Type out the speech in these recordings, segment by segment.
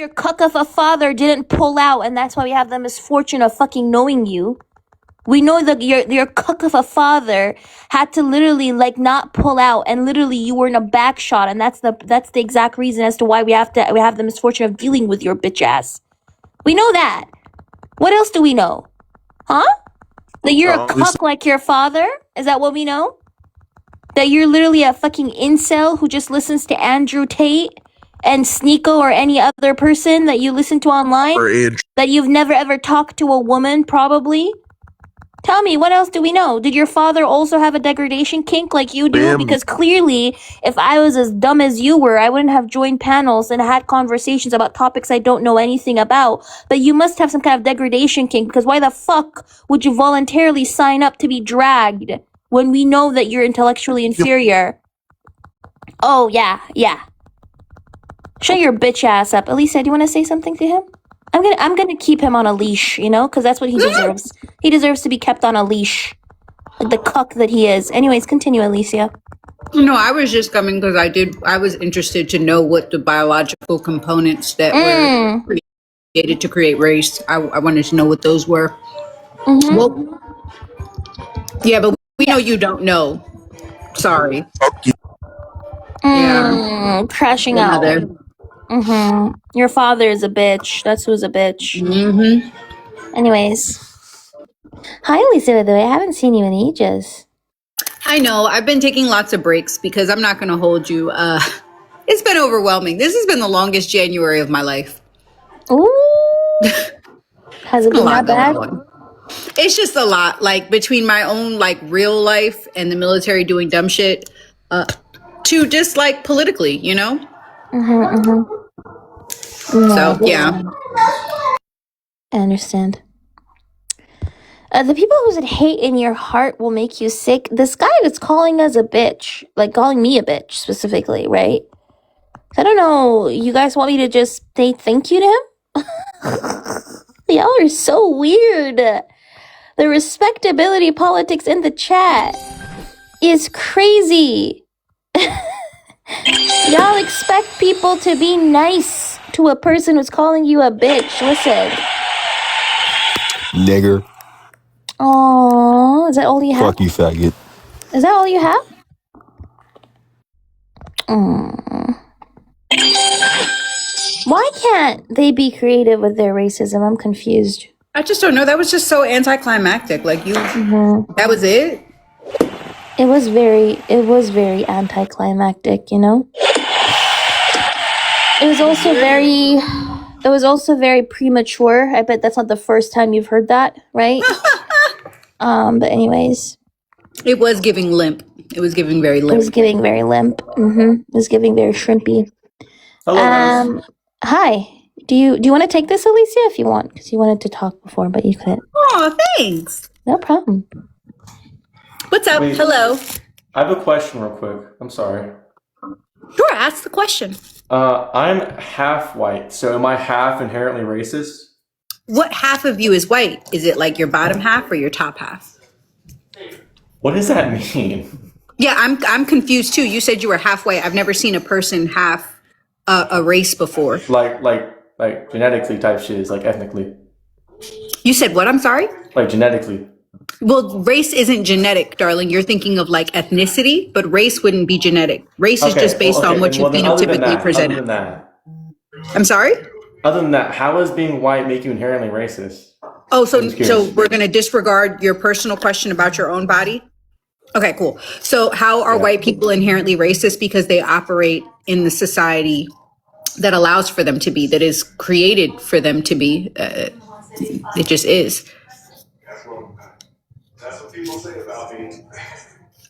Your cuck of a father didn't pull out, and that's why we have the misfortune of fucking knowing you. We know that your cuck of a father had to literally like not pull out, and literally you were in a back shot, and that's the exact reason as to why we have the misfortune of dealing with your bitch ass. We know that. What else do we know? Huh? That you're a cuck like your father? Is that what we know? That you're literally a fucking incel who just listens to Andrew Tate and Sneeko or any other person that you listen to online? That you've never ever talked to a woman, probably? Tell me, what else do we know? Did your father also have a degradation kink like you do? Because clearly, if I was as dumb as you were, I wouldn't have joined panels and had conversations about topics I don't know anything about. But you must have some kind of degradation kink, because why the fuck would you voluntarily sign up to be dragged when we know that you're intellectually inferior? Oh, yeah. Shut your bitch ass up. Elisa, do you want to say something to him? I'm gonna keep him on a leash, because that's what he deserves. He deserves to be kept on a leash, like the cuck that he is. Anyways, continue, Alicia. No, I was just coming because I was interested to know what the biological components that were created to create race. I wanted to know what those were. Mm-hmm. Well, yeah, but we know you don't know. Sorry. Yeah. Crashing out. Mm-hmm. Your father is a bitch. That's who's a bitch. Mm-hmm. Anyways. Hi, Lisa, by the way. I haven't seen you in ages. I know. I've been taking lots of breaks because I'm not going to hold you. It's been overwhelming. This has been the longest January of my life. Ooh. Has it been that bad? It's just a lot. Like, between my own, like, real life and the military doing dumb shit, to just, like, politically, So, yeah. I understand. The people who said hate in your heart will make you sick. This guy that's calling us a bitch, like calling me a bitch specifically, right? I don't know. You guys want me to just say thank you to him? Y'all are so weird. The respectability politics in the chat is crazy. Y'all expect people to be nice to a person who's calling you a bitch. Listen. Nigger. Aww, is that all you have? Fuck you, faggot. Is that all you have? Why can't they be creative with their racism? I'm confused. I just don't know. That was just so anticlimactic. Like, that was it? It was very anticlimactic, It was also very premature. I bet that's not the first time you've heard that, right? But anyways. It was giving limp. It was giving very limp. It was giving very limp. It was giving very shrimpy. Hello, hi. Do you want to take this, Alicia, if you want? Because you wanted to talk before, but you couldn't. Oh, thanks. No problem. What's up? Wait. Hello. I have a question real quick. I'm sorry. Sure, ask the question. I'm half white, so am I half inherently racist? What half of you is white? Is it like your bottom half or your top half? What does that mean? Yeah, I'm confused too. You said you were half white. I've never seen a person half a race before. Like genetically type shit, like ethnically. You said what? I'm sorry? Like genetically. Well, race isn't genetic, darling. You're thinking of like ethnicity, but race wouldn't be genetic. Race is just based on what you phenotypically presented. Other than that. I'm sorry? Other than that, how does being white make you inherently racist? Oh, so we're going to disregard your personal question about your own body? Okay, cool. So how are white people inherently racist? Because they operate in the society that allows for them to be, that is created for them to be. It just is. That's what people say about me.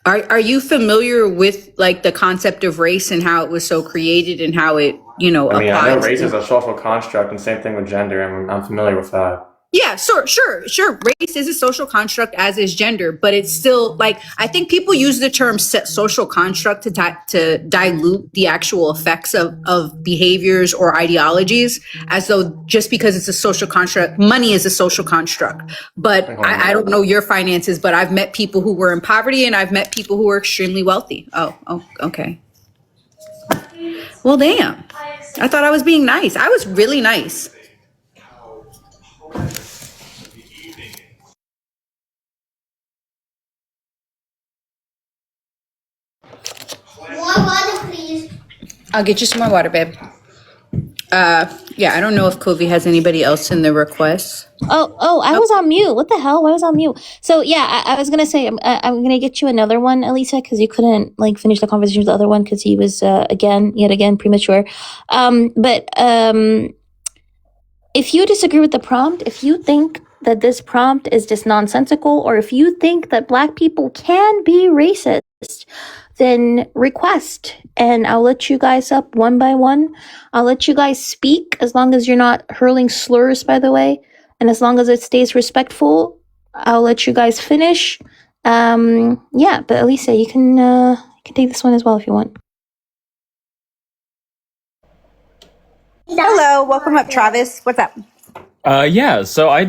Are you familiar with like the concept of race and how it was so created and how it, I know race is a social construct, and same thing with gender. I'm familiar with that. Yeah, sure. Race is a social construct, as is gender, but it's still like, I think people use the term social construct to dilute the actual effects of behaviors or ideologies, as though just because it's a social construct, money is a social construct. But I don't know your finances, but I've met people who were in poverty and I've met people who were extremely wealthy. Oh, okay. Well, damn. I thought I was being nice. I was really nice. More water, please. I'll get you some more water, babe. Yeah, I don't know if Kovi has anybody else in the request. Oh, I was on mute. What the hell? Why was I on mute? So yeah, I was gonna say I'm gonna get you another one, Elisa, because you couldn't like finish the conversation with the other one because he was yet again premature. But if you disagree with the prompt, if you think that this prompt is just nonsensical, or if you think that Black people can be racist, then request, and I'll let you guys up one by one. I'll let you guys speak as long as you're not hurling slurs, by the way, and as long as it stays respectful. I'll let you guys finish. Yeah, but Elisa, you can take this one as well if you want. Hello, welcome up, Travis. What's up? Yeah, so I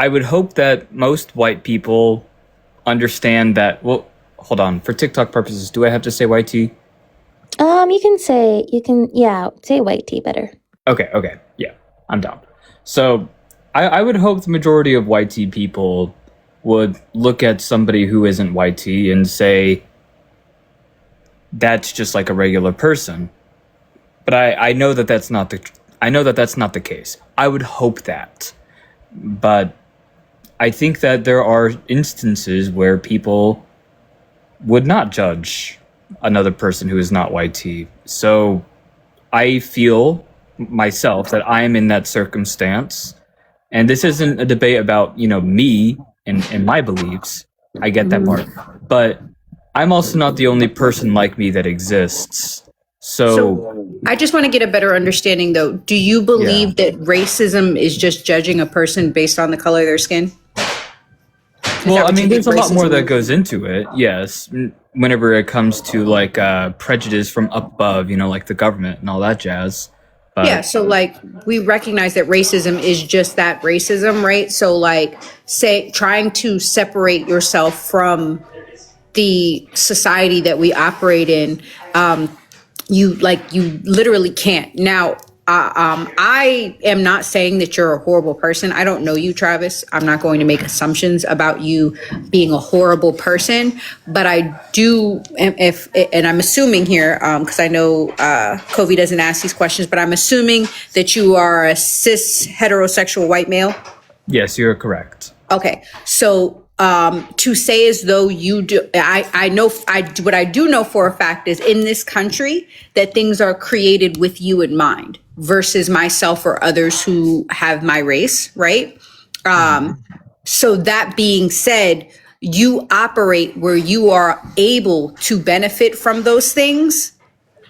would hope that most white people understand that, well, hold on, for TikTok purposes, do I have to say white tea? Say white tea better. Okay, yeah, I'm down. So, I would hope the majority of white tea people would look at somebody who isn't white tea and say, that's just like a regular person. But I know that that's not the case. I would hope that. But I think that there are instances where people would not judge another person who is not white tea. So I feel myself that I am in that circumstance. And this isn't a debate about, me and my beliefs. I get that part. But I'm also not the only person like me that exists. So I just want to get a better understanding, though. Do you believe that racism is just judging a person based on the color of their skin? Well, I mean, there's a lot more that goes into it, yes. Whenever it comes to, like, prejudice from up above, like the government and all that jazz. But, yeah, so, like, we recognize that racism is just that racism, right? So, like, trying to separate yourself from the society that we operate in, you literally can't. Now, I am not saying that you're a horrible person. I don't know you, Travis. I'm not going to make assumptions about you being a horrible person, but I do, and I'm assuming here, because I know Kovi doesn't ask these questions, but I'm assuming that you are a cis heterosexual white male. yes, you're correct. Okay, so to say as though you do, I know, what I do know for a fact is in this country that things are created with you in mind versus myself or others who have my race, right? So that being said, you operate where you are able to benefit from those things,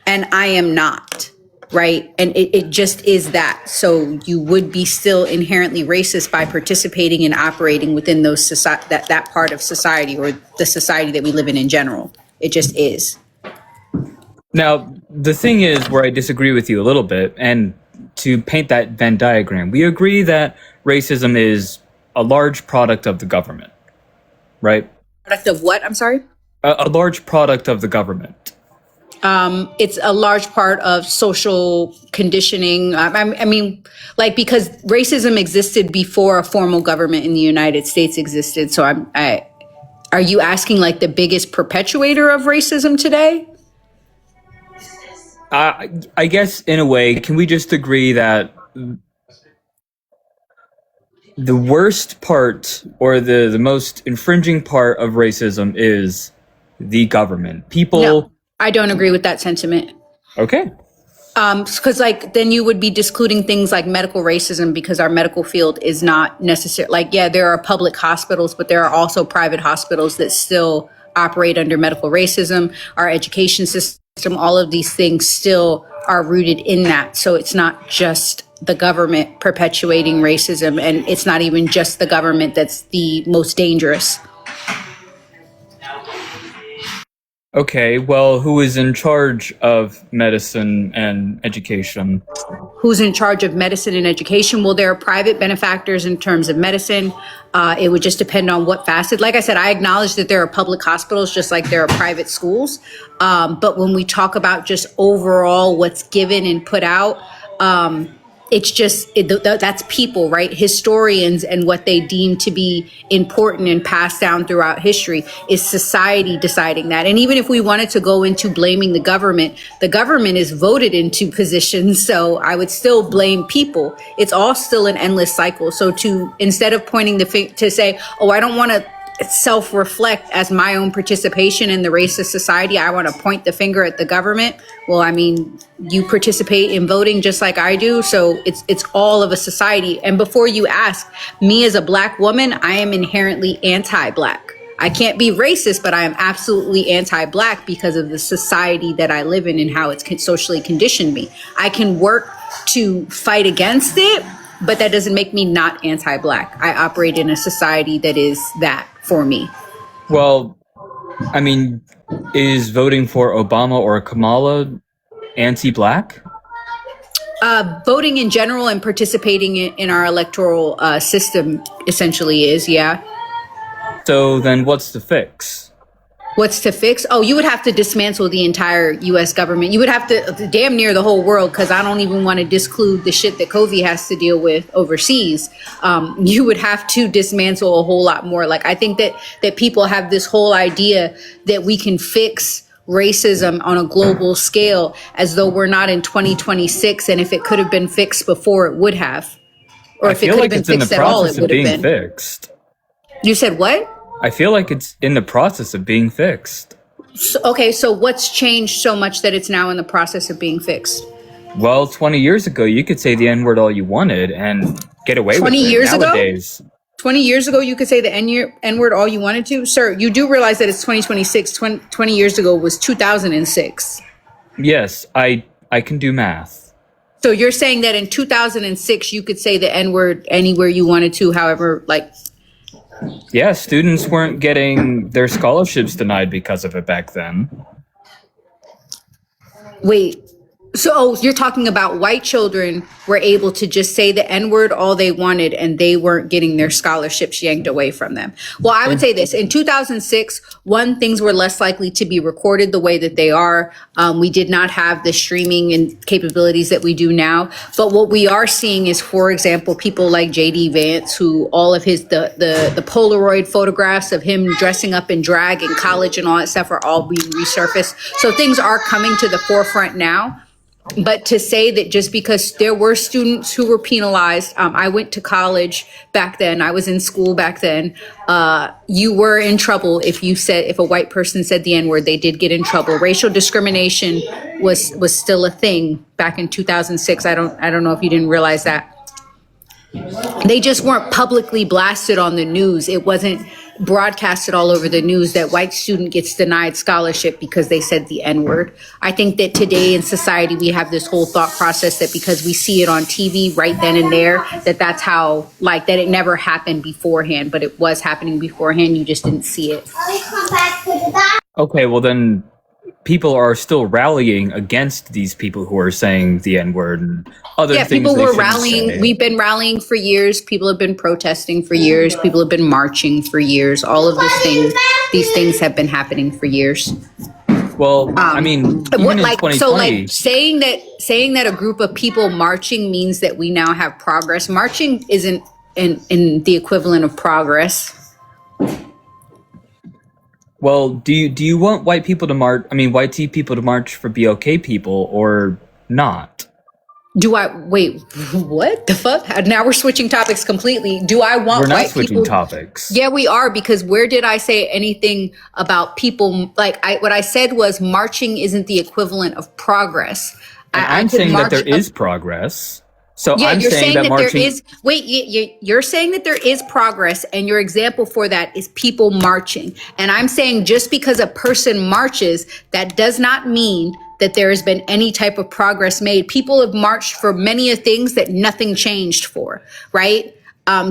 and I am not. Right. And it just is that. So you would be still inherently racist by participating and operating within those that part of society, or the society that we live in general. It just is. Now, the thing is where I disagree with you a little bit, and to paint that Venn diagram, we agree that racism is a large product of the government, right? Product of what? I'm sorry? A large product of the government. It's a large part of social conditioning. I mean, like, because racism existed before a formal government in the United States existed. So are you asking like the biggest perpetuator of racism today? I guess in a way, can we just agree that the worst part, or the most infringing part of racism is the government? People. No, I don't agree with that sentiment. Okay. Because like then you would be discluding things like medical racism, because our medical field is not necessary. Like, yeah, there are public hospitals, but there are also private hospitals that still operate under medical racism. Our education system, all of these things still are rooted in that. So it's not just the government perpetuating racism, and it's not even just the government that's the most dangerous. Okay, well, who is in charge of medicine and education? Who's in charge of medicine and education? Well, there are private benefactors in terms of medicine. It would just depend on what facet. Like I said, I acknowledge that there are public hospitals just like there are private schools. But when we talk about just overall what's given and put out, it's just that's people, right? Historians and what they deem to be important and passed down throughout history is society deciding that. And even if we wanted to go into blaming the government is voted into positions. So I would still blame people. It's all still an endless cycle. So instead of pointing the finger to say, oh, I don't want to self-reflect as my own participation in the racist society, I want to point the finger at the government. Well, I mean, you participate in voting just like I do, so it's all of a society. And before you ask, me as a Black woman, I am inherently anti-Black. I can't be racist, but I am absolutely anti-Black because of the society that I live in and how it's socially conditioned me. I can work to fight against it, but that doesn't make me not anti-Black. I operate in a society that is that for me. Well, I mean, is voting for Obama or Kamala anti-Black? Voting in general and participating in our electoral system essentially is, yeah. So then what's the fix? What's to fix? Oh, you would have to dismantle the entire U.S. government. You would have to damn near the whole world, because I don't even want to disclude the shit that Covey has to deal with overseas. You would have to dismantle a whole lot more. Like, I think that people have this whole idea that we can fix racism on a global scale as though we're not in 2026. And if it could have been fixed before, it would have. Or if it could have been fixed at all, it would have been fixed. You said what? I feel like it's in the process of being fixed. So what's changed so much that it's now in the process of being fixed? Well, 20 years ago, you could say the N-word all you wanted and get away with it. 20 years nowadays. 20 years ago, you could say the N-word all you wanted to? Sir, you do realize that it's 2026. 20 years ago was 2006. Yes, I can do math. So you're saying that in 2006, you could say the N-word anywhere you wanted to, however, like... Yeah, students weren't getting their scholarships denied because of it back then. Wait, so you're talking about white children were able to just say the N-word all they wanted and they weren't getting their scholarships yanked away from them. Well, I would say this. In 2006, things were less likely to be recorded the way that they are. We did not have the streaming and capabilities that we do now. But what we are seeing is, for example, people like J.D. Vance, who all of his, the Polaroid photographs of him dressing up in drag in college and all that stuff are all being resurfaced. So things are coming to the forefront now. But to say that just because there were students who were penalized, I went to college back then, I was in school back then, you were in trouble if a white person said the N-word, they did get in trouble. Racial discrimination was still a thing back in 2006. I don't know if you didn't realize that. They just weren't publicly blasted on the news. It wasn't broadcasted all over the news that white student gets denied scholarship because they said the N-word. I think that today in society, we have this whole thought process that because we see it on TV right then and there, that's how, like, that it never happened beforehand, but it was happening beforehand. You just didn't see it. Okay, well then people are still rallying against these people who are saying the N-word and other things. People were rallying. Say. We've been rallying for years. People have been protesting for years. People have been marching for years. All of these things have been happening for years. Well, I mean, even in 2020, so like saying that a group of people marching means that we now have progress. Marching isn't in the equivalent of progress. Well, do you want white people to march? I mean, white people to march for BLK people or not? Do I wait? What the fuck? Now we're switching topics completely. Do I want? We're not switching topics. Yeah, we are, because where did I say anything about people? Like what I said was marching isn't the equivalent of progress. I'm saying that there is progress. So yeah, you're saying that there is. Wait, you're saying that there is progress, and your example for that is people marching. And I'm saying just because a person marches, that does not mean that there has been any type of progress made. People have marched for many of things that nothing changed for, right?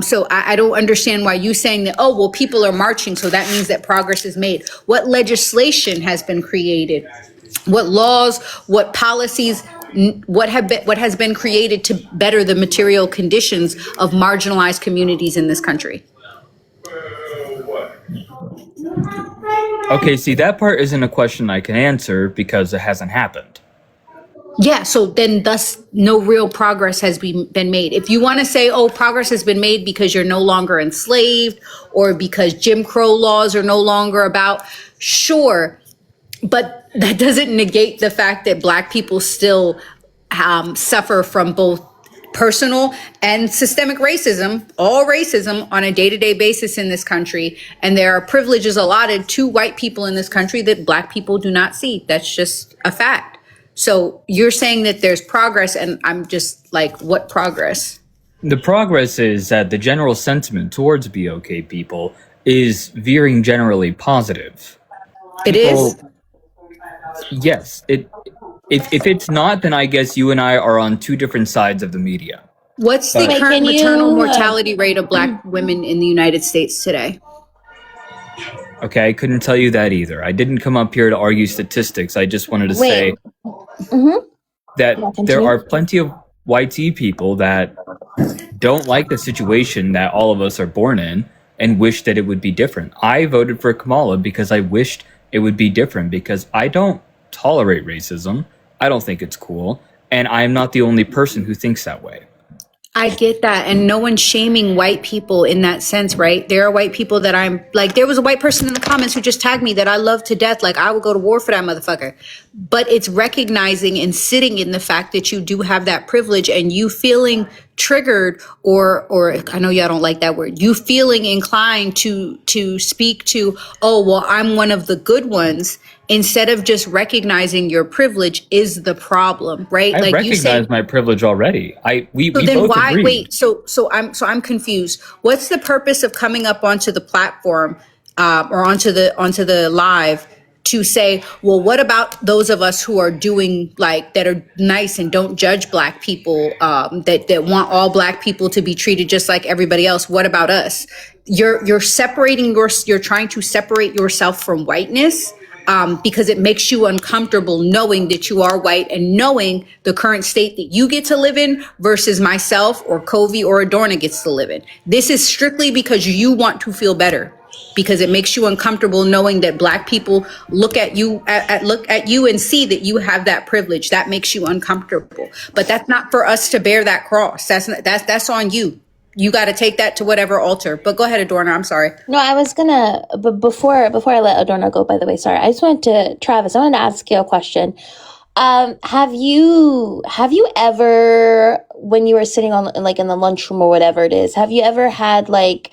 So I don't understand why you saying that, oh, well, people are marching, so that means that progress is made. What legislation has been created? What laws, what policies, what has been created to better the material conditions of marginalized communities in this country? Okay, see, that part isn't a question I can answer because it hasn't happened. Yeah, so then thus no real progress has been made. If you want to say, oh, progress has been made because you're no longer enslaved or because Jim Crow laws are no longer about, sure, but that doesn't negate the fact that Black people still suffer from both personal and systemic racism, all racism on a day-to-day basis in this country. And there are privileges allotted to white people in this country that Black people do not see. That's just a fact. So you're saying that there's progress, and I'm just like, what progress? The progress is that the general sentiment towards BOK people is veering generally positive. It is? Yes. If it's not, then I guess you and I are on two different sides of the media. What's the Wait, current can maternal you, mortality rate of Black women in the United States today? Okay, I couldn't tell you that either. I didn't come up here to argue statistics. I just wanted to say that Yeah, there continue. are plenty of white people that don't like the situation that all of us are born in and wish that it would be different. I voted for Kamala because I wished it would be different because I don't tolerate racism. I don't think it's cool. And I am not the only person who thinks that way. I get that. And no one's shaming white people in that sense, right? There are white people that I'm like, there was a white person in the comments who just tagged me that I love to death. Like, I would go to war for that motherfucker. But it's recognizing and sitting in the fact that you do have that privilege and you feeling triggered or I know y'all don't like that word, you feeling inclined to speak to, oh, well, I'm one of the good ones, instead of just recognizing your privilege is the problem, right? I Like you say, recognize my privilege already. We so then both why agree. wait? So I'm confused. What's the purpose of coming up onto the platform or onto the live to say, well, what about those of us who are doing like that are nice and don't judge Black people, that want all Black people to be treated just like everybody else? What about us? You're separating you're trying to separate yourself from whiteness. Because it makes you uncomfortable knowing that you are white and knowing the current state that you get to live in versus myself or Covey or Adorna gets to live in. This is strictly because you want to feel better, because it makes you uncomfortable knowing that Black people look at you and see that you have that privilege. That makes you uncomfortable. But that's not for us to bear that cross. That's on you. You got to take that to whatever altar. But go ahead, Adorna. I'm sorry. No, I was gonna, but before I let Adorna go, by the way, sorry, I just wanted to, Travis, I wanted to ask you a question. Have you ever, when you were sitting on like in the lunchroom or whatever it is, have you ever had like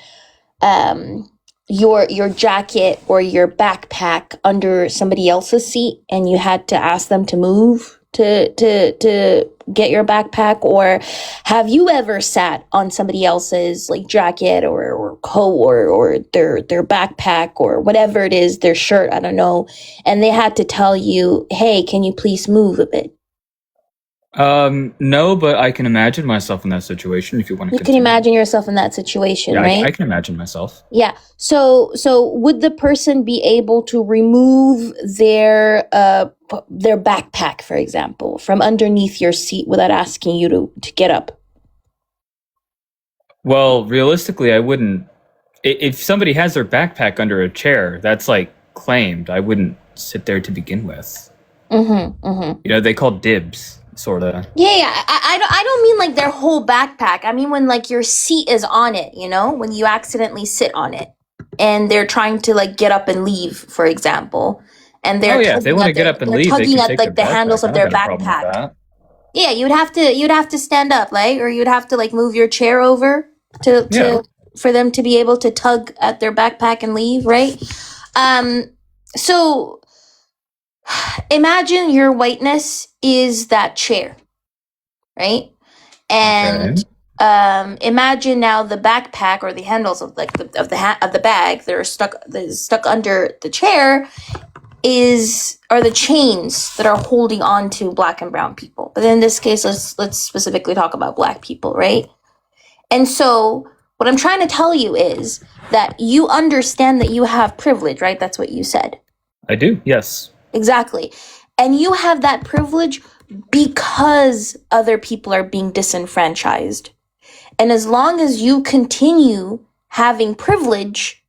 your jacket or your backpack under somebody else's seat and you had to ask them to move to get your backpack? Or have you ever sat on somebody else's like jacket or coat or their backpack or whatever it is, their shirt, I don't know, and they had to tell you, hey, can you please move a bit? No, but I can imagine myself in that situation if you want to You can continue. imagine yourself in that situation, Yeah, right? I can imagine myself. Yeah. So would the person be able to remove their backpack, for example, from underneath your seat without asking you to get up? Well, realistically, I wouldn't. If somebody has their backpack under a chair, that's like claimed. I wouldn't sit there to begin with. You know, they call dibs, sort of. Yeah. I don't mean like their whole backpack. I mean when like your seat is on it, you know, when you accidentally sit on it and they're trying to like get up and leave, for example, and they're If they want to get up and leave, they tugging can at take like the their handles backpack. of I their don't got a problem with backpack. that. Yeah, you'd have to stand up, right? Or you'd have to like move your chair over to for them to be able to tug at their backpack and leave, right? So imagine your whiteness is that chair, right? And imagine now the backpack or the handles of like of the bag that are stuck under the chair are the chains that are holding on to Black and brown people. But in this case, let's specifically talk about Black people, right? And so What I'm trying to tell you is that you understand that you have privilege, right? That's what you said. I do, yes. Exactly. And you have that privilege because other people are being disenfranchised. And as long as you continue having privilege,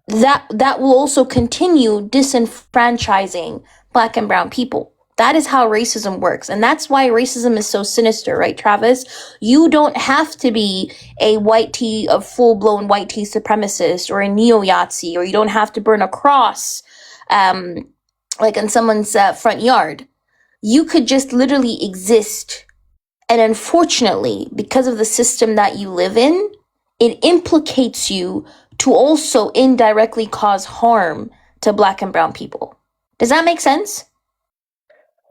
that will also continue disenfranchising Black and brown people. That is how racism works. And that's why racism is so sinister, right, Travis? You don't have to be a full-blown white tea supremacist or a neo-Yahtzee, or you don't have to burn a cross like in someone's front yard. You could just literally exist. And unfortunately, because of the system that you live in, it implicates you to also indirectly cause harm to Black and brown people. Does that make sense?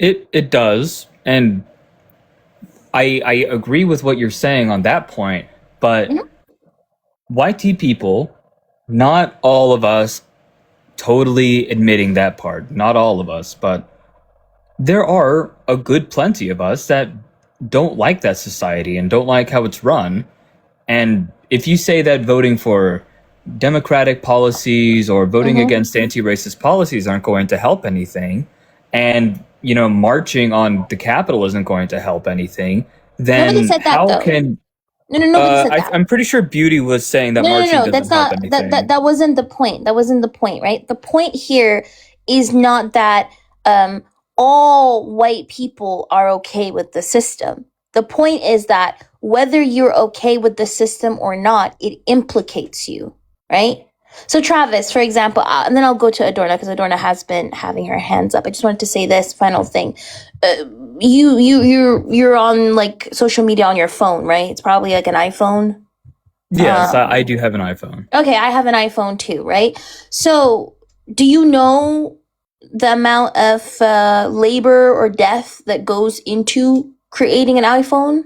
It does, and I agree with what you're saying on that point, but YT people, not all of us totally admitting that part, not all of us, but there are a good plenty of us that don't like that society and don't like how it's run. And if you say that voting for democratic policies or voting against anti-racist policies aren't going to help anything, and marching on the Capitol isn't going to help anything, then Nobody said that, how though. can No, nobody said that. I'm pretty sure Beauty was saying that marching doesn't That's help not anything. that wasn't the point. That wasn't the point, right? The point here is not that all white people are okay with the system. The point is that whether you're okay with the system or not, it implicates you, right? So Travis, for example, and then I'll go to Adorna because Adorna has been having her hands up. I just wanted to say this final thing. You're on like social media on your phone, right? It's probably like an iPhone. Yes, I do have an iPhone. Okay, I have an iPhone too, right? So do you know the amount of labor or death that goes into creating an iPhone?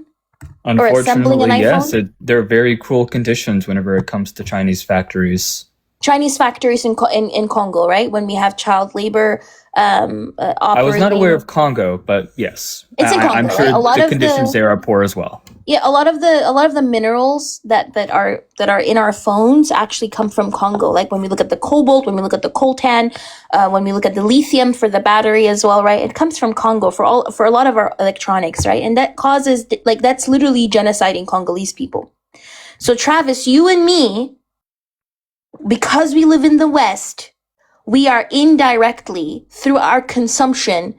Or assembling an Unfortunately, yes. iPhone? There are very cruel conditions whenever it comes to Chinese factories. Chinese factories in Congo, right? When we have child labor operating. I was not aware of Congo, but yes, It's in Congo, I'm sure right? A lot the of conditions there are poor as well. Yeah, a lot of the minerals that are in our phones actually come from Congo. Like when we look at the cobalt, when we look at the coltan, when we look at the lithium for the battery as well, right? It comes from Congo for a lot of our electronics, right? And that causes that's literally genociding Congolese people. So Travis, you and me, because we live in the West, we are indirectly through our consumption,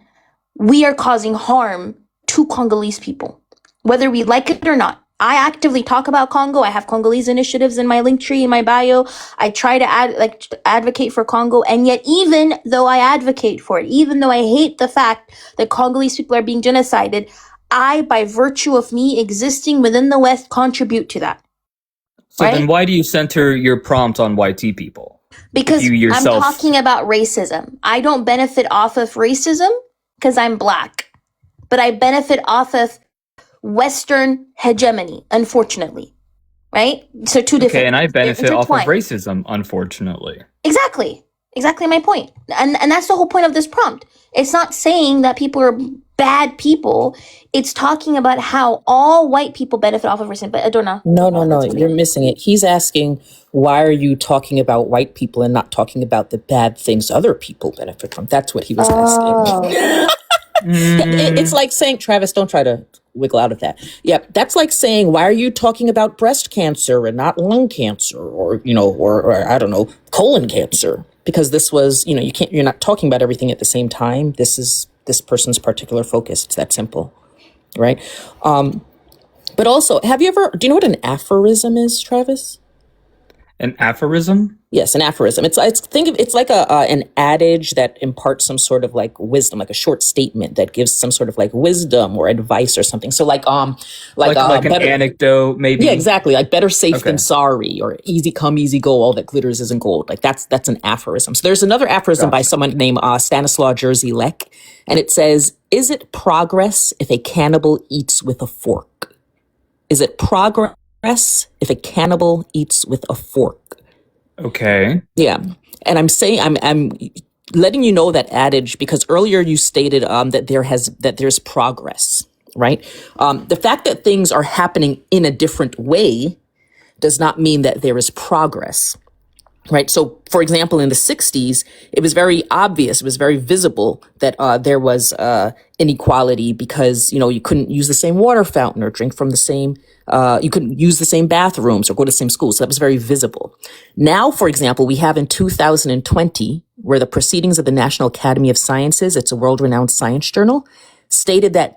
we are causing harm to Congolese people, whether we like it or not. I actively talk about Congo. I have Congolese initiatives in my link tree, in my bio. I try to advocate for Congo. And yet, even though I advocate for it, even though I hate the fact that Congolese people are being genocided, I, by virtue of me existing within the West, contribute to that. So right? then why do you center your prompt on YT people? Because You yourself- I'm talking about racism. I don't benefit off of racism because I'm Black, but I benefit off of Western hegemony, unfortunately. Right? So two different. Okay, and I benefit off of intertwined. racism, unfortunately. Exactly my point. And that's the whole point of this prompt. It's not saying that people are bad people. It's talking about how all white people benefit off of racism. But Adorna. No, you're missing it. He's asking, why are you talking about white people and not talking about the bad things other people benefit from? That's what he was asking. It's like saying, Travis, don't try to wiggle out of that. Yeah, that's like saying, why are you talking about breast cancer and not lung cancer or I don't know, colon cancer? Because this was, you're not talking about everything at the same time. This is this person's particular focus. It's that simple, right? But also, do you know what an aphorism is, Travis? An aphorism? Yes, an aphorism. It's like an adage that imparts some sort of like wisdom, like a short statement that gives some sort of like wisdom or advice or something. So like an anecdote, maybe. Yeah, exactly. Like better safe Okay. than sorry, or easy come, easy go. All that glitters isn't gold. Like that's an aphorism. So there's another aphorism by someone named Stanislaw Jerzy Lek, and it says, "Is it progress if a cannibal eats with a fork? Is it progress if a cannibal eats with a fork?" Okay. Yeah. And I'm saying, I'm letting you know that adage because earlier you stated that there's progress, right? The fact that things are happening in a different way does not mean that there is progress. Right. So, for example, in the 60s, it was very obvious, it was very visible that there was inequality because, you couldn't use the same water fountain or drink from the same, you couldn't use the same bathrooms or go to the same schools. So that was very visible. Now, for example, we have in 2020, where the Proceedings of the National Academy of Sciences, it's a world-renowned science journal, stated that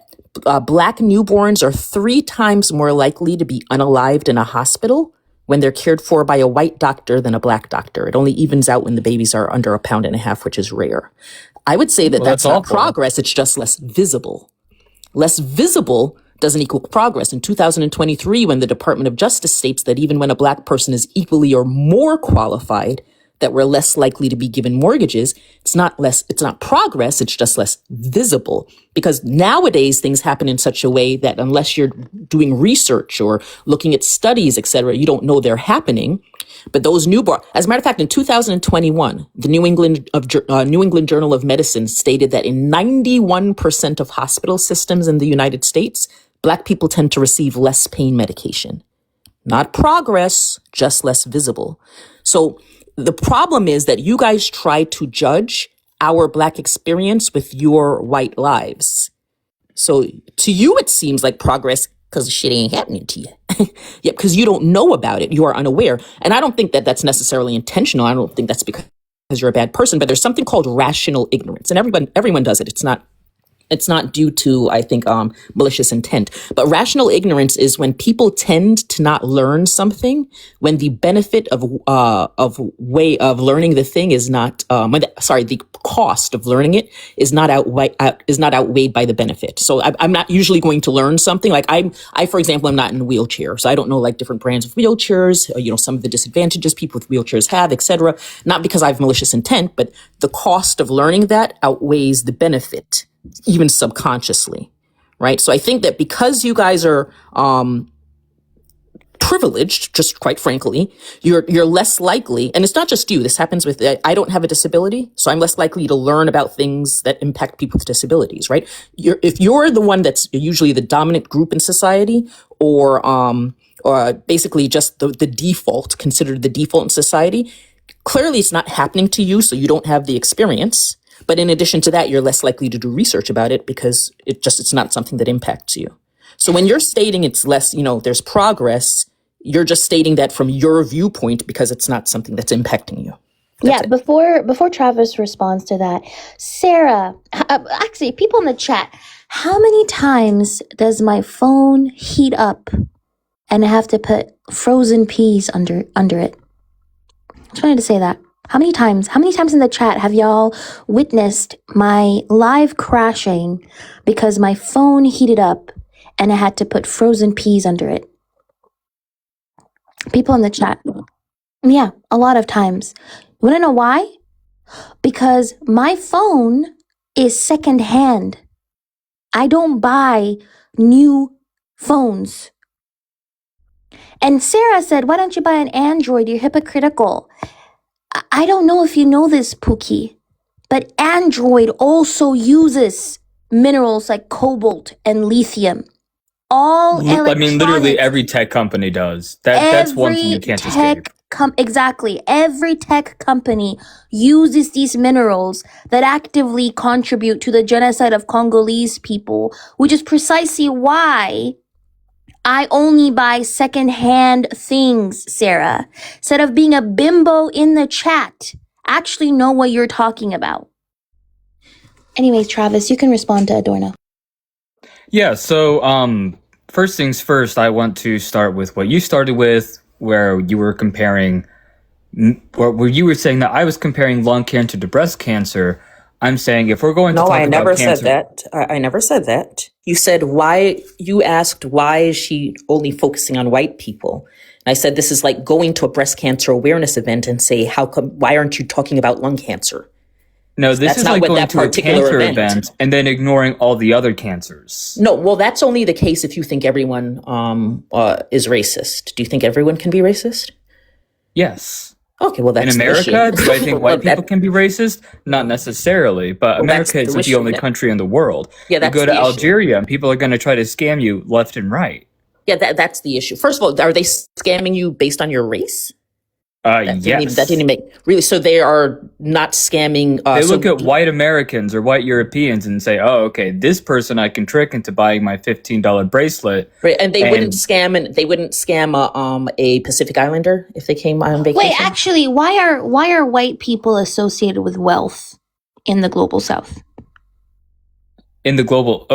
Black newborns are 3 times more likely to be unalived in a hospital when they're cared for by a white doctor than a Black doctor. It only evens out when the babies are under 1.5 pounds, which is rare. I would say that that's not awful. progress. It's just less visible. Less visible doesn't equal progress. In 2023, when the Department of Justice states that even when a Black person is equally or more qualified, that we're less likely to be given mortgages, it's not progress, it's just less visible. Because nowadays things happen in such a way that unless you're doing research or looking at studies, etc., you don't know they're happening. But those newborn, as a matter of fact, in 2021, the New England Journal of Medicine stated that in 91% of hospital systems in the United States, Black people tend to receive less pain medication. Not progress, just less visible. So the problem is that you guys try to judge our Black experience with your white lives. So to you, it seems like progress because shit ain't happening to you. Yeah, because you don't know about it. You are unaware. And I don't think that that's necessarily intentional. I don't think that's because you're a bad person, but there's something called rational ignorance. And everyone does it. It's not due to, I think, malicious intent. But rational ignorance is when people tend to not learn something when the benefit of way of learning the thing is not, the cost of learning it is not outweighed by the benefit. So I'm not usually going to learn something. Like I, for example, I'm not in a wheelchair, so I don't know like different brands of wheelchairs, some of the disadvantages people with wheelchairs have, etc. Not because I have malicious intent, but the cost of learning that outweighs the benefit, even subconsciously, right? So I think that because you guys are privileged, just quite frankly, you're less likely, and it's not just you, this happens with, I don't have a disability, so I'm less likely to learn about things that impact people with disabilities, right? If you're the one that's usually the dominant group in society, or basically just the default, considered the default in society, clearly it's not happening to you, so you don't have the experience. But in addition to that, you're less likely to do research about it because it's not something that impacts you. So when you're stating it's less, there's progress, you're just stating that from your viewpoint because it's not something that's impacting you. That's it. Before Travis responds to that, Sarah, actually, people in the chat, how many times does my phone heat up and I have to put frozen peas under it? I just wanted to say that. How many times in the chat have y'all witnessed my live crashing because my phone heated up and I had to put frozen peas under it? People in the chat. Yeah, a lot of times. You want to know why? Because my phone is secondhand. I don't buy new phones. And Sarah said, why don't you buy an Android? You're hypocritical. I don't know if you know this, Pookie, but Android also uses minerals like cobalt and lithium. Literally every tech company does. That's one thing you can't escape. Exactly. Every tech company uses these minerals that actively contribute to the genocide of Congolese people, which is precisely why I only buy secondhand things, Sarah. Instead of being a bimbo in the chat, actually know what you're talking about. Anyways, Travis, you can respond to Adorna. Yeah, so first things first, I want to start with what you started with, where you were comparing, where you were saying that I was comparing lung cancer to breast cancer. I'm saying if we're going to talk about cancer... No, I never said that. I never said that. You said you asked why is she only focusing on white people? And I said this is like going to a breast cancer awareness event and say, why aren't you talking about lung cancer? No, this is like going to a cancer event and then ignoring all the other cancers. No, well, that's only the case if you think everyone is racist. Do you think everyone can be racist? Yes. Okay, well, that's in America. Do I think white people can be racist? Not necessarily, but America isn't the only country in the world. Yeah, that's you go to the issue. Algeria and people are going to try to scam you left and right. Yeah, that's the issue. First of all, are they scamming you based on your race? Yes. That didn't make really. So they are not scamming. They look at white Americans or white Europeans and say, "Oh, okay, this person I can trick into buying my $15 bracelet." Right, and they wouldn't scam, a Pacific Islander if they came on vacation. Wait, actually, why are white people associated with wealth in the global South? In the global,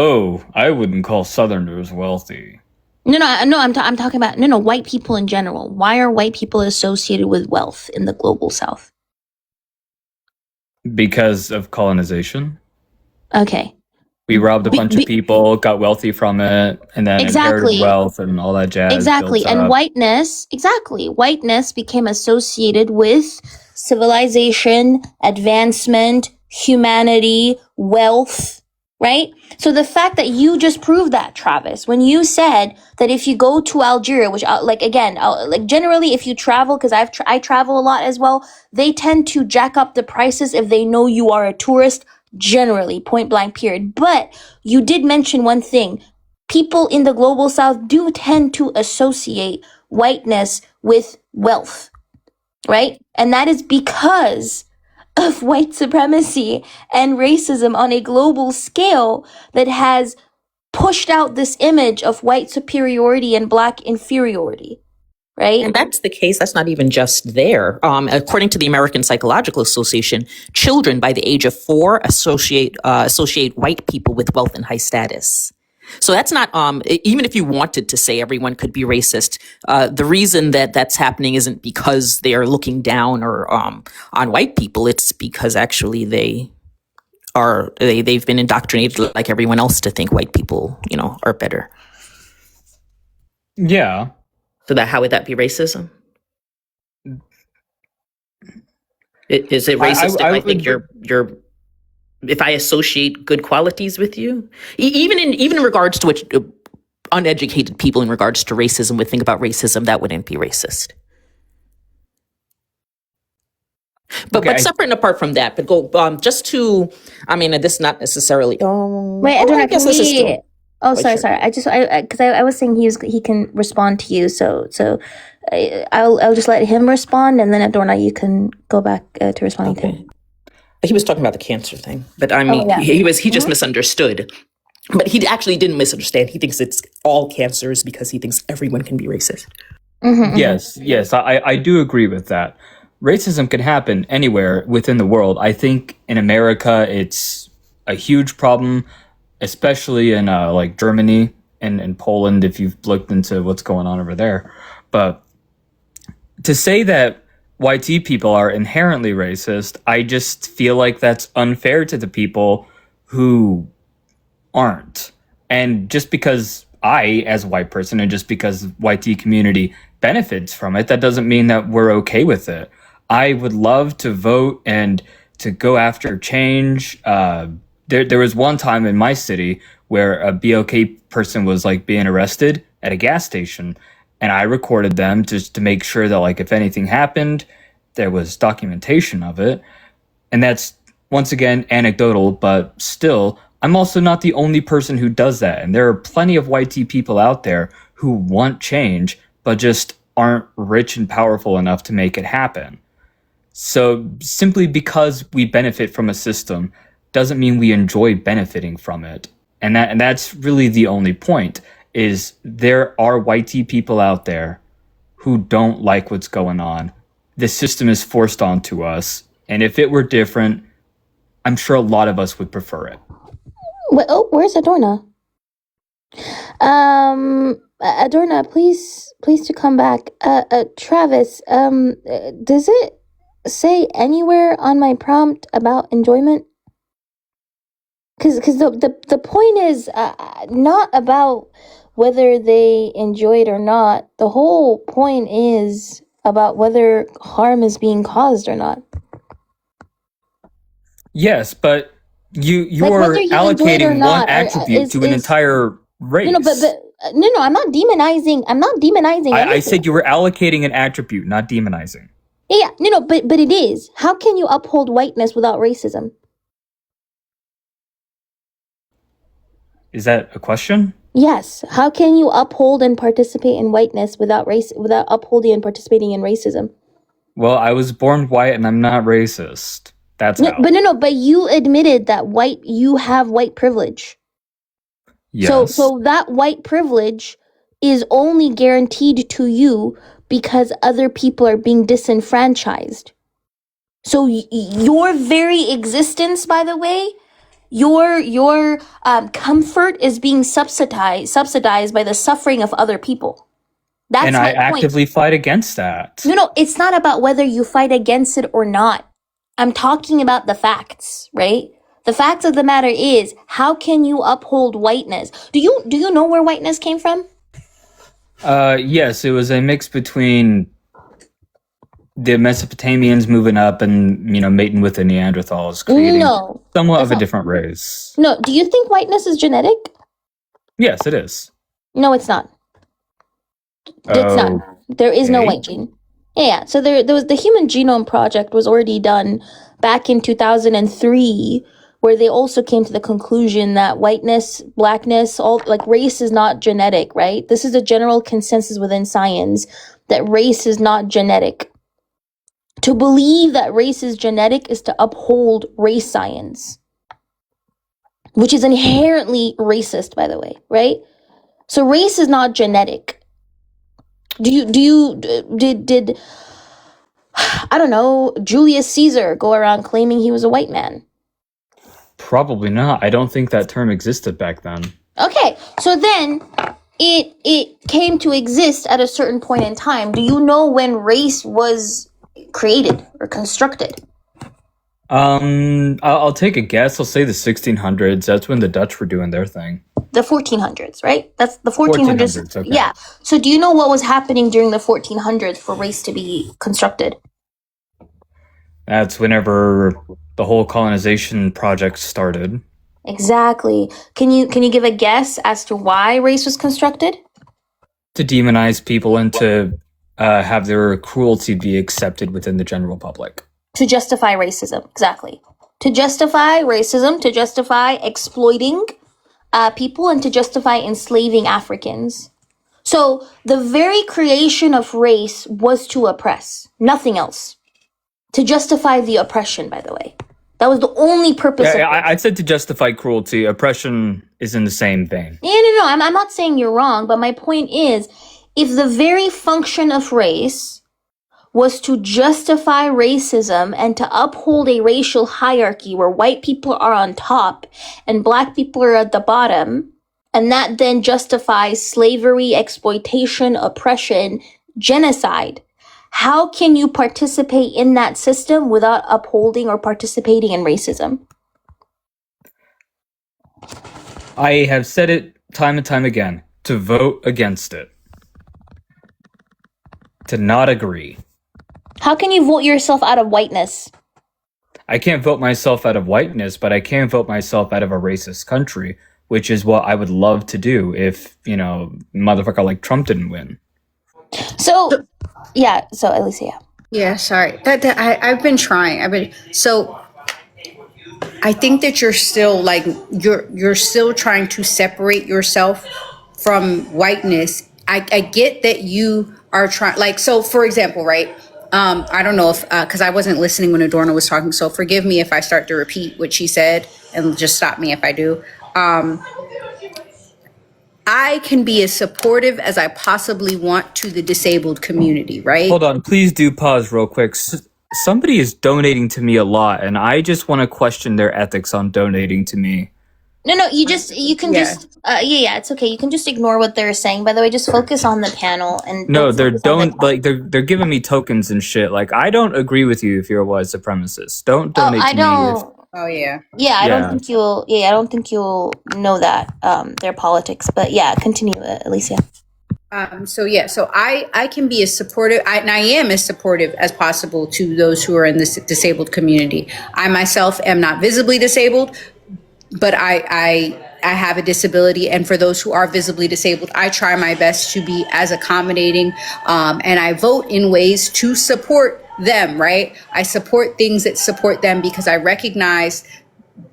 I wouldn't call Southerners wealthy. No, I'm talking about white people in general. Why are white people associated with wealth in the global South? Because of colonization. Okay. We robbed a bunch of people, got wealthy from it, and then inherited wealth and all that jazz. Exactly. And whiteness became associated with civilization, advancement, humanity, wealth, right? So the fact that you just proved that, Travis, when you said that if you go to Algeria, which generally if you travel, because I travel a lot as well, they tend to jack up the prices if they know you are a tourist, generally, point blank period. But you did mention one thing. People in the global South do tend to associate whiteness with wealth, right? And that is because of white supremacy and racism on a global scale that has pushed out this image of white superiority and black inferiority, right? And that's the case. That's not even just there. According to the American Psychological Association, children by the age of 4 associate white people with wealth and high status. So that's not, even if you wanted to say everyone could be racist, the reason that that's happening isn't because they are looking down or on white people. It's because actually they've been indoctrinated like everyone else to think white people, are better. Yeah. So how would that be racism? Is it racist if I think you're if I associate good qualities with you, even in regards to which uneducated people in regards to racism would think about racism, that wouldn't be racist. But separate and apart from that, but go just to, this not necessarly. Wait, Adorna, can we? Oh, sorry. I was saying he can respond to you, so I'll just let him respond, and then Adorna, you can go back to responding to him. He was talking about the cancer thing, but he just misunderstood. But he actually didn't misunderstand. He thinks it's all cancers because he thinks everyone can be racist. Mm-hmm, Yes, I do agree with that. Racism can happen anywhere within the world. I think in America, it's a huge problem, especially in like Germany and Poland, if you've looked into what's going on over there. But to say that white people are inherently racist, I just feel like that's unfair to the people who aren't. And just because I, as a white person, and just because white community benefits from it, that doesn't mean that we're okay with it. I would love to vote and to go after change. There was one time in my city where a BLK person was like being arrested at a gas station, and I recorded them just to make sure that like if anything happened, there was documentation of it. And that's once again anecdotal, but still, I'm also not the only person who does that. And there are plenty of white people out there who want change, but just aren't rich and powerful enough to make it happen. So simply because we benefit from a system doesn't mean we enjoy benefiting from it. And that's really the only point, is there are white people out there who don't like what's going on. The system is forced onto us. And if it were different, I'm sure a lot of us would prefer it. Where's Adorna? Adorna, please to come back. Travis, does it say anywhere on my prompt about enjoyment? Because the point is not about whether they enjoy it or not. The whole point is about whether harm is being caused or not. Yes, but you are allocating one attribute to an entire race. No, I'm not demonizing. I said you were allocating an attribute, not demonizing. Yeah, but it is. How can you uphold whiteness without racism? Is that a question? Yes. How can you uphold and participate in whiteness without upholding and participating in racism? Well, I was born white and I'm not racist. That's No, how. but you admitted that you have white privilege. Yes. So that white privilege is only guaranteed to you because other people are being disenfranchised. So your very existence, by the way, your comfort is being subsidized by the suffering of other people. That's And my I point. actively fight against that. No, it's not about whether you fight against it or not. I'm talking about the facts, right? The facts of the matter is, how can you uphold whiteness? Do you know where whiteness came from? Yes, it was a mix between the Mesopotamians moving up and, mating with the Neanderthals, creating No. somewhat That's of a not- different race. No, do you think whiteness is genetic? Yes, it is. No, it's not. It's not. There is no Okay. white gene. Yeah, so there was the Human Genome Project was already done back in 2003, where they also came to the conclusion that whiteness, blackness, all like race is not genetic, right? This is a general consensus within science that race is not genetic. To believe that race is genetic is to uphold race science, which is inherently racist, by the way, right? So race is not genetic. Did I don't know, Julius Caesar go around claiming he was a white man? Probably not. I don't think that term existed back then. Okay, so then it came to exist at a certain point in time. Do you know when race was created or constructed? I'll take a guess. I'll say the 1600s. That's when the Dutch were doing their thing. The 1400s, right? That's the 1400s. 1400s, okay. Yeah. So do you know what was happening during the 1400s for race to be constructed? That's whenever the whole colonization project started. Exactly. Can you give a guess as to why race was constructed? To demonize people and to have their cruelty be accepted within the general public. To justify racism, exactly. To justify racism, to justify exploiting people, and to justify enslaving Africans. So the very creation of race was to oppress, nothing else. To justify the oppression, by the way. That was the only purpose of Yeah, race. I said to justify cruelty. Oppression is in the same vein. No. I'm not saying you're wrong, but my point is, if the very function of race was to justify racism and to uphold a racial hierarchy where white people are on top and black people are at the bottom, and that then justifies slavery, exploitation, oppression, genocide, how can you participate in that system without upholding or participating in racism? I have said it time and time again. To vote against it. To not agree. How can you vote yourself out of whiteness? I can't vote myself out of whiteness, but I can vote myself out of a racist country, which is what I would love to do if, motherfucker like Trump didn't win. So Alicia. Yeah, sorry. I've been trying. So I think that you're still like you're still trying to separate yourself from whiteness. I get that you are trying, like, so for example, right? I don't know if because I wasn't listening when Adorna was talking, so forgive me if I start to repeat what she said, and just stop me if I do. I can be as supportive as I possibly want to the disabled community, right? Hold on, please do pause real quick. Somebody is donating to me a lot, and I just want to question their ethics on donating to me. No, it's okay. You can just ignore what they're saying. By the way, just focus on the panel and No, don't focus on the- they're giving me tokens and shit. Like, I don't agree with you if you're a white supremacist. Don't donate I to me. don't. Oh yeah. Yeah, I Yeah. don't think you'll. Yeah, I don't think you'll know that their politics. But yeah, continue, Alicia. So I can be as supportive, and I am as supportive as possible to those who are in this disabled community. I myself am not visibly disabled, but I have a disability, and for those who are visibly disabled, I try my best to be as accommodating, and I vote in ways to support them. Right, I support things that support them because I recognize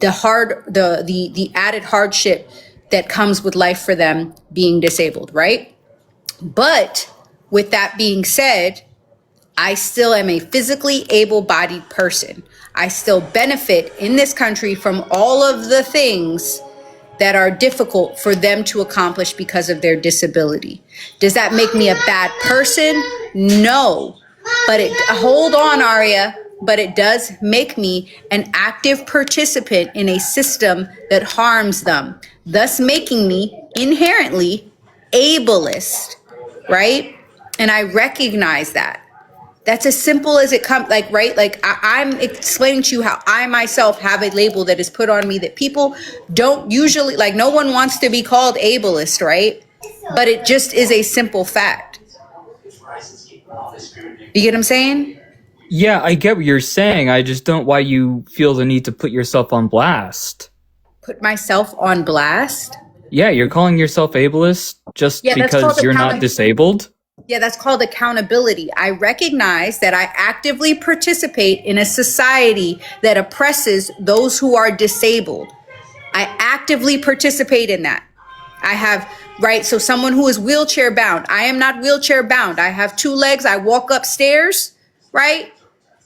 the added hardship that comes with life for them being disabled, right? But with that being said, I still am a physically able-bodied person. I still benefit in this country from all of the things that are difficult for them to accomplish because of their disability. Does that make me a bad person? No. But hold on, Aria, but it does make me an active participant in a system that harms them, thus making me inherently ableist, right? And I recognize that. That's as simple as it comes, like, right? Like, I'm explaining to you how I myself have a label that is put on me that people don't usually, like, no one wants to be called ableist, right? But it just is a simple fact. You get what I'm saying? Yeah, I get what you're saying. I just don't why you feel the need to put yourself on blast. Put myself on blast? Yeah, you're calling yourself ableist just Yeah, that's called because you're not disabled? Yeah, that's called accountability. I recognize that I actively participate in a society that oppresses those who are disabled. I actively participate in that. I have, right? So someone who is wheelchair bound, I am not wheelchair bound. I have 2 legs. I walk upstairs, right?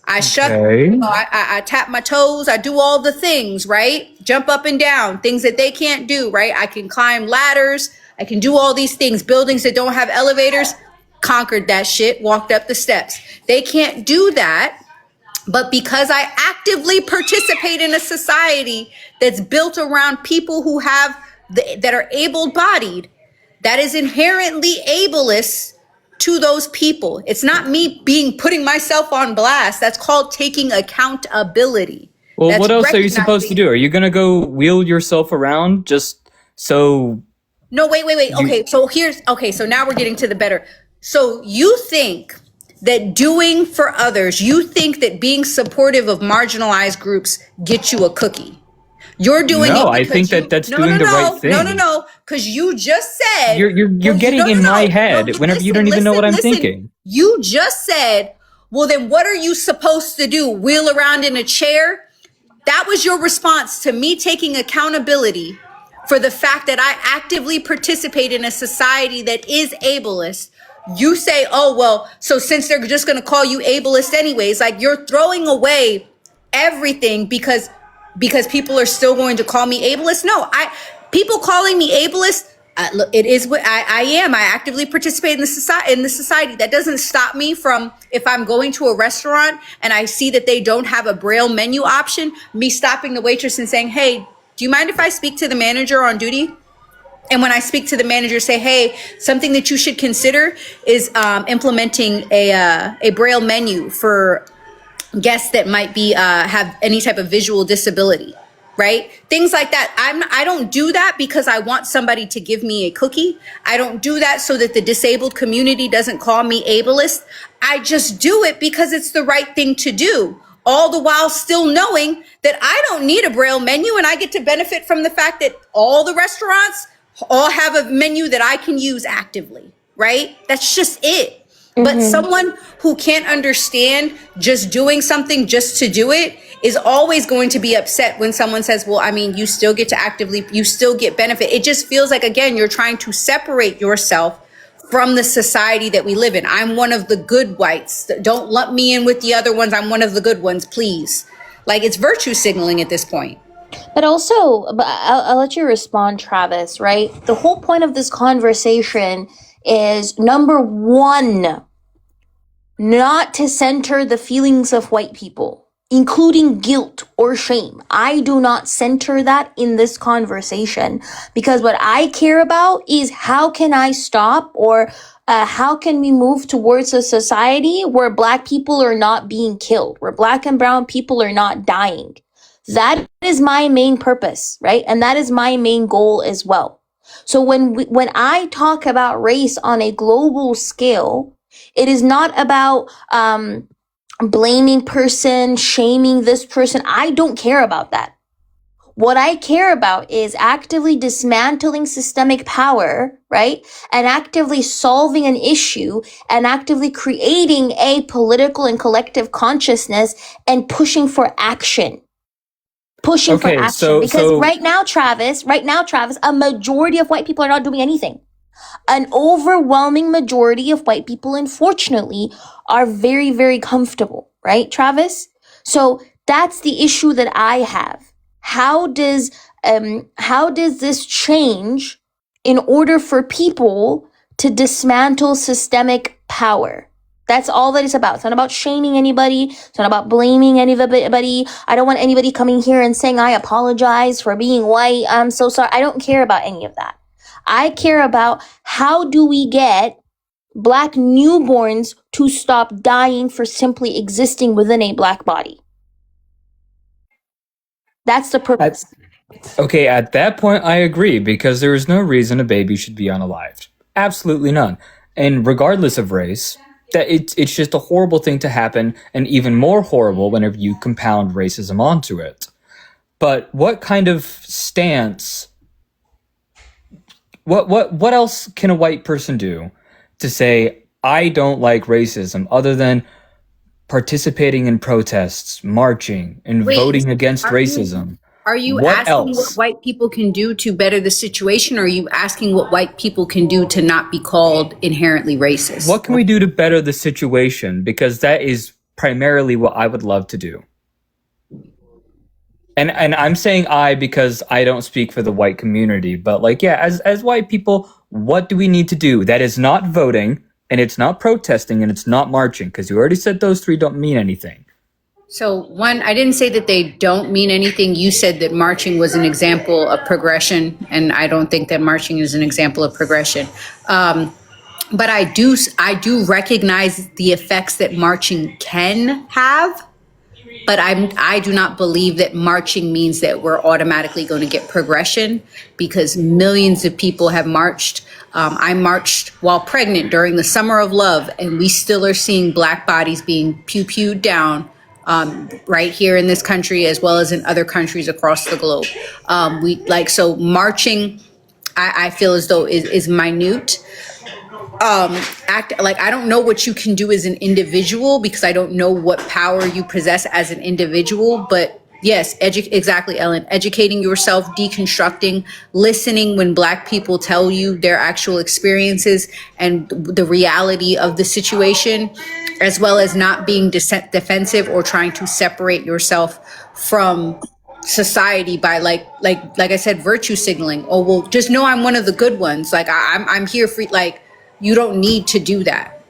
I I tap my toes. I do all the things, right? Jump up and down, things that they can't do, right? I can climb ladders. I can do all these things. Buildings that don't have elevators, conquered that shit, walked up the steps. They can't do that. But because I actively participate in a society that's built around people who have that are able-bodied, that is inherently ableist to those people. It's not me putting myself on blast. That's called taking accountability. Well, That's what else are you supposed to recognizing- do? Are you going to go wheel yourself around just so... No, wait. Okay, so now we're getting to the better. So you think that doing for others, you think that being supportive of marginalized groups gets you a cookie. You're doing it. No, I think that's doing the right thing. No, because you just said you're getting in my head whenever you don't even know what I'm thinking. You just said, well, then what are you supposed to do? Wheel around in a chair? That was your response to me taking accountability for the fact that I actively participate in a society that is ableist. You say, oh, well, so since they're just going to call you ableist anyways, like you're throwing away everything because people are still going to call me ableist. No, people calling me ableist, look, it is what I am. I actively participate in the society. That doesn't stop me from, if I'm going to a restaurant and I see that they don't have a Braille menu option, me stopping the waitress and saying, hey, do you mind if I speak to the manager on duty? And when I speak to the manager, say, hey, something that you should consider is implementing a Braille menu for guests that might be have any type of visual disability, right? Things like that. I don't do that because I want somebody to give me a cookie. I don't do that so that the disabled community doesn't call me ableist. I just do it because it's the right thing to do, all the while still knowing that I don't need a Braille menu and I get to benefit from the fact that all the restaurants all have a menu that I can use actively, right? That's just it. But someone who can't understand just doing something just to do it is always going to be upset when someone says, well, I mean, you still get benefit. It just feels like, again, you're trying to separate yourself from the society that we live in. I'm one of the good whites. Don't lump me in with the other ones. I'm one of the good ones, please. Like, it's virtue signaling at this point. But also, I'll let you respond, Travis, right? The whole point of this conversation is, number one, not to center the feelings of white people, including guilt or shame. I do not center that in this conversation, because what I care about is how can I stop, or how can we move towards a society where Black people are not being killed, where Black and brown people are not dying. That is my main purpose, right? And that is my main goal as well. So when I talk about race on a global scale, it is not about blaming person, shaming this person. I don't care about that. What I care about is actively dismantling systemic power, right? And actively solving an issue and actively creating a political and collective consciousness and pushing for action. pushing for Okay, action. Because so right now, Travis, a majority of white people are not doing anything. An overwhelming majority of white people, unfortunately, are very, very comfortable, right, Travis? So that's the issue that I have. How does this change in order for people to dismantle systemic power? That's all that it's about. It's not about shaming anybody. It's not about blaming anybody. I don't want anybody coming here and saying, I apologize for being white. I'm so sorry. I don't care about any of that. I care about how do we get Black newborns to stop dying for simply existing within a Black body. That's the purpose. okay, at that point, I agree, because there is no reason a baby should be unalived. Absolutely none. And regardless of race, that it's just a horrible thing to happen, and even more horrible whenever you compound racism onto it. But what kind of stance? What else can a white person do to say I don't like racism other than participating in protests, marching, and Wait, voting against are racism? Are you What asking what else? white people can do to better the situation, or are you asking what white people can do to not be called inherently racist? What can we do to better the situation? Because that is primarily what I would love to do. And I'm saying I because I don't speak for the white community, but like, yeah, as white people, what do we need to do? That is not voting, and it's not protesting, and it's not marching, because you already said those three don't mean anything. So one, I didn't say that they don't mean anything. You said that marching was an example of progression, and I don't think that marching is an example of progression. But I do recognize the effects that marching can have. But I do not believe that marching means that we're automatically going to get progression, because millions of people have marched. I marched while pregnant during the Summer of Love, and we still are seeing Black bodies being pew-pewed down right here in this country, as well as in other countries across the globe. So marching, I feel as though is minute. I don't know what you can do as an individual, because I don't know what power you possess as an individual, but yes, exactly, Ellen, educating yourself, deconstructing, listening when Black people tell you their actual experiences and the reality of the situation, as well as not being defensive or trying to separate yourself from society by like I said, virtue signaling. Oh, well, just know I'm one of the good ones. Like I'm here for, like, you don't need to do that.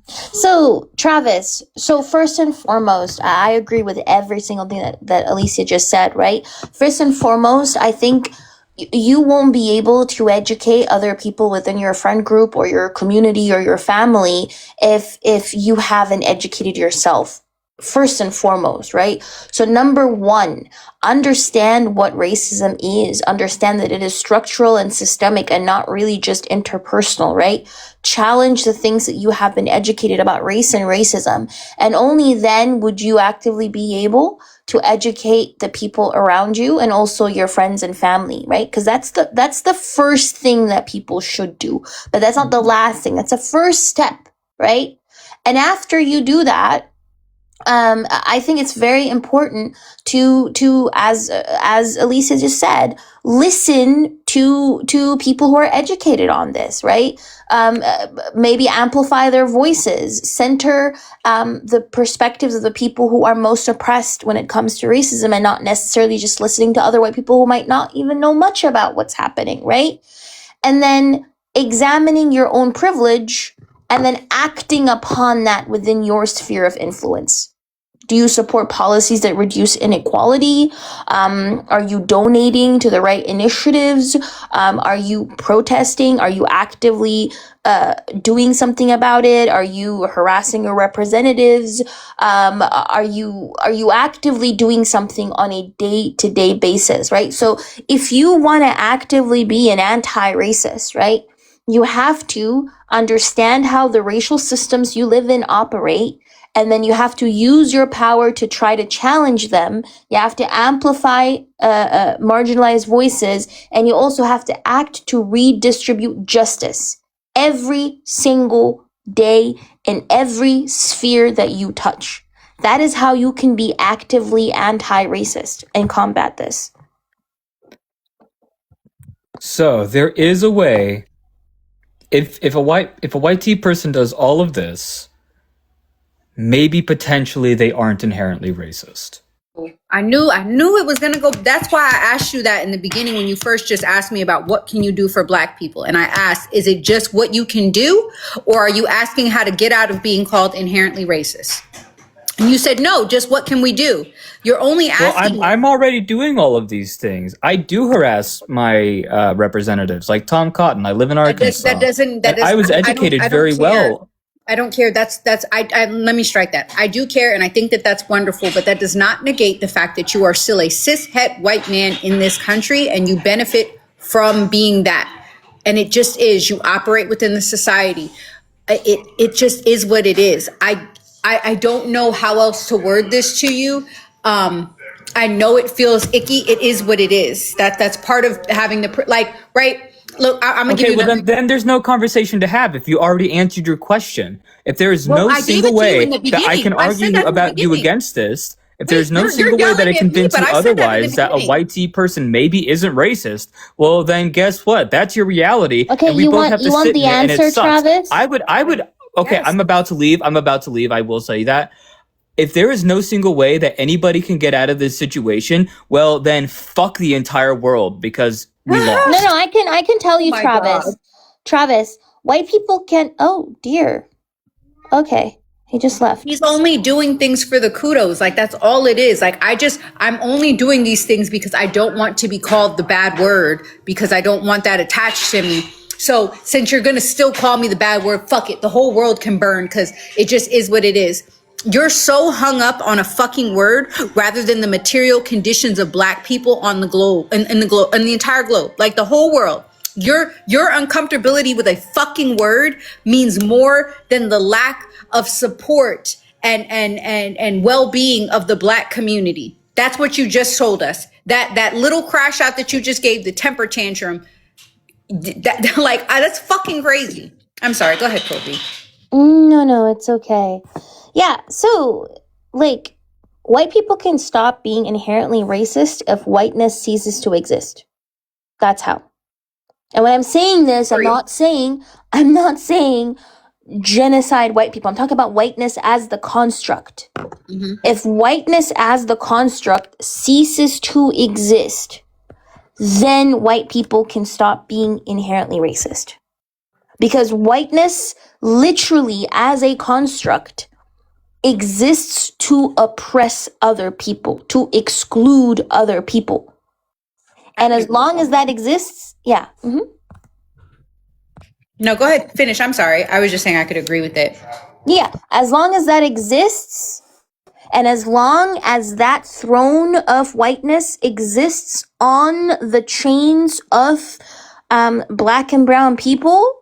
So, Travis, first and foremost, I agree with every single thing that Alicia just said, right? First and foremost, I think you won't be able to educate other people within your friend group or your community or your family if you haven't educated yourself. First and foremost, right? So number one, understand what racism is. Understand that it is structural and systemic and not really just interpersonal, right? Challenge the things that you have been educated about race and racism. And only then would you actively be able to educate the people around you and also your friends and family, right? Because that's the first thing that people should do. But that's not the last thing. That's a first step, right? And after you do that, I think it's very important to as Elisa just said, listen to people who are educated on this, right? Maybe amplify their voices, center the perspectives of the people who are most oppressed when it comes to racism, and not necessarily just listening to other white people who might not even know much about what's happening, right? And then examining your own privilege and then acting upon that within your sphere of influence. Do you support policies that reduce inequality? Are you donating to the right initiatives? Are you protesting? Are you actively doing something about it? Are you harassing your representatives? Are you actively doing something on a day-to-day basis, right? So if you want to actively be an anti-racist, right, you have to understand how the racial systems you live in operate. And then you have to use your power to try to challenge them. You have to amplify marginalized voices. And you also have to act to redistribute justice every single day in every sphere that you touch. That is how you can be actively anti-racist and combat this. So there is a way. If a white tea person does all of this, maybe potentially they aren't inherently racist. I knew it was gonna go. That's why I asked you that in the beginning when you first just asked me about what can you do for Black people, and I asked, is it just what you can do, or are you asking how to get out of being called inherently racist? And you said no, just what can we do? You're only asking. Well, I'm already doing all of these things. I do harass my representatives, like Tom Cotton. I live in Arkansas. I was educated very well. I don't care. Let me strike that. I do care, and I think that that's wonderful, but that does not negate the fact that you are still a cis-het white man in this country, and you benefit from being that. And it just is. You operate within the society. It just is what it is. I don't know how else to word this to you. I know it feels icky. It is what it is. That's part of having right. Look, I'm gonna give you. Well, then there's no conversation to have if you already answered your question. If there is no single way that I can argue about you against this, if there's no single way that I convince you otherwise that a white tea person maybe isn't racist, well, then guess what? That's your reality. Okay, and we both have to want sit the in it, and it answer, sucks. Travis? I would. Okay, yes. I'm about to leave. I will say that. If there is no single way that anybody can get out of this situation, well, then fuck the entire world because we lost. No, I can tell you, Travis. God. Travis, white people can. Oh dear. Okay, he just left. He's only doing things for the kudos. Like that's all it is. Like I'm only doing these things because I don't want to be called the bad word because I don't want that attached to me. So since you're gonna still call me the bad word, fuck it. The whole world can burn because it just is what it is. You're so hung up on a fucking word rather than the material conditions of Black people on the globe, in the entire globe, like the whole world. Your uncomfortability with a fucking word means more than the lack of support and well-being of the Black community. That's what you just told us. That little crash out that you just gave, the temper tantrum, that's fucking crazy. I'm sorry. Go ahead, Kobe. No, it's okay. Yeah, so, white people can stop being inherently racist if whiteness ceases to exist. That's how. And when I'm saying this, I'm not saying genocide white people. I'm talking about whiteness as the construct. Mm-hmm. If whiteness as the construct ceases to exist, then white people can stop being inherently racist. Because whiteness, literally as a construct, exists to oppress other people, to exclude other people. And as long as that exists, yeah. Mm-hmm. No, go ahead. Finish. I'm sorry. I was just saying I could agree with it. Yeah. As long as that exists, and as long as that throne of whiteness exists on the chains of Black and brown people,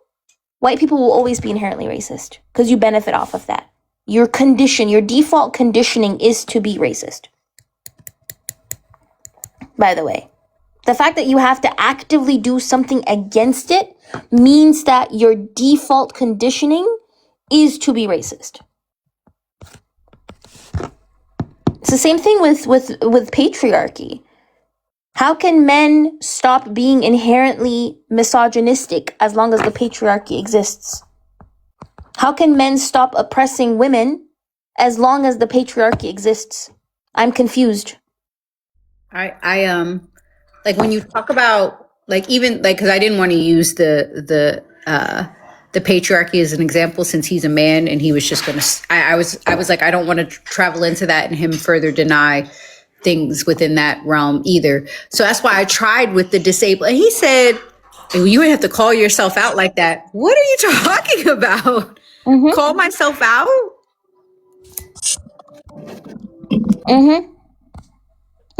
white people will always be inherently racist because you benefit off of that. Your default conditioning is to be racist. By the way, the fact that you have to actively do something against it means that your default conditioning is to be racist. It's the same thing with patriarchy. How can men stop being inherently misogynistic as long as the patriarchy exists? How can men stop oppressing women as long as the patriarchy exists? I'm confused. I like when you talk about because I didn't want to use the patriarchy as an example since he's a man and he was just gonna. I was like I don't want to travel into that and him further deny things within that realm either. So that's why I tried with the disabled. And he said, "You would have to call yourself out like that." What are you talking about? Mm-hmm. Call myself out? Mm-hmm.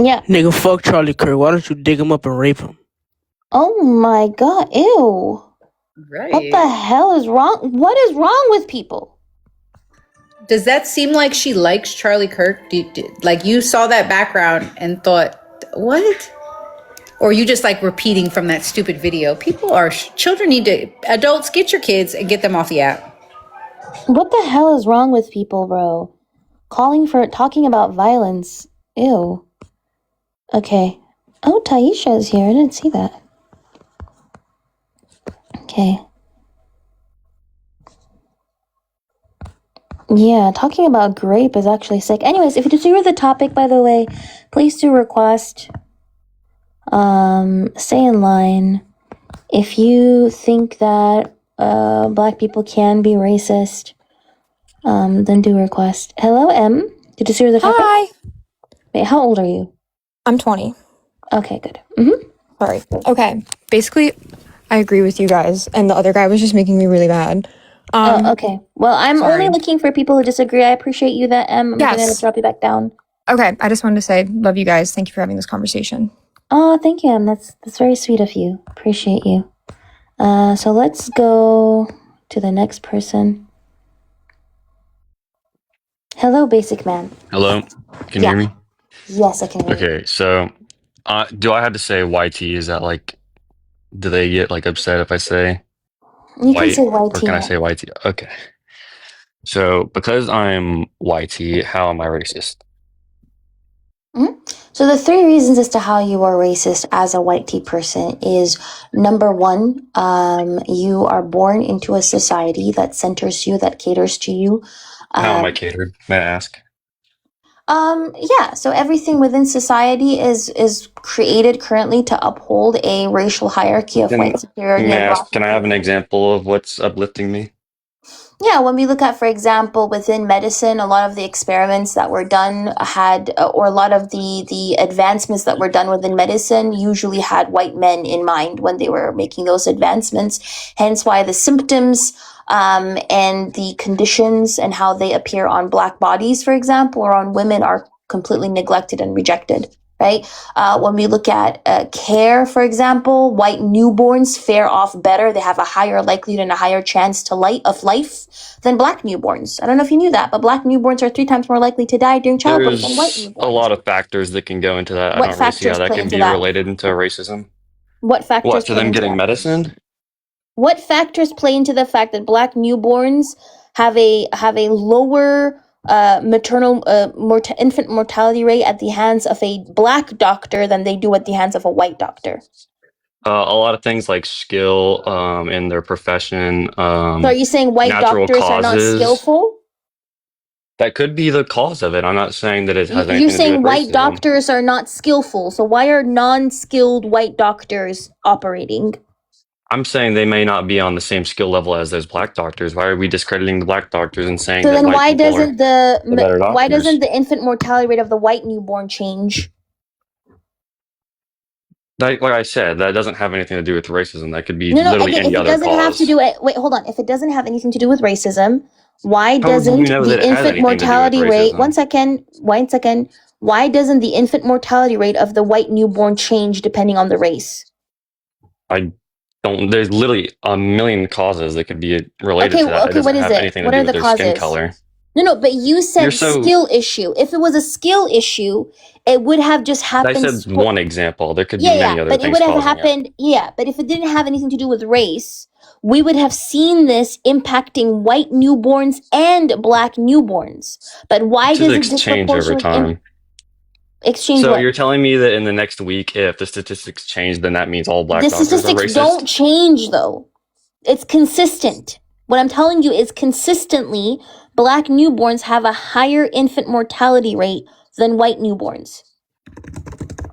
Yeah. Nigga, fuck Charlie Kirk. Why don't you dig him up and rape him? Oh my God. Ew. Right. What the hell is wrong? What is wrong with people? Does that seem like she likes Charlie Kirk? Like you saw that background and thought, what? Or you just like repeating from that stupid video? Children need to, adults, get your kids and get them off the app. What the hell is wrong with people, bro? talking about violence. Ew. Okay. Oh, Taisha is here. I didn't see that. Okay. Yeah, talking about grape is actually sick. Anyways, if you disagree with the topic, by the way, please do request. Stay in line. If you think that black people can be racist, then do request. Hello, M. Did you see the topic? Hi. Wait, how old are you? I'm 20. Okay, good. Mm-hmm. Sorry. Okay. Basically, I agree with you guys, and the other guy was just making me really mad. Okay. Well, I'm sorry. only looking for people who disagree. I appreciate you that M. I'm Yes. gonna drop you back down. Okay. I just wanted to say, love you guys. Thank you for having this conversation. Oh, thank you, M. That's very sweet of you. Appreciate you. So let's go to the next person. Hello, Basic Man. Hello, can you hear me? Yes, I can hear you. Okay, so do I have to say YT? Is that like, do they get like upset if I say You white, can say or YT. can I say YT? Okay, so because I'm YT, how am I racist? So the 3 reasons as to how you are racist as a white tea person is, number 1, you are born into a society that centers you, that caters to you. How am I catered? May I ask? Yeah, so everything within society is created currently to uphold a racial hierarchy of Then white superiority may I and black ask? Can I have an example of what's uplifting me? Yeah, when we look at, for example, within medicine, a lot of the experiments that were done had, or a lot of the advancements that were done within medicine usually had white men in mind when they were making those advancements. Hence why the symptoms and the conditions and how they appear on black bodies, for example, or on women are completely neglected and rejected. Right? When we look at care, for example, white newborns fare off better. They have a higher likelihood and a higher chance of life than black newborns. I don't know if you knew that, but black newborns are 3 times more likely to die during childbirth than white There's a newborns. lot of factors that can go into that. I What don't really see how factors that play can into be that? related into racism. What factors What, to play them into getting that? medicine? What factors play into the fact that black newborns have a lower infant mortality rate at the hands of a black doctor than they do at the hands of a white doctor? A lot of things like skill in their profession. So are you saying white natural doctors are not causes. skillful? That could be the cause of it. I'm not saying that it has You're anything to do saying with white racism. doctors are not skillful. So why are non-skilled white doctors operating? I'm saying they may not be on the same skill level as those black doctors. Why are we discrediting the black doctors and saying So that then white why people are doesn't the better why doctors? doesn't the infant mortality rate of the white newborn change? Like I said, that doesn't have anything to do with racism. That could be No, literally again, any if it other doesn't have to cause. do it, wait, hold on. If it doesn't have anything to do with racism, why How would you doesn't know the that it has infant anything to do with mortality rate, racism? one second, why doesn't the infant mortality rate of the white newborn change depending on the race? I don't. There's literally a million causes that could be related to that. It doesn't What is have it? anything What to are do with the their skin causes? color. No, but you said You're so. skill issue. If it was a skill issue, it would have just I happened. said one example. There could be many other but it things would have causing it. happened. Yeah, but if it didn't have anything to do with race, we would have seen this impacting white newborns and black newborns. But why does it Statistics change over disproportionately time. exchange So what? you're telling me that in the next week, if the statistics change, then that means all black The doctors are statistics racist? don't change though. It's consistent. What I'm telling you is consistently, black newborns have a higher infant mortality rate than white newborns.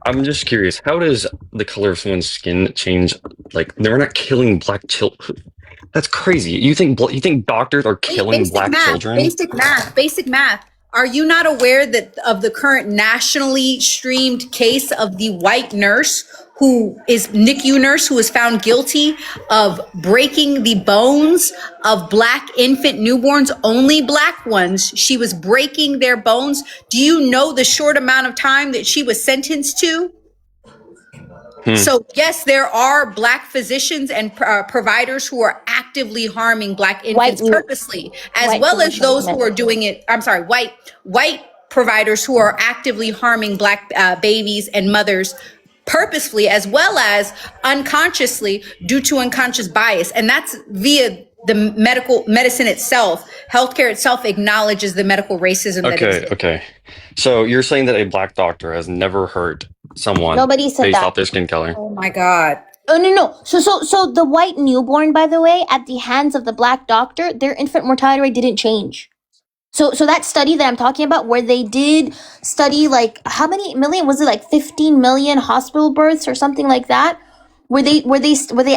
I'm just curious, how does the color of someone's skin change? Like, they're not killing black children. That's crazy. You think doctors are killing black children? Basic math. Are you not aware that of the current nationally streamed case of the white nurse who is NICU nurse who was found guilty of breaking the bones of black infant newborns, only black ones? She was breaking their bones. Do you know the short amount of time that she was sentenced to? So yes, there are black physicians and providers who are actively harming black infants purposely, as well as those who are doing it. I'm sorry, white providers who are actively harming black babies and mothers purposefully, as well as unconsciously due to unconscious bias. And that's via the medicine itself, healthcare itself acknowledges the medical racism that exists. Okay. So you're saying that a black doctor has never hurt someone Nobody said based that. off their skin color? Oh my God. Oh no. So the white newborn, by the way, at the hands of the black doctor, their infant mortality rate didn't change. So that study that I'm talking about, where they did study like how many million was it, like 15 million hospital births or something like that, where they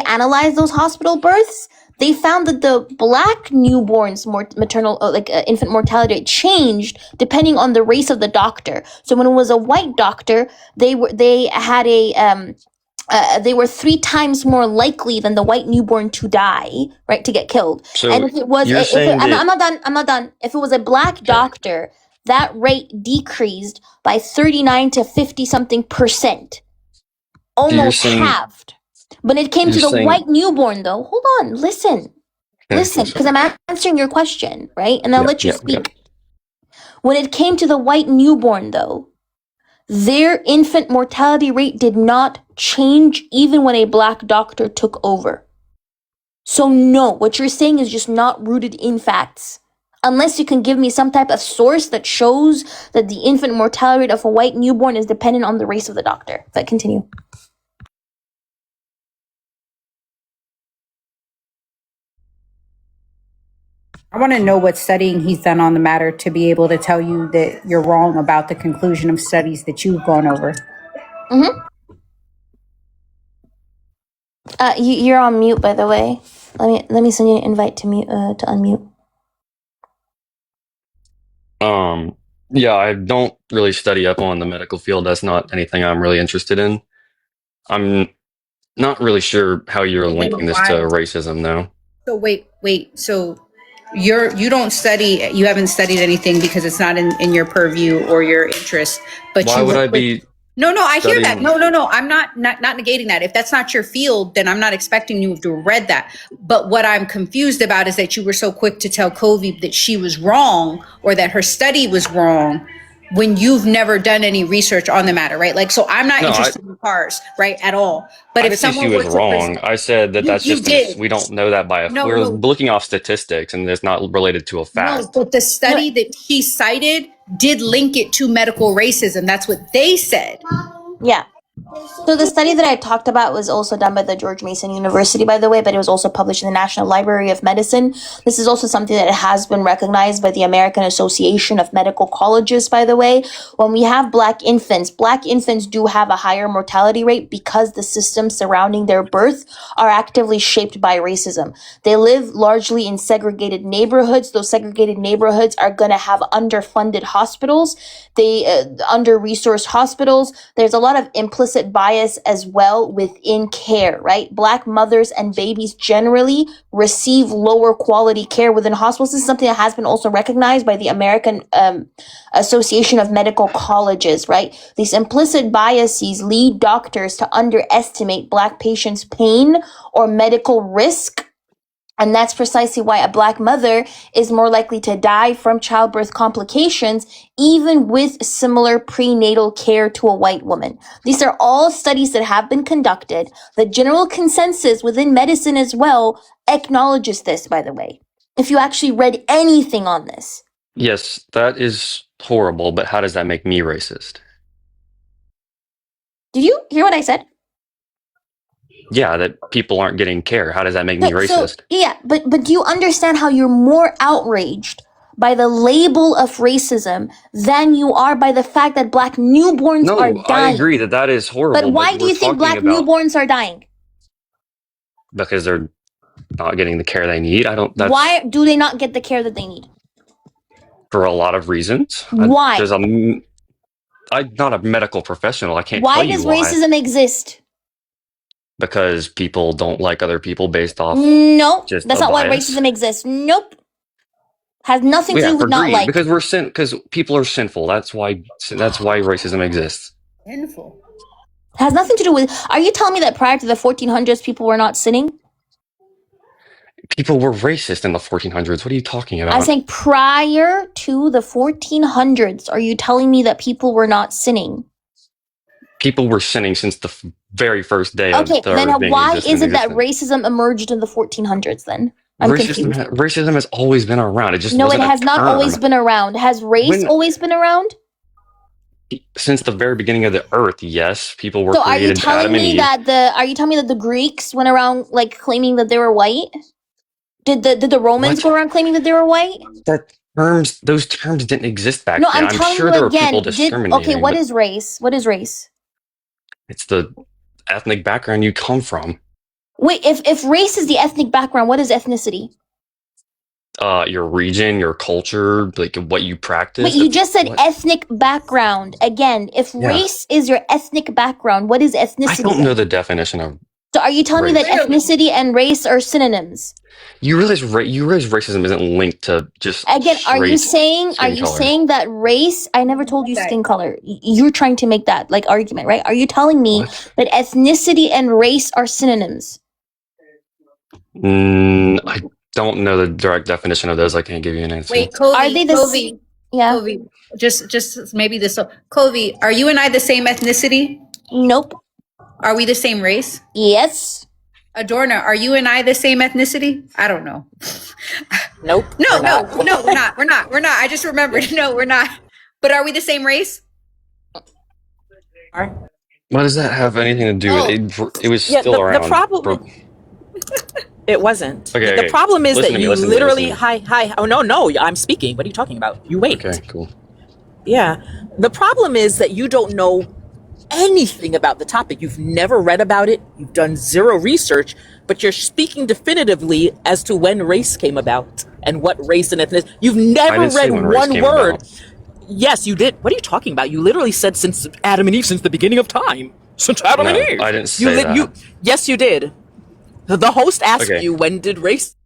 analyzed those hospital births, they found that the black newborns maternal infant mortality rate changed depending on the race of the doctor. So when it was a white doctor, they were 3 times more likely than the white newborn to die, right, to get killed. So and if it was, I'm not done. If it was a black doctor, that rate decreased by 39 to 50 something %, almost halved. When it came to the white newborn, though, hold on, listen, because I'm answering your question, right, and I'll let you speak. When it came to the white newborn, though, their infant mortality rate did not change even when a black doctor took over. So no, what you're saying is just not rooted in facts. Unless you can give me some type of source that shows that the infant mortality rate of a white newborn is dependent on the race of the doctor. But continue. I want to know what studying he's done on the matter to be able to tell you that you're wrong about the conclusion of studies that you've gone over. You're on mute, by the way. Let me send you an invite to unmute. Yeah, I don't really study up on the medical field. That's not anything I'm really interested in. I'm not really sure how you're linking this to racism, though. So wait. So you haven't studied anything because it's not in your purview or your interest. But why would I be? No, I hear that. No. I'm not negating that. If that's not your field, then I'm not expecting you to have read that. But what I'm confused about is that you were so quick to tell Covey that she was wrong or that her study was wrong when you've never done any research on the matter, right? Like, so I'm not interested in cars, right, at all. But if someone was wrong, I said that's just we don't know that by we're looking off statistics and it's not related to a fact. No, but the study that she cited did link it to medical racism. That's what they said. Yeah. So the study that I talked about was also done by the George Mason University, by the way, but it was also published in the National Library of Medicine. This is also something that has been recognized by the American Association of Medical Colleges, by the way. When we have black infants do have a higher mortality rate because the systems surrounding their birth are actively shaped by racism. They live largely in segregated neighborhoods. Those segregated neighborhoods are going to have underfunded hospitals. Under-resourced hospitals. There's a lot of implicit bias as well within care, right? Black mothers and babies generally receive lower quality care within hospitals. This is something that has been also recognized by the American Association of Medical Colleges, right? These implicit biases lead doctors to underestimate black patients' pain or medical risk. And that's precisely why a black mother is more likely to die from childbirth complications, even with similar prenatal care to a white woman. These are all studies that have been conducted. The general consensus within medicine as well acknowledges this, by the way, if you actually read anything on this. Yes, that is horrible, but how does that make me racist? Did you hear what I said? Yeah, that people aren't getting care. How does that make me racist? But do you understand how you're more outraged by the label of racism than you are by the fact that black newborns are dying? I agree that is horrible. But why do you think black newborns are dying? Because they're not getting the care they need. Why do they not get the care that they need? For a lot of reasons. Why? I'm not a medical professional. I can't tell you why. Why does racism exist? Because people don't like other people based off. Nope, that's not why racism exists. Nope, has nothing to do with not like. Because people are sinful. That's why racism exists. Sinful. Has nothing to do with. Are you telling me that prior to the 1400s, people were not sinning? People were racist in the 1400s. What are you talking about? I'm saying prior to the 1400s. Are you telling me that people were not sinning? People were sinning since the very first day of the then why is it that racism emerged in the 1400s then? I'm confused. Racism has always been around. It just No, it wasn't a has not always term. been around. Has race When always been around? since the very beginning of the earth, yes, people were So are you created telling Adam and me Eve. that the Greeks went around like claiming that they were white? Did the Romans What? go around claiming that they were white? Those terms didn't exist back No, then. I'm I'm telling sure you there were people again. discriminating, What but is race? What is race? it's the ethnic background you come from. Wait, if race is the ethnic background, what is ethnicity? Your region, your culture, like what you Wait, practice. you That's just said what. ethnic background. Again, if Yeah, race is your ethnic background, what is I ethnicity don't know then? the definition of So are you telling me that race. Clearly. ethnicity and race are synonyms? You realize racism isn't linked to just Again, straight are skin you color. saying that race, I never told you skin color. You're trying to make that like argument, right? Are you telling me What? that ethnicity and race are synonyms? I don't know the direct definition of those. I can't give you an answer. Wait, Are they yeah. Kobe, just maybe this. Kobe, are you and I the same ethnicity? Nope. Are we the same race? Yes. Adorna, are you and I the same ethnicity? I don't know. Nope. No, we're not. we're not. We're not. I just remembered. No, we're not. But are we the same race? What does that have anything to do with it? It was Yeah, still the around. problem. It wasn't. Okay, The okay. problem is Listen that to me, you listen to me, literally. listen to me. Hi. Oh no, I'm speaking. What are you talking about? You wait. Okay, cool. Yeah. The problem is that you don't know anything about the topic. You've never read about it. You've done zero research, but you're speaking definitively as to when race came about and what race and ethnicity. You've I never didn't say read when race one came word. about. Yes, you did. What are you talking about? You literally said since Adam and Eve, since the beginning of time. Since Adam and No, Eve. I didn't say that. Yes, you did. The host asked Okay. you when did race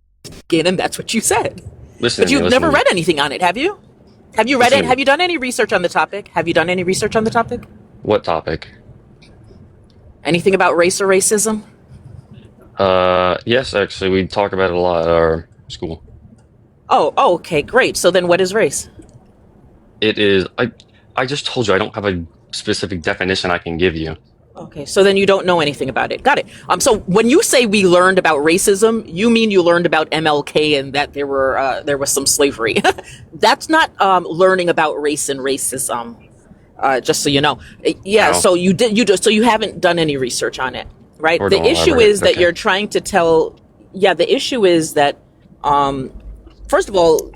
begin, and that's what you said. Listen But to me. you've Listen never to me. read anything on it, have you? Have you read Listen it? to Have me. you done any research on the topic? Have you done any research on the topic? What topic? Anything about race or racism? Yes, actually, we talk about it a lot at our school. Oh, okay, great. So then what is race? It is. I just told you I don't have a specific definition I can give you. Okay, so then you don't know anything about it. Got it. So when you say we learned about racism, you mean you learned about MLK and that there was some slavery. That's not learning about race and racism. Just so you know. Yeah. How? So so you haven't done any research on it, right? Or The don't issue elaborate. is that Okay. you're trying to tell. Yeah. The issue is that, first of all,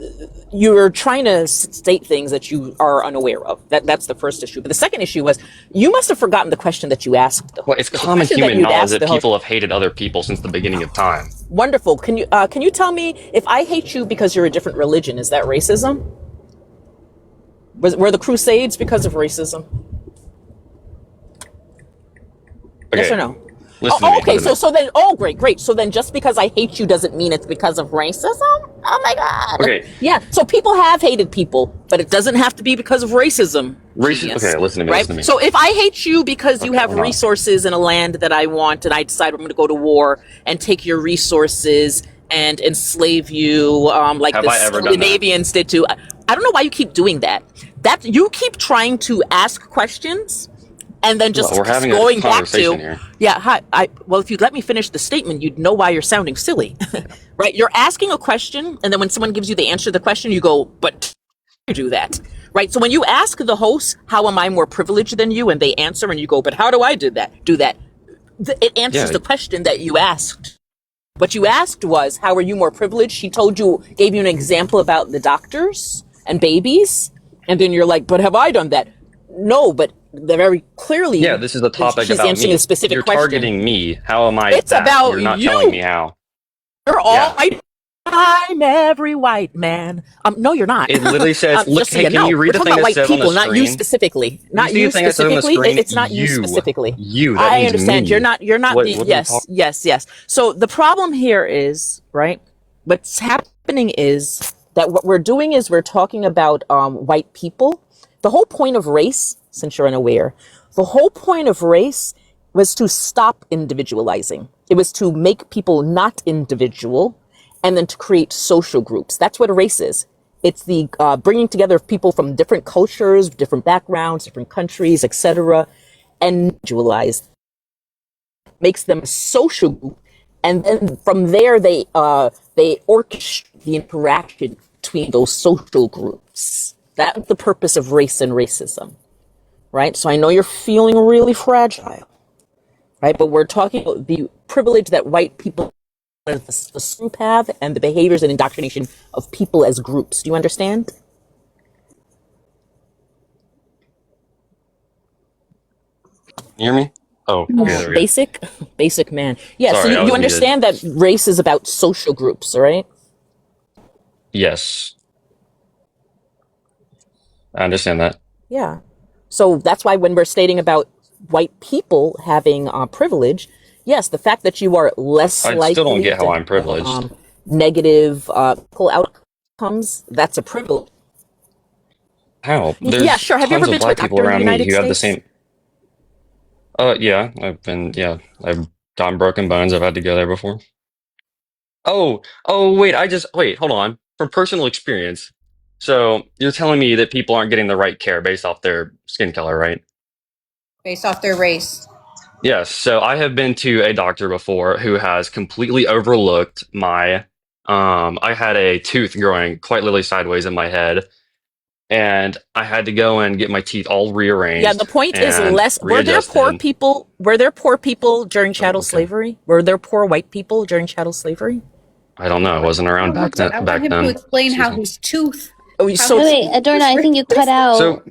you're trying to state things that you are unaware of. That's the first issue. But the second issue was you must have forgotten the question that you asked. Well, it's common human knowledge that people have hated other people since the beginning of time. Wonderful. Can you tell me if I hate you because you're a different religion, is that racism? Were the Crusades because of racism? Okay. Yes or no? Listen to me. Okay. Listen to So then, great. So then, just because I hate you doesn't mean it's because of racism. Oh my God. Okay. Yeah. So people have hated people, but it doesn't have to be because of racism. Genius. Okay, listen to me. Right. Listen to me. So if I hate you because you Okay, have hold on. resources in a land that I want, and I decide I'm going to go to war and take your resources and enslave you, like Have the I ever done that? Scandinavians did too. I don't know why you keep doing that. That you keep trying to ask questions and then just Well, we're having a going back conversation to here. yeah. Hi. Well, if you'd let me finish the statement, you'd know why you're sounding silly, right? You're asking a question, and then when someone gives you the answer to the question, you go, "But you do that." Right. So when you ask the host, "How am I more privileged than you?" and they answer, and you go, "But how do I do that?" It answers Yeah. the question that you asked. What you asked was, how are you more privileged? She gave you an example about the doctors and babies. And then you're like, but have I done that? No, but they're very clearly. Yeah, this is the topic she's about answering me. a specific You're question. targeting me. How am I It's that? about You're not you. telling me how. You're all Yeah. white. I'm every white man. No, you're not. It literally says, look, just so hey, you can know, you read we're the talking thing about that white says on the people, not you screen? specifically. Not see you the thing that says on the specifically. screen? It's not you You. specifically. You, that I means understand. me. You're not. What the. are you Yes. So the problem here is, right? What's happening is that what we're doing is we're talking about white people. The whole point of race, since you're unaware, the whole point of race was to stop individualizing. It was to make people not individual and then to create social groups. That's what a race is. It's the bringing together of people from different cultures, different backgrounds, different countries, etc., and individualize. Makes them a social group and then from there they orchestrate the interaction between those social groups. That's the purpose of race and racism, right? So I know you're feeling really fragile, right? But we're talking about the privilege that white people as the group have and the behaviors and indoctrination of people as groups. Do you understand? You hear me? Oh, okay, there we go. Basic man. Yeah, Sorry, so I you was understand that race is about social groups, right? Yes, I understand that. Yeah. So that's why when we're stating about white people having privilege, yes, the fact that you are less I still don't likely get to how I'm have privileged. negative outcomes, that's a privilege. How? Yeah, There's sure. Have you ever tons of been to a black people doctor in the around me United who have the States? same. Yeah, I've gotten broken bones. I've had to go there before. Wait, wait, hold on. From personal experience. So you're telling me that people aren't getting the right care based off their skin color, right? Based off their race. Yes. So I have been to a doctor before who has completely overlooked my, I had a tooth growing quite literally sideways in my head, and I had to go and get my teeth all Yeah, the rearranged point is and less. Were there poor readjusted. people? Were there poor people during Oh, chattel okay. slavery? Were there poor white people during chattel slavery? I don't know. I wasn't around back then. I want Back him to then. explain Excuse how me. his tooth. Oh, How so Wait, his wait, Adorna, I think you cut So out.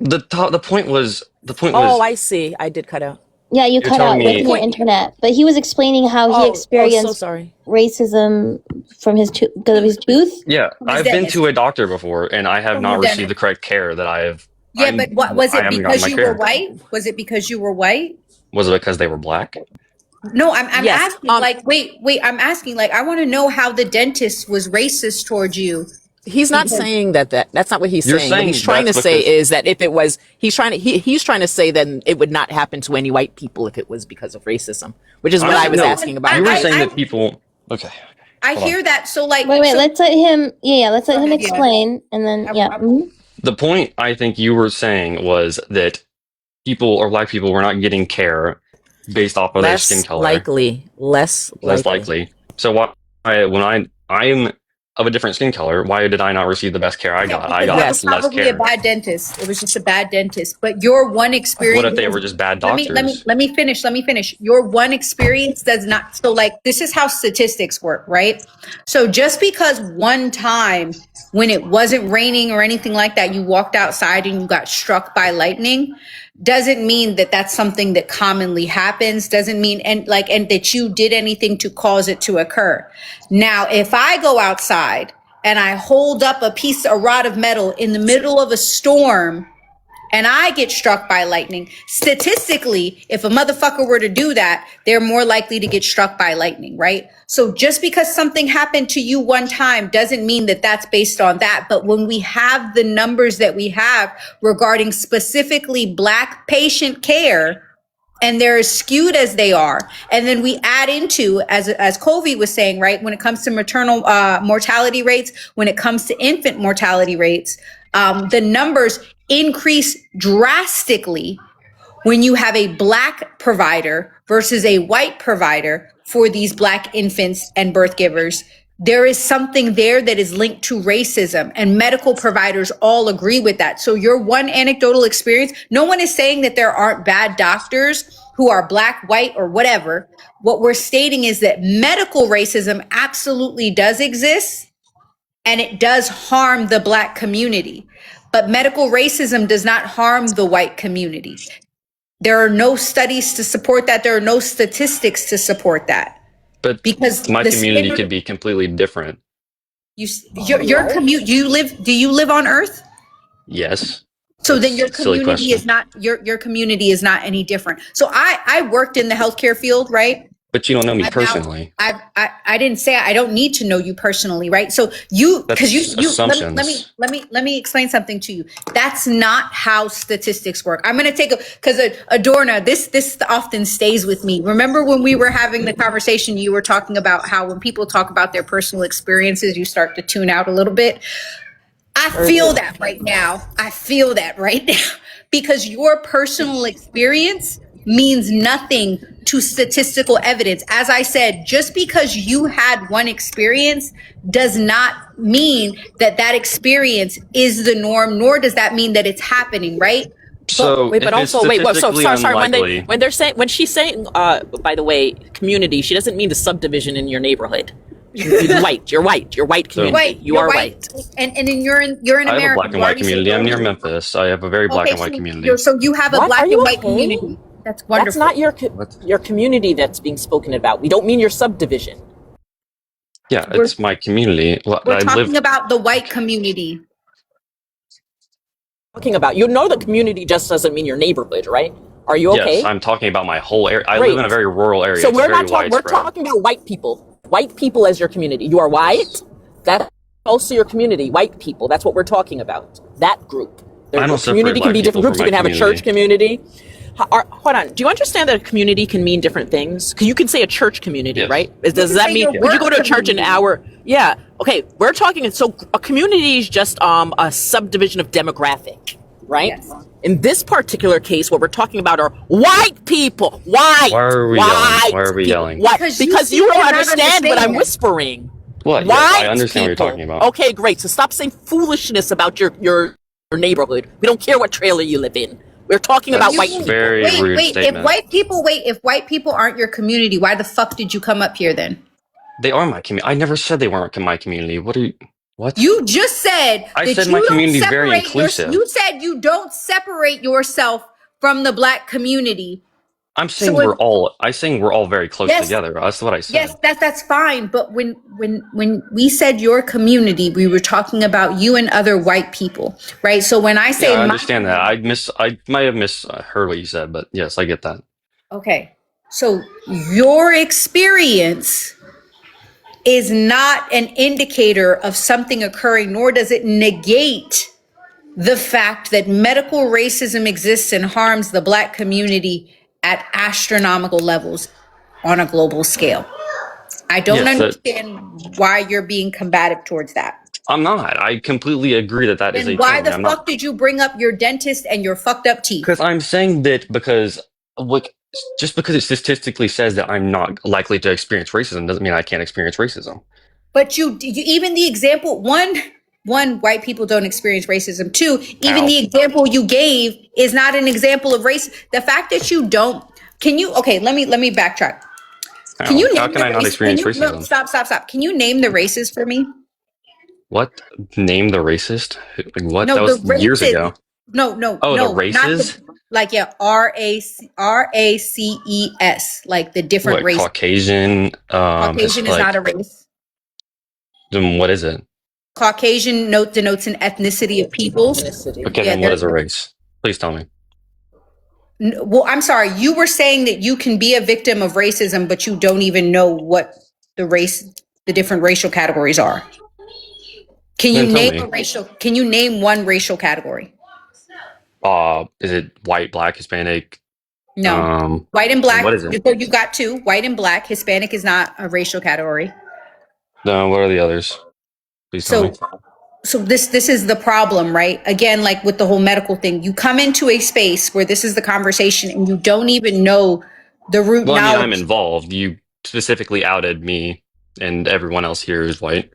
oh, I see. I did cut out. Yeah, you you're cut telling out with The me your point. internet. But he was explaining how he So experienced sorry. racism from his because of his tooth. Yeah, his I've been dentist. to a doctor before, and I have From his not received the dentist. correct care that I have. Yeah, but what was I it haven't gotten because my you were care. white? Was it because you were white? Was it because they were black? No, I'm Yes. asking like wait, I'm asking like I want to know how the dentist was racist towards you. He's not Because saying that's not what he's You're saying. What he's saying trying that's to say because. is that if it was, he's trying to say that it would not happen to any white people if it was because of racism, which is what I was No, asking about. you were I saying I, that people. Okay, I hold on. hear that. So like Wait, so let's let him. Yeah, let's let him yeah. explain, and then The point I think you were saying was that people or black people were not getting care based off of their skin color. Less Less likely. likely. So why when I'm of a different skin color, why did I not receive the best care I got? I Because that got was Yes. less probably a care. bad dentist. It was just a bad dentist. But your one What if experience they were just bad let me doctors? finish. Let me finish. Your one experience does not so like this is how statistics work, right? So just because one time when it wasn't raining or anything like that, you walked outside and you got struck by lightning, doesn't mean that that's something that commonly happens, doesn't mean and that you did anything to cause it to occur. Now, if I go outside and I hold up a rod of metal in the middle of a storm and I get struck by lightning, statistically, if a motherfucker were to do that, they're more likely to get struck by lightning, right? So just because something happened to you one time doesn't mean that that's based on that. But when we have the numbers that we have regarding specifically Black patient care, and they're as skewed as they are, and then we add into, as Colby was saying, right, when it comes to maternal mortality rates, when it comes to infant mortality rates, the numbers increase drastically when you have a Black provider versus a white provider for these Black infants and birth givers. There is something there that is linked to racism, and medical providers all agree with that. So your one anecdotal experience, no one is saying that there aren't bad doctors who are Black, white, or whatever. What we're stating is that medical racism absolutely does exist, and it does harm the Black community. But medical racism does not harm the white community. There are no studies to support that. There are no statistics to support that. But Because my the community standard, could be completely different. your commute, do you live on Earth? Yes. So then That's your a silly community is question. not, your community is not any different. So I worked in the healthcare field, right? But you don't know me I've now, personally. I didn't say I don't need to know you personally, right? So because That's assumptions. let me explain something to you. That's not how statistics work. I'm going to because Adorna, this often stays with me. Remember when we were having the conversation, you were talking about how when people talk about their personal experiences, you start to tune out a little bit. I feel that right now. I feel that right now because your personal experience means nothing to statistical evidence. As I said, just because you had one experience does not mean that that experience is the norm, nor does that mean that it's happening, right? So Wait, if but it's also wait. So statistically sorry. unlikely, When she's saying, by the way, community, she doesn't mean the subdivision in your neighborhood. You're white. You're white community. Right, You you're are white. white. And you're in America. I have a black and You white already said community. I'm near you're- Memphis. I have a very black Okay, and white so community. so you have a What? black Are you and white okay? community. That's wonderful. That's not What? your community that's being spoken about. We don't mean your subdivision. Yeah, We're- it's my community. Well, We're I talking live. about the white community. Talking about, you know, the community just doesn't mean your neighborhood, right? Are you okay? Yes, I'm talking about my whole area. I Great. live in a very rural area. So It's we're very not talking. We're widespread. talking about white people. White people as your community. You are white. That's also your community. White people. That's what we're talking about. That group. I don't Your separate community can black be different people groups. from You can my have a church community. Hold on. Do you understand that a community can mean different things? Because you can say a church community, Yes. right? Does can that say mean? your Would you go work to a church an community. hour? Yeah. Okay. We're talking. So a community is just a subdivision of demographic, right? Yes. In this particular case, what we're talking about are white people. White. Why are we white yelling? Why are we people. yelling? Why? Because you Because seem you to don't not understand what I'm understand. whispering. What? White Yes, I understand people. what you're talking about. Okay, great. So stop saying foolishness about your neighborhood. We don't care what trailer you live in. We're talking about That's white people. very rude statement. If white people aren't your community, why the fuck did you come up here then? They are my community. I never said they weren't my community. What are you? What? You just said I that said you my don't community is very separate inclusive. You said you don't separate yourself from the black community. I'm saying So we're all very close Yes. together. That's what I said. Yes, that's fine. But when we said your community, we were talking about you and other white people, right? So when I say Yeah, I my understand that. I might have misheard what you said, but yes, I get that. Okay. So your experience is not an indicator of something occurring, nor does it negate the fact that medical racism exists and harms the black community at astronomical levels on a global scale. I don't Yes, understand why you're being combative towards that. I'm not. I completely agree that is a And why thing. the I'm fuck not, did you bring up your dentist and your fucked up teeth? because I'm saying that just because it statistically says that I'm not likely to experience racism doesn't mean I can't experience racism. But you even the example one white people don't experience racism. Two, even Ow. the example you gave is not an example of race. The fact that you don't can you okay, let me backtrack. Can you How name can the I not race- experience can you- no, racism? stop. Can you name the races for me? What? Name the racist? Like, what? No, that was the years races. ago. No, no, Oh, no. the races? Like yeah, RACES, like the different What? races. Caucasian? Caucasian is not a race. Then what is it? Caucasian denotes an ethnicity of people. Ethnicity. Okay, Yeah, then what they're- is a race? Please tell me. Well, I'm sorry. You were saying that you can be a victim of racism, but you don't even know what the different racial categories are. Can you Then tell name me. a racial? Can you name one racial category? Is it white, black, Hispanic? No. White and black. What is it? So you got two. White and black. Hispanic is not a racial category. No, what are the others? Please tell me. So this is the problem, right? Again, like with the whole medical thing, you come into a space where this is the conversation and you don't even know the root Well, I mean, knowledge. I'm involved. You specifically outed me, and everyone else here is white.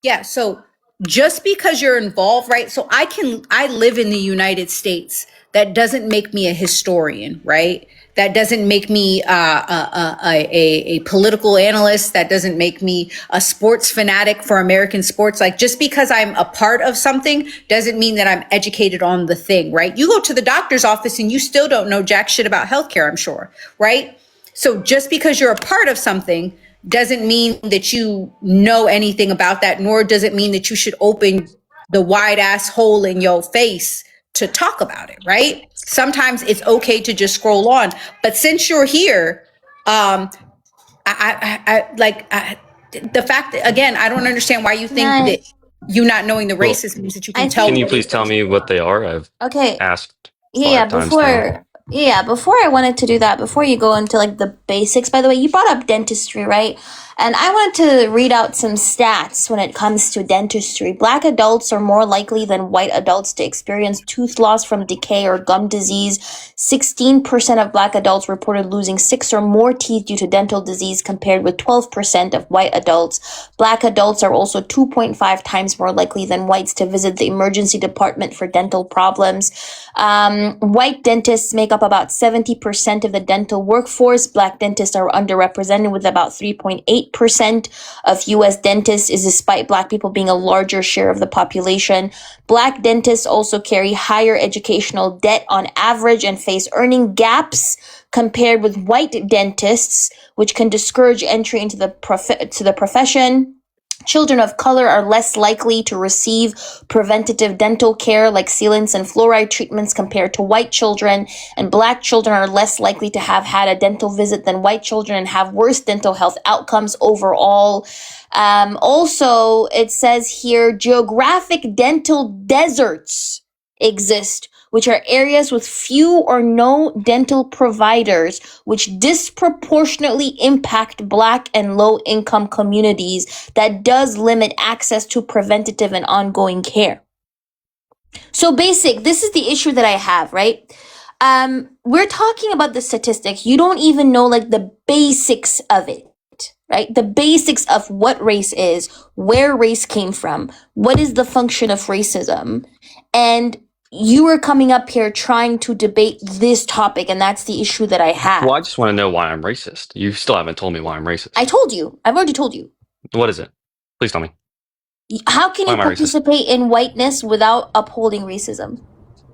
Yeah, so just because you're involved, right? So I live in the United States. That doesn't make me a historian, right? That doesn't make me a political analyst. That doesn't make me a sports fanatic for American sports. Like just because I'm a part of something doesn't mean that I'm educated on the thing, right? You go to the doctor's office and you still don't know jack shit about healthcare, I'm sure, right? So just because you're a part of something doesn't mean that you know anything about that, nor does it mean that you should open the wide ass hole in your face to talk about it, right? Sometimes it's okay to just scroll on. But since you're here, the fact that, again, I don't understand why you think that you not knowing the races means that you can tell. Can you please tell me what they are? I've Okay. asked Yeah, 5 times before now. Yeah, before I wanted to do that, before you go into like the basics, by the way, you brought up dentistry, right? And I wanted to read out some stats when it comes to dentistry. Black adults are more likely than white adults to experience tooth loss from decay or gum disease. 16% of black adults reported losing 6 or more teeth due to dental disease compared with 12% of white adults. Black adults are also 2.5 times more likely than whites to visit the emergency department for dental problems. White dentists make up about 70% of the dental workforce. Black dentists are underrepresented with about 3.8% of U.S. dentists, is despite black people being a larger share of the population. Black dentists also carry higher educational debt on average and face earning gaps compared with white dentists, which can discourage entry into the profession. Children of color are less likely to receive preventative dental care like sealants and fluoride treatments compared to white children, and black children are less likely to have had a dental visit than white children and have worse dental health outcomes overall. Also, it says here, geographic dental deserts exist, which are areas with few or no dental providers, which disproportionately impact black and low-income communities. That does limit access to preventative and ongoing care. So this is the issue that I have, right? We're talking about the statistics. You don't even know like the basics of it, right? The basics of what race is, where race came from, what is the function of racism, and you were coming up here trying to debate this topic, and that's the issue that I have. Well, I just want to know why I'm racist. You still haven't told me why I'm racist. I told you. I've already told you. What is it? Please tell me. How can you participate in whiteness without upholding racism?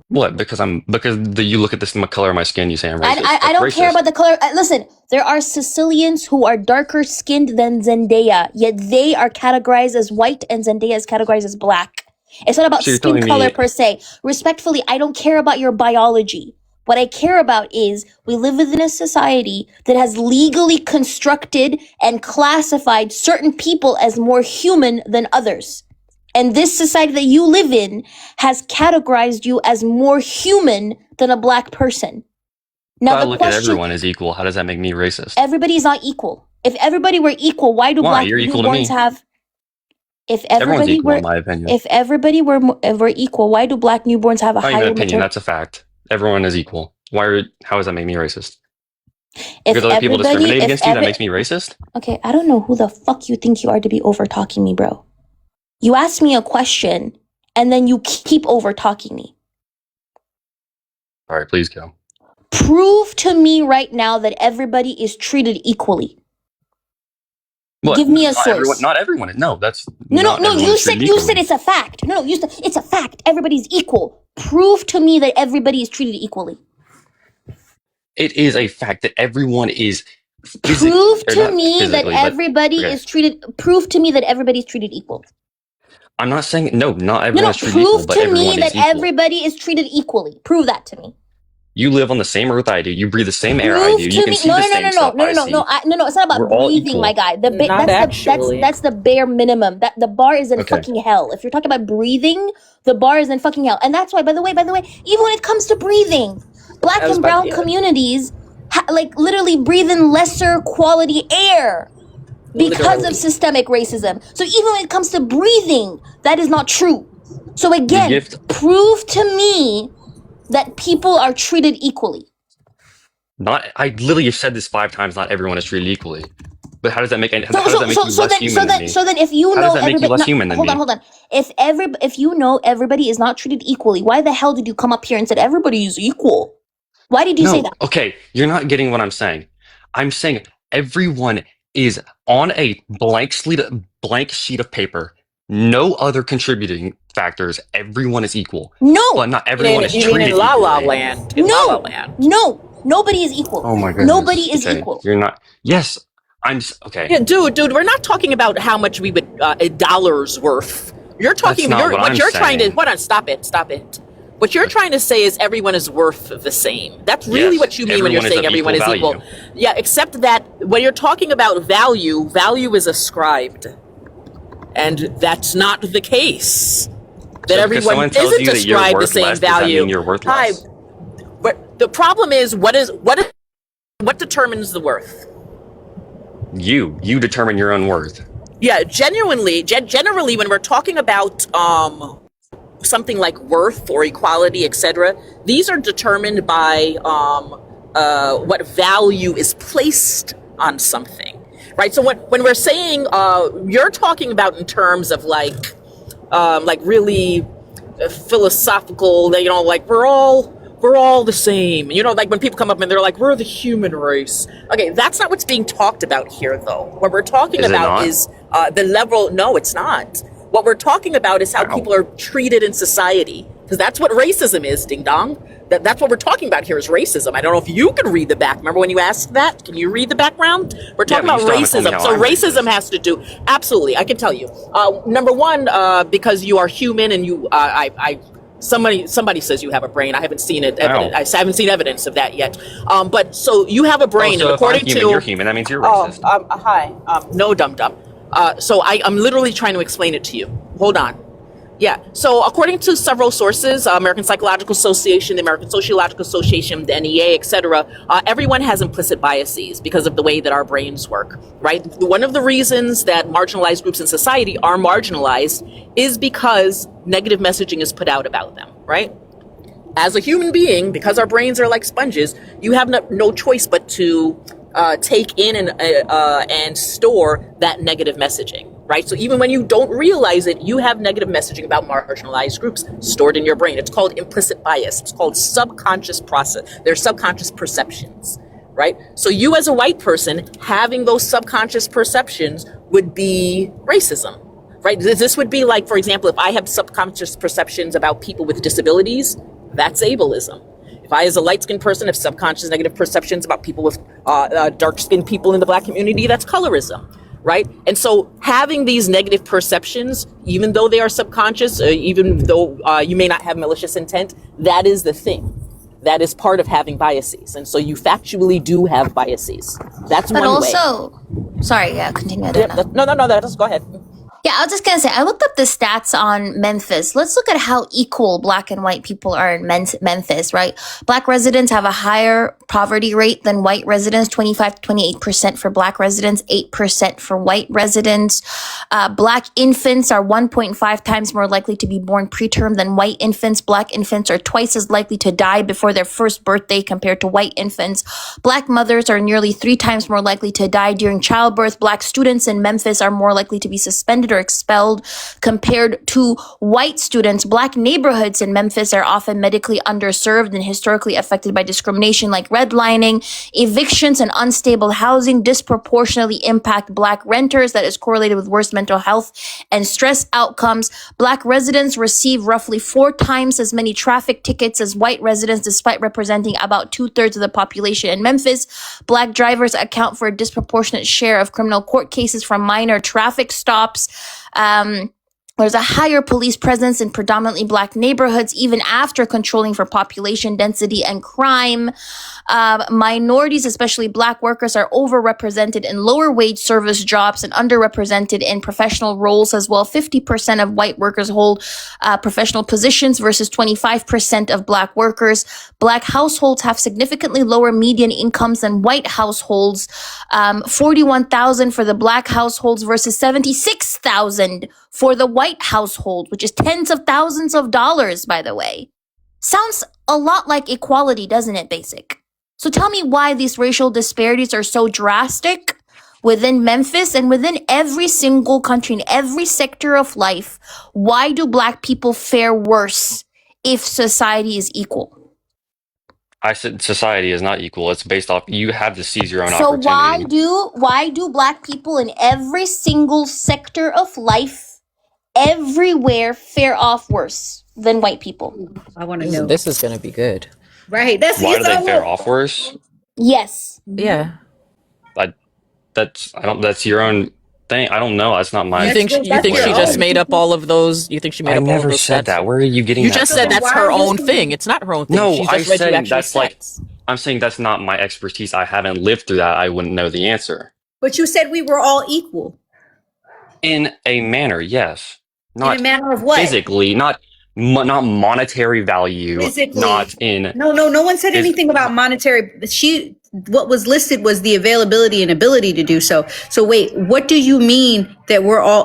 What? Because you look at this color of my skin, you say I'm racist. I don't care about the color. Listen, there are Sicilians who are darker skinned than Zendaya, yet they are categorized as white and Zendaya is categorized as black. It's not about skin color per se. Respectfully, I don't care about your biology. What I care about is we live within a society that has legally constructed and classified certain people as more human than others. And this society that you live in has categorized you as more human than a black person. Now, if I look at everyone as equal, how does that make me racist? Everybody's not equal. If everybody were equal, why do black newborns have... Everyone's equal, in my opinion. If everybody were equal, why do black newborns have a higher... Not even opinion, that's a fact. Everyone is equal. How does that make me racist? Because other people discriminate against you, that makes me racist? Okay, I don't know who the fuck you think you are to be over-talking me, bro. You asked me a question, and then you keep over-talking me. All right, please go. Prove to me right now that everybody is treated equally. What? Give me a source. Not everyone. No, that's no. You said it's a fact. No, you said it's a fact. Everybody's equal. Prove to me that everybody is treated equally. It is a fact that everyone is. Prove to me that everybody is treated. Prove to me that everybody's treated equal. I'm not saying not everyone is treated equal, but everyone is equal. Prove to me that everybody is treated equally. Prove that to me. You live on the same earth I do. You breathe the same air I do. You can see the same stuff I see. No. It's not about breathing, my guy. That's the bare minimum. That the bar is in fucking hell. If you're talking about breathing, the bar is in fucking hell. And that's why, by the way, even when it comes to breathing, black and brown communities literally breathe in lesser quality air because of systemic racism. So even when it comes to breathing, that is not true. So again, prove to me that people are treated equally. I literally have said this 5 times. Not everyone is treated equally. But how does that make you less human than me? So then, if you know, how does that make you less human than me? Hold on. If you know everybody is not treated equally, why the hell did you come up here and said everybody is equal? Why did you say that? Okay, you're not getting what I'm saying. I'm saying everyone is on a blank sheet of paper. No other contributing factors. Everyone is equal. No, but not everyone is treated equally. In La La Land. No. Nobody is equal. Oh my goodness. Nobody is equal. You're not. Yes, I'm. Okay. Yeah, dude. We're not talking about how much we would a dollar's worth. You're talking. What you're trying to. Hold on. Stop it. What you're trying to say is everyone is worth the same. That's really what you mean when you're saying everyone is equal. Yeah, except that when you're talking about value is ascribed. And that's not the case. That everyone isn't ascribed the same value. You're worthless. But the problem is, what determines the worth? You determine your own worth. Yeah, generally, when we're talking about something like worth or equality, etc., these are determined by what value is placed on something, right? So when we're saying, you're talking about in terms of like really philosophical, you know, like we're all the same. You know, like when people come up and they're like, we're the human race. Okay, that's not what's being talked about here, though. What we're talking about is the level. No, it's not. What we're talking about is how people are treated in society, because that's what racism is, ding dong. That's what we're talking about here is racism. I don't know if you can read the back. Remember when you asked that? Can you read the background? We're talking about racism. So racism has to do, absolutely, I can tell you. Number one, because you are human and you, somebody says you have a brain. I haven't seen it. I haven't seen evidence of that yet. But so you have a brain, so and according if I'm human, you're human. That means you're racist. Hi. No, dum dum. So I'm literally trying to explain it to you. Hold on. Yeah. So according to several sources, American Psychological Association, the American Sociological Association, the NEA, etc., everyone has implicit biases because of the way that our brains work, right? One of the reasons that marginalized groups in society are marginalized is because negative messaging is put out about them, right? As a human being, because our brains are like sponges, you have no choice but to take in and store that negative messaging, right? So even when you don't realize it, you have negative messaging about marginalized groups stored in your brain. It's called implicit bias. It's called subconscious process. They're subconscious perceptions, right? So you as a white person having those subconscious perceptions would be racism, right? This would be like, for example, if I have subconscious perceptions about people with disabilities, that's ableism. If I, as a light-skinned person, have subconscious negative perceptions about people with dark-skinned people in the black community, that's colorism, right? And so having these negative perceptions, even though they are subconscious, even though you may not have malicious intent, that is the thing. That is part of having biases. And so you factually do have biases. That's one way. But also, sorry, yeah, continue. No, just go ahead. Yeah, I was just going to say, I looked up the stats on Memphis. Let's look at how equal black and white people are in Memphis, right? Black residents have a higher poverty rate than white residents, 25 to 28% for black residents, 8% for white residents. Black infants are 1.5 times more likely to be born preterm than white infants. Black infants are twice as likely to die before their first birthday compared to white infants. Black mothers are nearly 3 times more likely to die during childbirth. Black students in Memphis are more likely to be suspended or expelled compared to white students. Black neighborhoods in Memphis are often medically underserved and historically affected by discrimination like redlining. Evictions and unstable housing disproportionately impact black renters. That is correlated with worse mental health and stress outcomes. Black residents receive roughly 4 times as many traffic tickets as white residents, despite representing about 2/3 of the population in Memphis. Black drivers account for a disproportionate share of criminal court cases from minor traffic stops. There's a higher police presence in predominantly black neighborhoods, even after controlling for population density and crime. Minorities, especially black workers, are overrepresented in lower wage service jobs and underrepresented in professional roles as well. 50% of white workers hold professional positions versus 25% of black workers. Black households have significantly lower median incomes than white households. 41,000 for the black households versus 76,000 for the white household, which is tens of thousands of dollars, by the way. Sounds a lot like equality, doesn't it, Basic? So tell me why these racial disparities are so drastic within Memphis and within every single country, in every sector of life. Why do black people fare worse if society is equal? I said society is not equal. It's based off, you have to seize your own So opportunity. why do black people in every single sector of life, everywhere, fare off worse than white people? I want to know. This is going to be good. Right. Why do they fare off worse? Yes. Yeah. That's your own thing. I don't know. That's not my. You think she just made up all of those? You think she made up all of those? I never said that. Where are you getting? You just said that's her own thing. It's not her own thing. No, She's I just read you said actual that's stats. like. I'm saying that's not my expertise. I haven't lived through that. I wouldn't know the answer. But you said we were all equal. In a manner, yes. Not in a manner of what? Physically, not not monetary value, Physically. not in. No one said Is- anything about monetary. What was listed was the availability and ability to do so. So wait, what do you mean that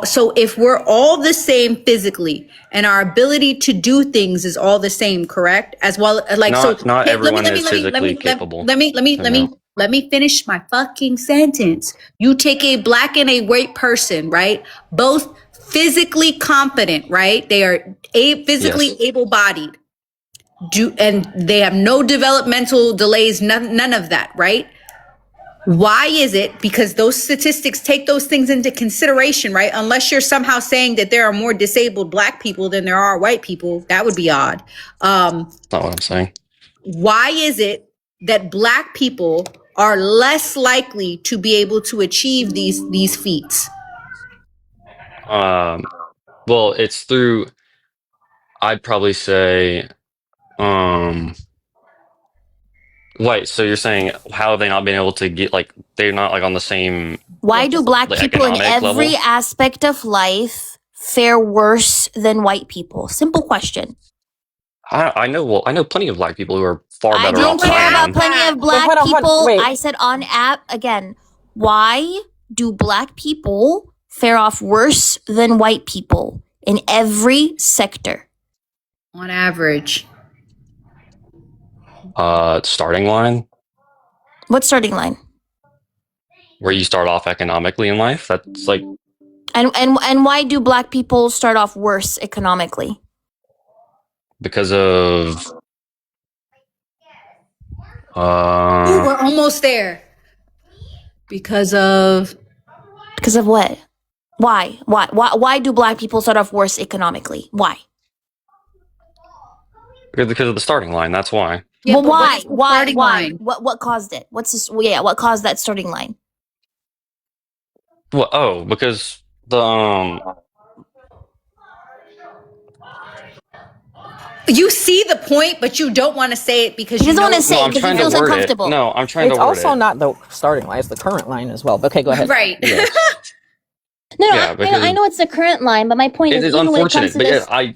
so if we're all the same physically and our ability to do things is all the same, correct? As well, like, Not so hey, everyone is physically capable. let me finish my fucking sentence. You take a black and a white person, right? Both physically competent, right? They are physically Yes. able-bodied. And they have no developmental delays, none of that, right? Why is it? Because those statistics take those things into consideration, right? Unless you're somehow saying that there are more disabled black people than there are white people, that would be odd. That's not what I'm saying. Why is it that black people are less likely to be able to achieve these feats? Well, it's through. I'd probably say, wait. So you're saying how have they not been able to get they're not on the same? Why do black people in economic every level? aspect of life fare worse than white people? Simple question. I know. Well, I know plenty of black people who are far I better don't off than care I about am. plenty of black hold on, people. wait. I said on app again. Why do black people fare off worse than white people in every sector? On average. Starting line What starting line? where you start off economically in life. That's like And why do black people start off worse economically? because of Ooh, we're almost there. Because of what? Why do black people start off worse economically? Why? because of the starting line. That's why. Yeah, well, but what why? is the starting line? What caused it? What caused that starting line? Well, because the You see the point, but you don't want to say it because He you doesn't know want to say no, it I'm because he trying to feels word it. uncomfortable. No, I'm trying It's to word also it. not the starting line; it's the current line as well. But okay, go ahead. right. Yes. No, Yeah, I know it's the current line, but my point It is is even when it comes unfortunate, to but this, I'm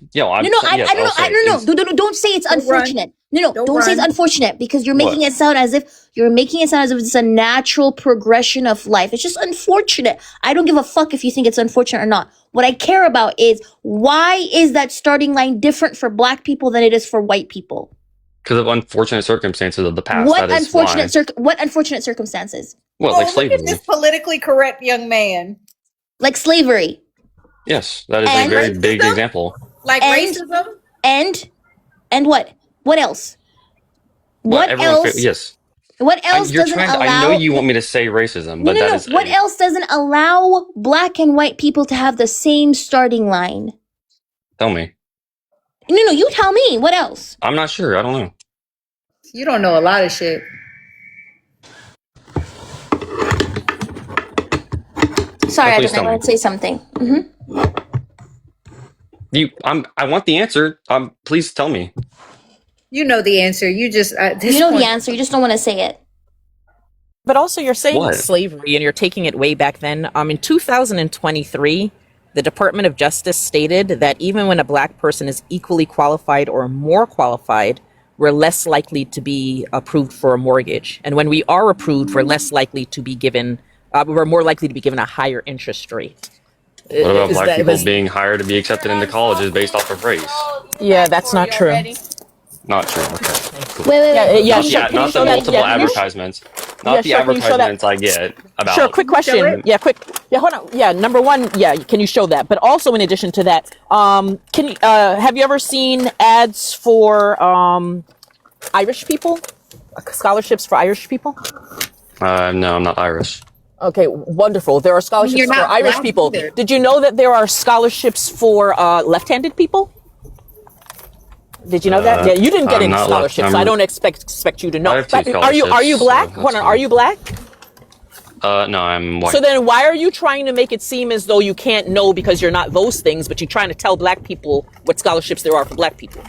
don't say it's Don't run. unfortunate. No, Don't don't say it's run. unfortunate because you're What? making it sound as if it's a natural progression of life. It's just unfortunate. I don't give a fuck if you think it's unfortunate or not. What I care about is why is that starting line different for black people than it is for white people? because of unfortunate circumstances of the past. What That is why. what unfortunate circumstances? Well, like slavery. politically correct young man. Like slavery. Yes, that is And a very big racism? example. Like And- racism? And what? What else? Well, What everyone else? yes. What else You're doesn't trying to, allow? I know you want me to say racism, No, but that is What else doesn't allow black and white people to have the same starting line? Tell me. No, you tell me. What else? I'm not sure. I don't know. You don't know a lot of shit. Sorry, please I tell me. want to say something. I want the answer. Please tell me. You know the answer. You just at this You know point, the answer. You just don't want to say it. But also, you're saying What? slavery, and you're taking it way back then. In 2023, the Department of Justice stated that even when a black person is equally qualified or more qualified, we're less likely to be approved for a mortgage. And when we are approved, we're less likely to be given. We're more likely to be given a higher interest rate. What about Is black that- people was- being hired to be accepted into colleges based off of race? Yeah, that's not true. Not true. Okay. Wait. Yeah, Not, sure. Can you not the show that? multiple Yeah, can you- advertisements. Yeah, Not the sure, can you show that? advertisements I get about. Sure, quick question. Yeah, quick. Yeah, hold on. Yeah, number one, yeah, can you show that? But also, in addition to that, can you, have you ever seen ads for Irish people? Scholarships for Irish people? No, I'm not Irish. Okay, wonderful. There are scholarships You're for not Irish black people. either. Did you know that there are scholarships for left-handed people? Did you know that? Yeah, you didn't get I'm any not left- scholarships, so I don't expect you to know. I have two But are you scholarships, black? so Hold that's on, are fine. you black? No, I'm white. So then why are you trying to make it seem as though you can't know because you're not those things, but you're trying to tell black people what scholarships there are for black people?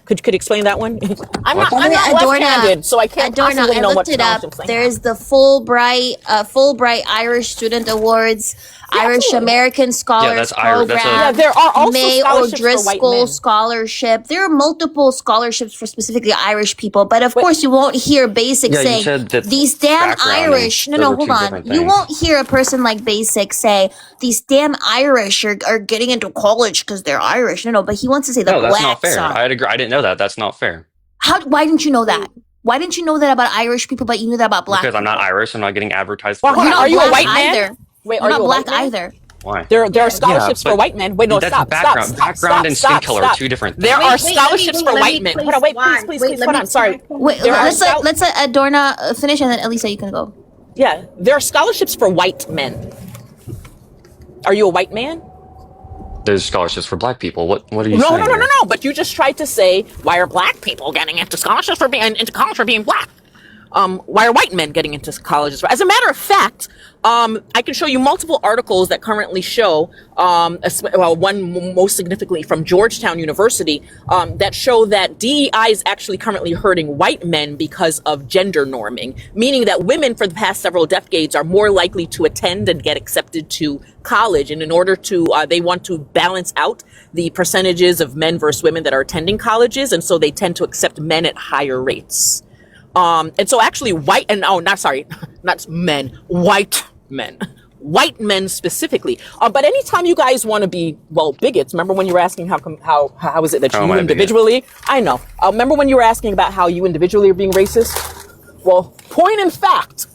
Could you explain that one? I'm not left-handed, so I can't Adorna, possibly I know what looked it up. scholarships they There's the Fulbright Irish Student Awards. Irish absolutely. American Scholars that's Irish. That's Program. Yeah, there are also May scholarships for white O'Driscoll men. Scholarship. There are multiple scholarships for specifically Irish people, but of course you won't hear Basic Yeah, you saying said that these damn background and Irish. No, those no, are hold two on. different You things. won't hear a person like Basic say these damn Irish are getting into college because they're Irish. No, but he wants to say the No, that's not blacks fair. are. I agree. I didn't know that. That's not fair. Why didn't you know that? Why didn't you know that about Irish people, but you knew that about black Because I'm not people? Irish. I'm not getting advertised. Well, for hold on. You're not Are you a black white man? either. Wait, You're are not you a black white man? either. Why? There are scholarships but for white men. Wait, no, that's stop, background. stop, stop, Background stop, and skin stop, color are stop. two different There things. are Wait, let me- scholarships wait, for let white me men. place Hold on, wait, why. please, Wait, let hold me- on. Sorry. Wait, There are let's let Adorna finish, and then Elisa, you can go. Yeah, there are scholarships for white men. Are you a white man? There's scholarships for black people. What are you No, saying? no. here? But you just tried to say, why are black people getting into scholarships for being into college for being black? Why are white men getting into colleges? As a matter of fact, I can show you multiple articles that currently show, one most significantly from Georgetown University, that show that DEI is actually currently hurting white men because of gender norming, meaning that women for the past several decades are more likely to attend and get accepted to college. And in order to, they want to balance out the percentages of men versus women that are attending colleges. And so they tend to accept men at higher rates. And so actually white not men, white men specifically. But anytime you guys want to be, bigots, remember when you were asking how is it that How am you I a bigot? individually, I know, remember when you were asking about how you individually are being racist? Well, point in fact,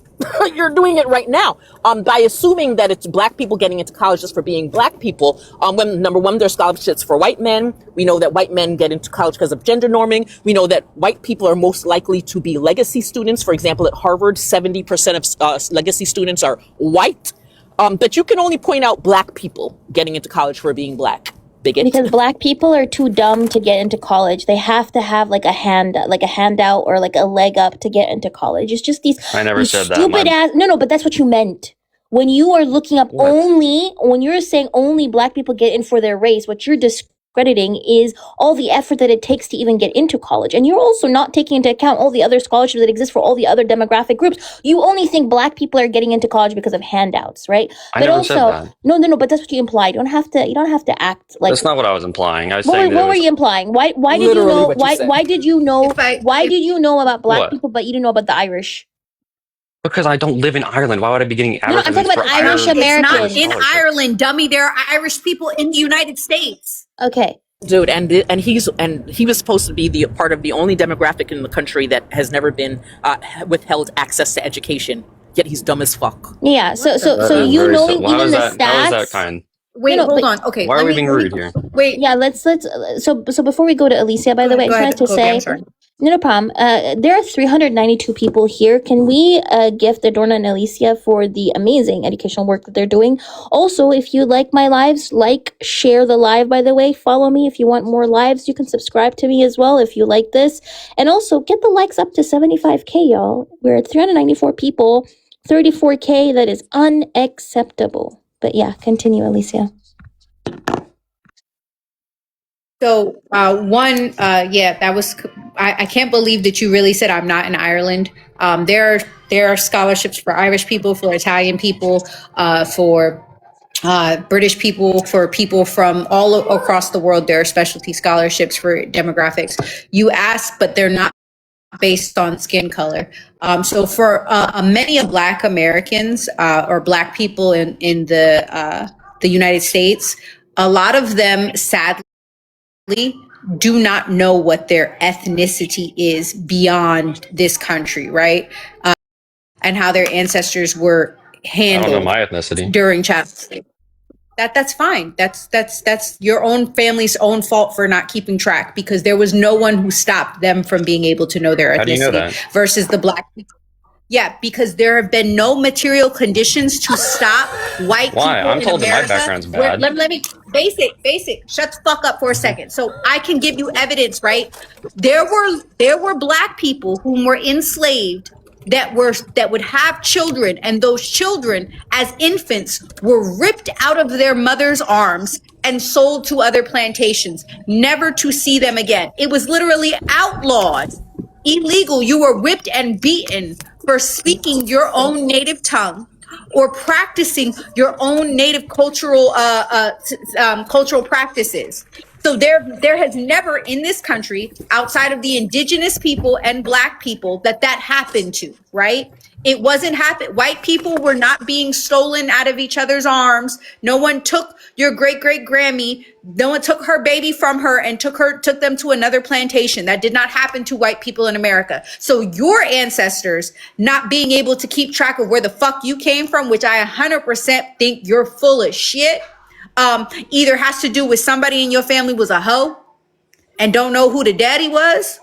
you're doing it right now, by assuming that it's black people getting into college just for being black people. When number one, there's scholarships for white men. We know that white men get into college because of gender norming. We know that white people are most likely to be legacy students. For example, at Harvard, 70% of legacy students are white. But you can only point out black people getting into college for being black. Bigot. Because black people are too dumb to get into college. They have to have like a handout or like a leg up to get into college. It's just these I never said that. stupid ass. No, but that's what you meant. When you are looking up when you're saying only black people get in for their race, what you're discrediting is all the effort that it takes to even get into college. And you're also not taking into account all the other scholarships that exist for all the other demographic groups. You only think black people are getting into college because of handouts, right? I but never also, said that. no, but that's what you implied. You don't have to act like. That's not what I was implying. I was What saying were you implying? Why did you Literally know? what you said. Why did you know? If Why did you know about black What? people, but you didn't know about the Irish? Because I don't live in Ireland. Why would I be getting I'm talking advertisements about for Irish It's not Americans. in Ireland, dummy. There are Irish people in the United States. Okay. Dude, and he was supposed to be the part of the only demographic in the country that has never been withheld access to education. Yet he's dumb as fuck. Yeah. So That you is knowing why even was the that? stats. How is that kind? Wait, No, hold but- on. Okay, Why are we being rude here? Wait, Yeah. Let's. So before we go to Alicia, by the way, I go just ahead, wanted to Kobe, say. I'm sorry. No problem. There are 392 people here. Can we gift Adorna and Alicia for the amazing educational work that they're doing? Also, if you like my lives, share the live, by the way. Follow me if you want more lives. You can subscribe to me as well if you like this. And also, get the likes up to 75K, y'all. We're at 394 people, 34K. That is unacceptable. But yeah, continue, Alicia. So that was. I can't believe that you really said I'm not in Ireland. There are scholarships for Irish people, for Italian people, for British people, for people from all across the world. There are specialty scholarships for demographics. You asked, but they're not based on skin color. So for many of Black Americans or Black people in the United States, a lot of them sadly do not know what their ethnicity is beyond this country, right? And how their ancestors were I don't know handled my ethnicity. during child slavery. That's fine. That's your own family's own fault for not keeping track, because there was no one who stopped them from being able to know their ethnicity. How do you know that? Versus the Black people. Yeah, because there have been no material conditions to stop white Why? people I'm in told that my America. background's bad. Let me basic. Shut the fuck up for a second. So I can give you evidence, right? There were Black people whom were enslaved that would have children, and those children as infants were ripped out of their mother's arms and sold to other plantations, never to see them again. It was literally outlawed, illegal. You were whipped and beaten for speaking your own native tongue, or practicing your own native cultural practices. So there has never in this country, outside of the indigenous people and black people, that happened to, right? It wasn't happen. White people were not being stolen out of each other's arms. No one took your great great Grammy. No one took her baby from her and took them to another plantation. That did not happen to white people in America. So your ancestors not being able to keep track of where the fuck you came from, which I 100% think you're full of shit, either has to do with somebody in your family was a hoe and don't know who the daddy was,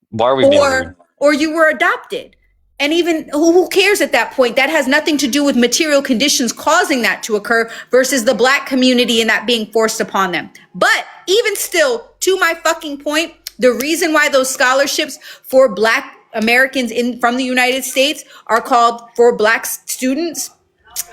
Why are we being rude? or you were adopted. And even who cares at that point? That has nothing to do with material conditions causing that to occur versus the black community and that being forced upon them. But even still, to my fucking point, the reason why those scholarships for black Americans from the United States are called for black students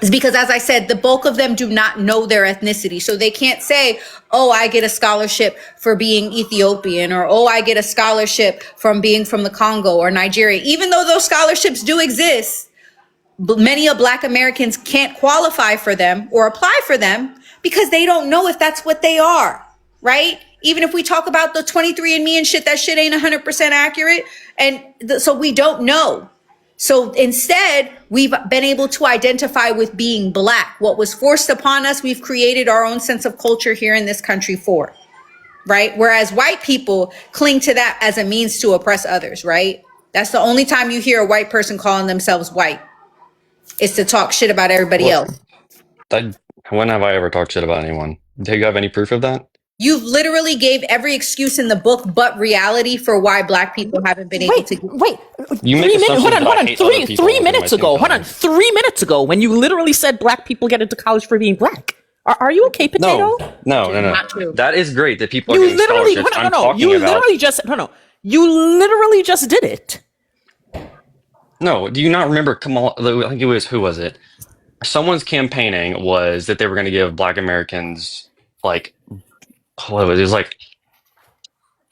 is because, as I said, the bulk of them do not know their ethnicity. So they can't say, oh, I get a scholarship for being Ethiopian, or, oh, I get a scholarship from being from the Congo or Nigeria. Even though those scholarships do exist, many of black Americans can't qualify for them or apply for them because they don't know if that's what they are, right? Even if we talk about the 23andMe and shit, that shit ain't 100% accurate. And so we don't know. So instead, we've been able to identify with being black. What was forced upon us, we've created our own sense of culture here in this country for, right? Whereas white people cling to that as a means to oppress others, right? That's the only time you hear a white person calling themselves white, is to talk shit about everybody else. When have I ever talked shit about anyone? Do you have any proof of that? You've literally gave every excuse in the book but reality for why black people haven't been able to. Wait. You make assumptions Hold that I on. hate other people Three within minutes my ago. skin Hold on. color. 3 minutes ago, when you literally said black people get into college for being black. Are you okay, Potato? No. Not true. That is great that people are You getting literally, scholarships. I'm no. talking You about. literally just, You literally just did it. No, do you not remember Kamal? I think it was, who was it? Someone's campaigning was that they were going to give Black Americans, like, what was it? It was like,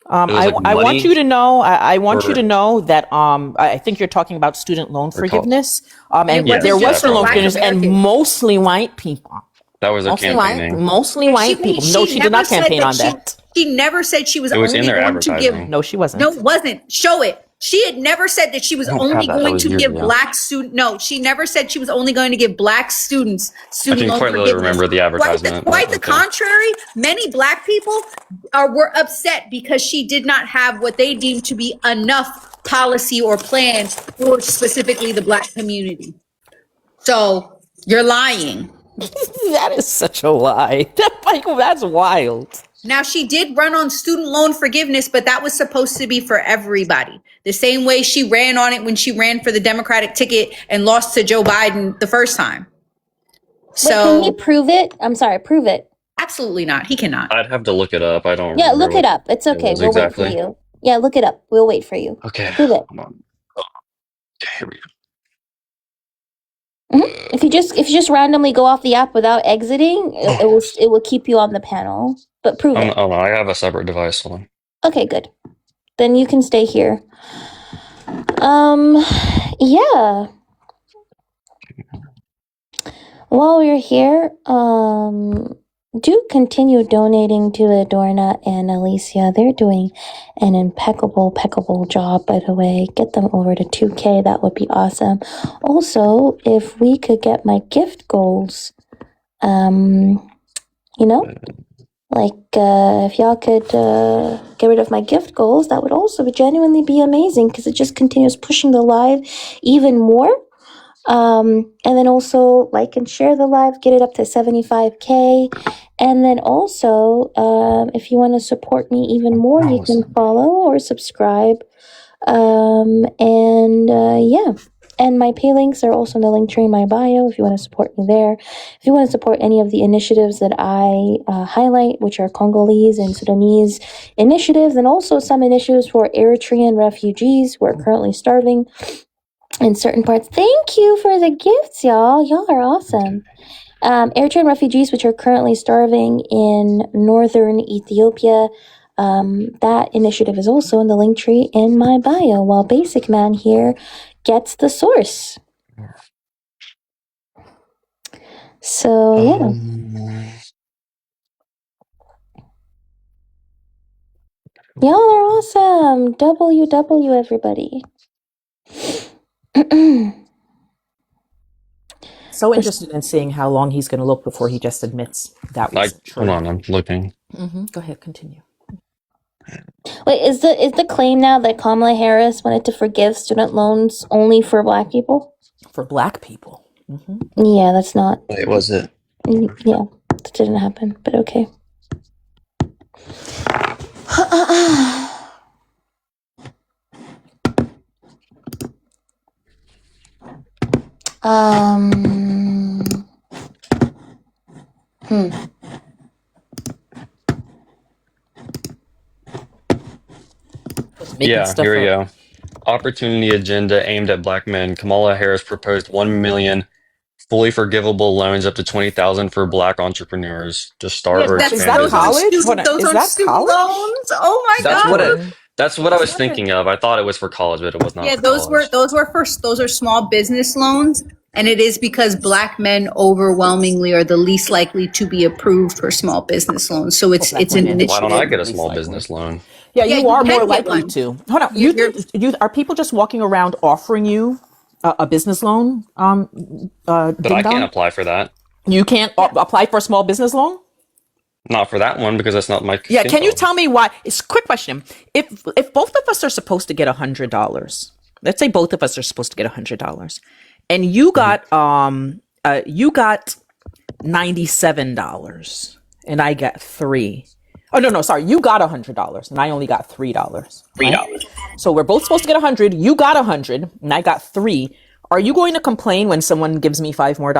I want money you to know. I want you or- to know that I think you're talking about student loan forgiveness. And Yes, there yeah, was student loan probably. forgiveness, and mostly white people. that was their campaigning. Mostly white people. No, she did not campaign on that. She never said she was It was only in their going to give. advertising. No, she wasn't. No, it wasn't. Show it. She had never said that she was don't only have that. That going was to years give ago. black student. No, she never said she was only going to give black students I student can loan quite literally forgiveness. remember the advertisement. Quite the Okay. contrary. Many black people were upset because she did not have what they deemed to be enough policy or plan for specifically the black community. So you're lying. That is such a lie. That's wild. Now, she did run on student loan forgiveness, but that was supposed to be for everybody. The same way she ran on it when she ran for the Democratic ticket and lost to Joe Biden the first time. Wait, can he So prove it? I'm sorry, prove it. absolutely not. He cannot. I'd have to look it up. I don't Yeah, remember look it what up. It's okay. was We'll exactly. wait for you. Yeah, look it up. We'll wait for you. Okay. Prove it. Hold on. Okay, here we go. If you just randomly go off the app without exiting, it will keep you on the panel. But prove it. Oh no, I have a separate device. Hold on. Okay, good. Then you can stay here. Yeah. While you're here, do continue donating to Adorna and Alicia. They're doing an impeccable job, by the way. Get them over to 2K. That would be awesome. Also, if we could get my gift goals, if y'all could get rid of my gift goals, that would also genuinely be amazing because it just continues pushing the live even more. And then also like and share the live, get it up to 75K. And then also, if you want to support me even more, you can follow or subscribe. And my pay links are also in the link tree in my bio if you want to support me there. If you want to support any of the initiatives that I highlight, which are Congolese and Sudanese initiatives, and also some initiatives for Eritrean refugees who are currently starving in certain parts. Thank you for the gifts, y'all. Y'all are awesome. Eritrean refugees, which are currently starving in northern Ethiopia. That initiative is also in the link tree in my bio, while Basic Man here gets the source. So yeah. Y'all are awesome. WW everybody. So interested in seeing how long he's going to look before he just admits that wasn't true. Hold on, I'm looking. Go ahead, continue. Wait, is the claim now that Kamala Harris wanted to forgive student loans only for Black people? For Black people. Yeah, that's not. Wait, was it? Yeah, that didn't happen. But okay. Yeah, here we go. Opportunity agenda aimed at Black men. Kamala Harris proposed 1 million fully forgivable loans up to 20,000 for Black entrepreneurs to start or expand that business. college? Those aren't student loans. Oh my god! That's what I was thinking of. I thought it was for college, but it was not. Yeah, for those college. those are small business loans, and it is because Black men overwhelmingly are the least likely to be approved for small business loans. So it's an initiative. Why don't I get a small business loan? Yeah, you are can more get likely one. to. Hold on, you are people just walking around offering you a business loan? But I can't apply for that. You can't apply for a small business loan? Not for that one because that's not my. Yeah, can you tell me why? It's a quick question. If both of us are supposed to get $100, let's say both of us are supposed to get $100, and you got $97, and I got $3. Oh no, sorry, you got $100, and I only got $3. Right? So we're both supposed to get 100. You got 100, and I got 3. Are you going to complain when someone gives me $5 more?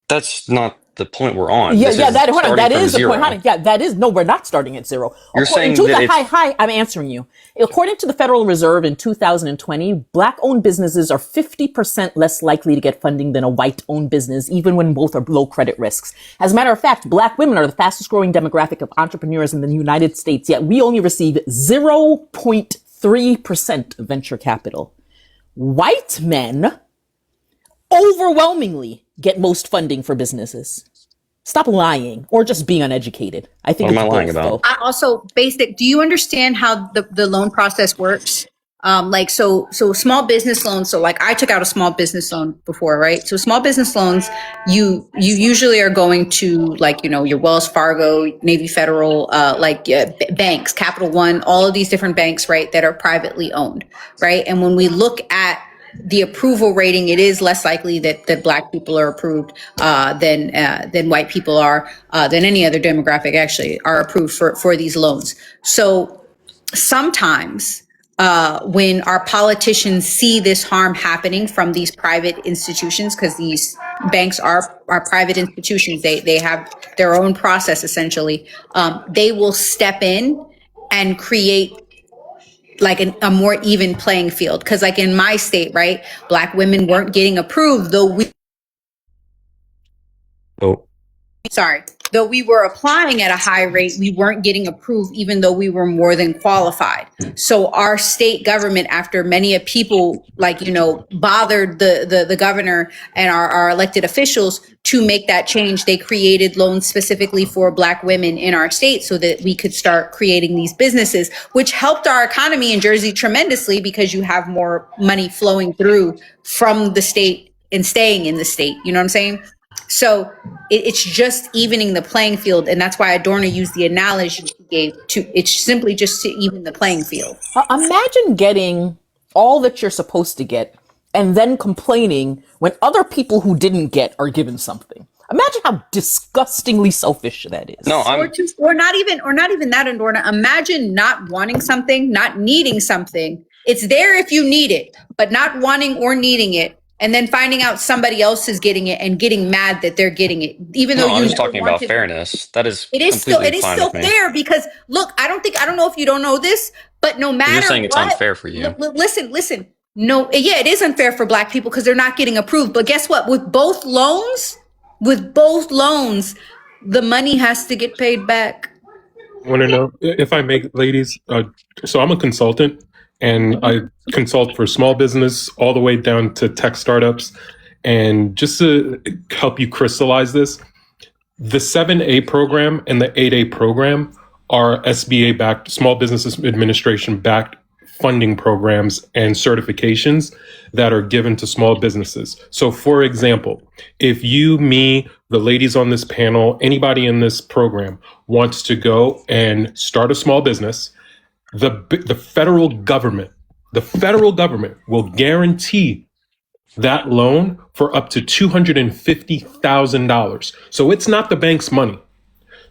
That's not the point we're on. That is the point, honey. Yeah, that is. No, we're not starting at zero. You're saying that hi, I'm answering you. According to the Federal Reserve in 2020, Black-owned businesses are 50% less likely to get funding than a white-owned business, even when both are low credit risks. As a matter of fact, Black women are the fastest-growing demographic of entrepreneurs in the United States, yet we only receive 0.3% of venture capital. White men overwhelmingly get most funding for businesses. Stop lying or just being uneducated. I think. What am I lying about? I also, basic. Do you understand how the loan process works? So small business loans. So like I took out a small business loan before, right? So small business loans, you usually are going to your Wells Fargo, Navy Federal, banks, Capital One, all of these different banks, right? That are privately owned, right? And when we look at the approval rating, it is less likely that Black people are approved than white people are, than any other demographic actually are approved for these loans. So sometimes when our politicians see this harm happening from these private institutions, because these banks are private institutions, they have their own process essentially, they will step in and create a more even playing field. Because like in my state, right, Black women weren't getting approved, though we were applying at a high rate, we weren't getting approved, even though we were more than qualified. So our state government, after many people bothered the governor and our elected officials to make that change, they created loans specifically for Black women in our state so that we could start creating these businesses, which helped our economy in Jersey tremendously because you have more money flowing through from the state and staying in the state. You know what I'm saying? So it's just evening the playing field. And that's why Adorna used the analogy she gave it's simply just to even the playing field. Imagine getting all that you're supposed to get and then complaining when other people who didn't get are given something. Imagine how disgustingly selfish that is. No, or not even that, Adorna. Imagine not wanting something, not needing something. It's there if you need it, but not wanting or needing it. And then finding out somebody else is getting it and getting mad that they're getting it, even though I'm just talking about fairness. That is it is still fair because look, I don't know if you don't know this, but no matter you're saying it's unfair for you. Listen. No, yeah, it is unfair for Black people because they're not getting approved. But guess what? With both loans, the money has to get paid back. I want to know if I may, ladies. So I'm a consultant, and I consult for small business all the way down to tech startups. And just to help you crystallize this, the 7A program and the 8A program are SBA backed, Small Business Administration backed funding programs and certifications that are given to small businesses. So for example, if you, me, the ladies on this panel, anybody in this program wants to go and start a small business, the federal government will guarantee that loan for up to $250,000. So it's not the bank's money.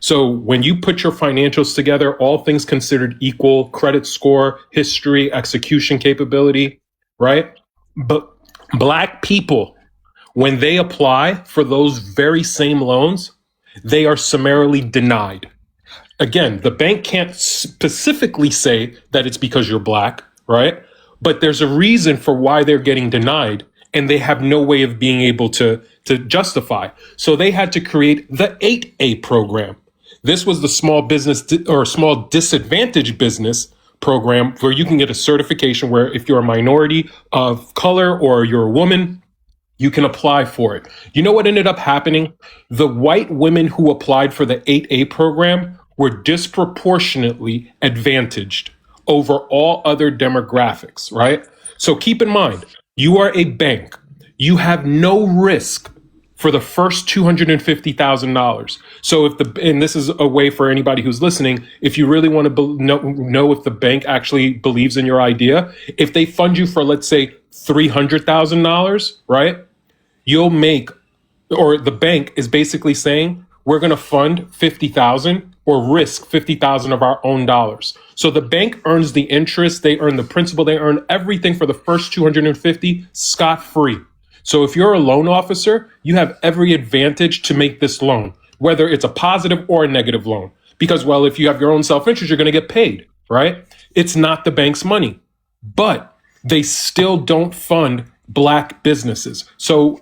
So when you put your financials together, all things considered equal, credit score, history, execution capability, right? But Black people, when they apply for those very same loans, they are summarily denied. Again, the bank can't specifically say that it's because you're Black, right? But there's a reason for why they're getting denied, and they have no way of being able to justify. So they had to create the 8A program. This was the small business or small disadvantaged business program where you can get a certification where if you're a minority of color or you're a woman, you can apply for it. You know what ended up happening? The white women who applied for the 8A program were disproportionately advantaged over all other demographics, right? So keep in mind, you are a bank. You have no risk for the first $250,000. So and this is a way for anybody who's listening, if you really want to know if the bank actually believes in your idea, if they fund you for, let's say, $300,000, right? You'll make, or the bank is basically saying, we're going to fund 50,000 or risk 50,000 of our own dollars. So the bank earns the interest, they earn the principal, they earn everything for the first 250 scot-free. So if you're a loan officer, you have every advantage to make this loan, whether it's a positive or a negative loan. Because, well, if you have your own self-interest, you're going to get paid, right? It's not the bank's money, but they still don't fund Black businesses. So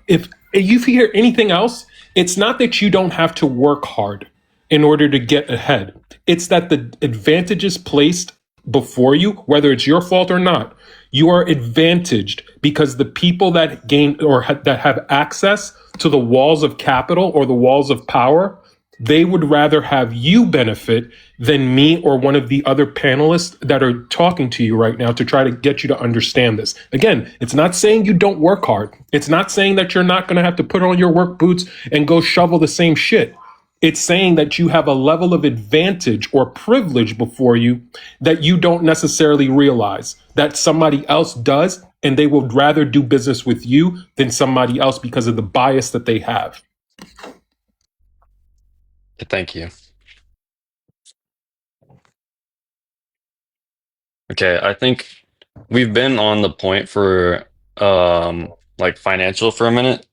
if you hear anything else, it's not that you don't have to work hard in order to get ahead. It's that the advantages placed before you, whether it's your fault or not, you are advantaged because the people that gain or that have access to the walls of capital or the walls of power, they would rather have you benefit than me or one of the other panelists that are talking to you right now to try to get you to understand this. Again, it's not saying you don't work hard. It's not saying that you're not going to have to put on your work boots and go shovel the same shit. It's saying that you have a level of advantage or privilege before you that you don't necessarily realize that somebody else does, and they would rather do business with you than somebody else because of the bias that they have. Thank you. Okay, I think we've been on the point for like financial for a minute.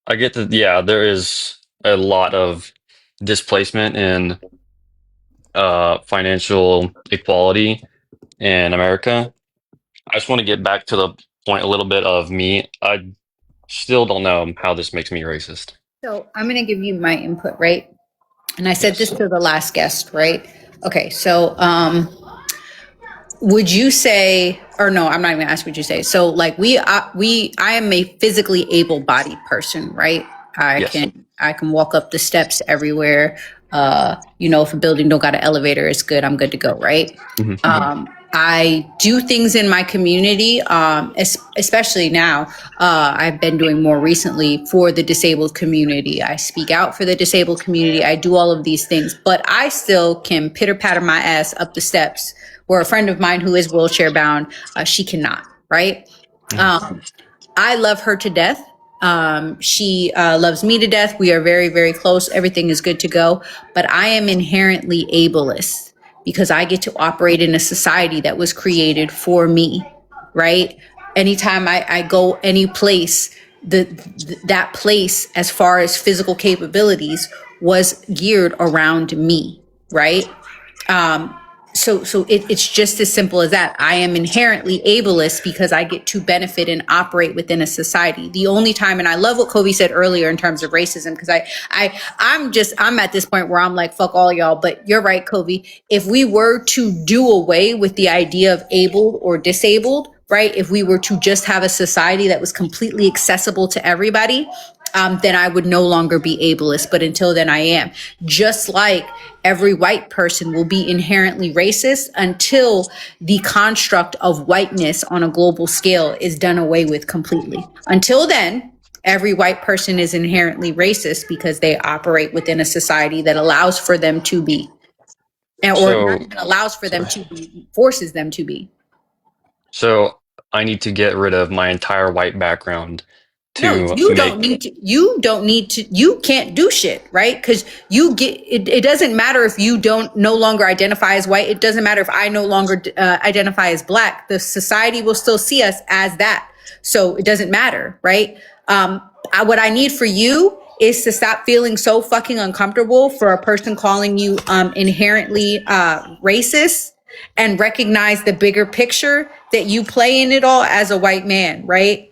I get that, yeah, there is a lot of displacement in financial equality in America. I just want to get back to the point a little bit of me. I still don't know how this makes me racist. So I'm going to give you my input, right? And I said this to the last guest, right? Okay, so would you say, or no, I'm not even gonna ask what you say. So like I am a physically able-bodied person, right? I can walk up the steps everywhere. If a building don't got an elevator, it's good. I'm good to go, right? Mm-hmm. I do things in my community, especially now. I've been doing more recently for the disabled community. I speak out for the disabled community. I do all of these things, but I still can pitter patter my ass up the steps where a friend of mine who is wheelchair bound, she cannot, right? I love her to death. She loves me to death. We are very, very close. Everything is good to go, but I am inherently ableist because I get to operate in a society that was created for me, right? Anytime I go any place, that place, as far as physical capabilities, was geared around me, right? So it's just as simple as that. I am inherently ableist because I get to benefit and operate within a society. The only time, and I love what Kobe said earlier in terms of racism, because I'm at this point where I'm like, fuck all y'all, but you're right, Kobe. If we were to do away with the idea of abled or disabled, right? If we were to just have a society that was completely accessible to everybody, then I would no longer be ableist. But until then, I am. Just like every white person will be inherently racist until the construct of whiteness on a global scale is done away with completely. Until then, every white person is inherently racist because they operate within a society that allows for them to be, or So not even allows for them to be, forces them to be. so I need to get rid of my entire white background No, to you don't make. need to. You don't need to. You can't do shit, right? Because you get. It doesn't matter if you don't no longer identify as white. It doesn't matter if I no longer identify as black. The society will still see us as that. So it doesn't matter, right? What I need for you is to stop feeling so fucking uncomfortable for a person calling you inherently racist, and recognize the bigger picture that you play in it all as a white man, right?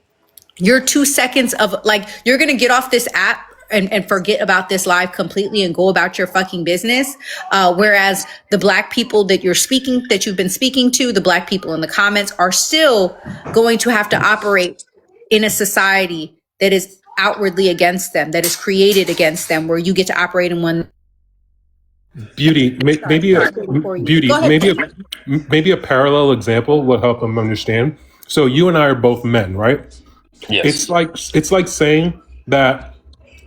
Your 2 seconds of like, you're going to get off this app and forget about this live completely and go about your fucking business. Whereas the black people that you've been speaking to, the black people in the comments are still going to have to operate in a society that is outwardly against them, that is created against them, where you get to operate in one. Beauty, maybe a beauty, Go ahead. maybe a parallel example will help them understand. So you and I are both men, right? Yes. It's like saying that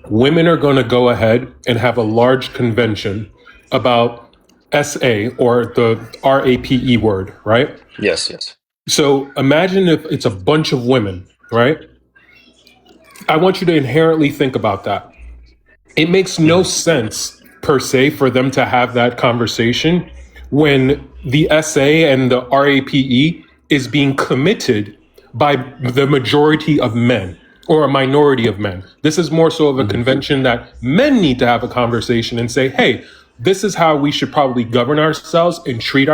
women are going to go ahead and have a large convention about SA, or the RAPE word, right? Yes. Yes. So imagine if it's a bunch of women, right? I want you to inherently think about that. It makes no sense per se for them to have that conversation when the SA and the RAPE is being committed by the majority of men or a minority of men. This is more so of a convention that men need to have a conversation and say, hey, this is how we should probably govern ourselves and treat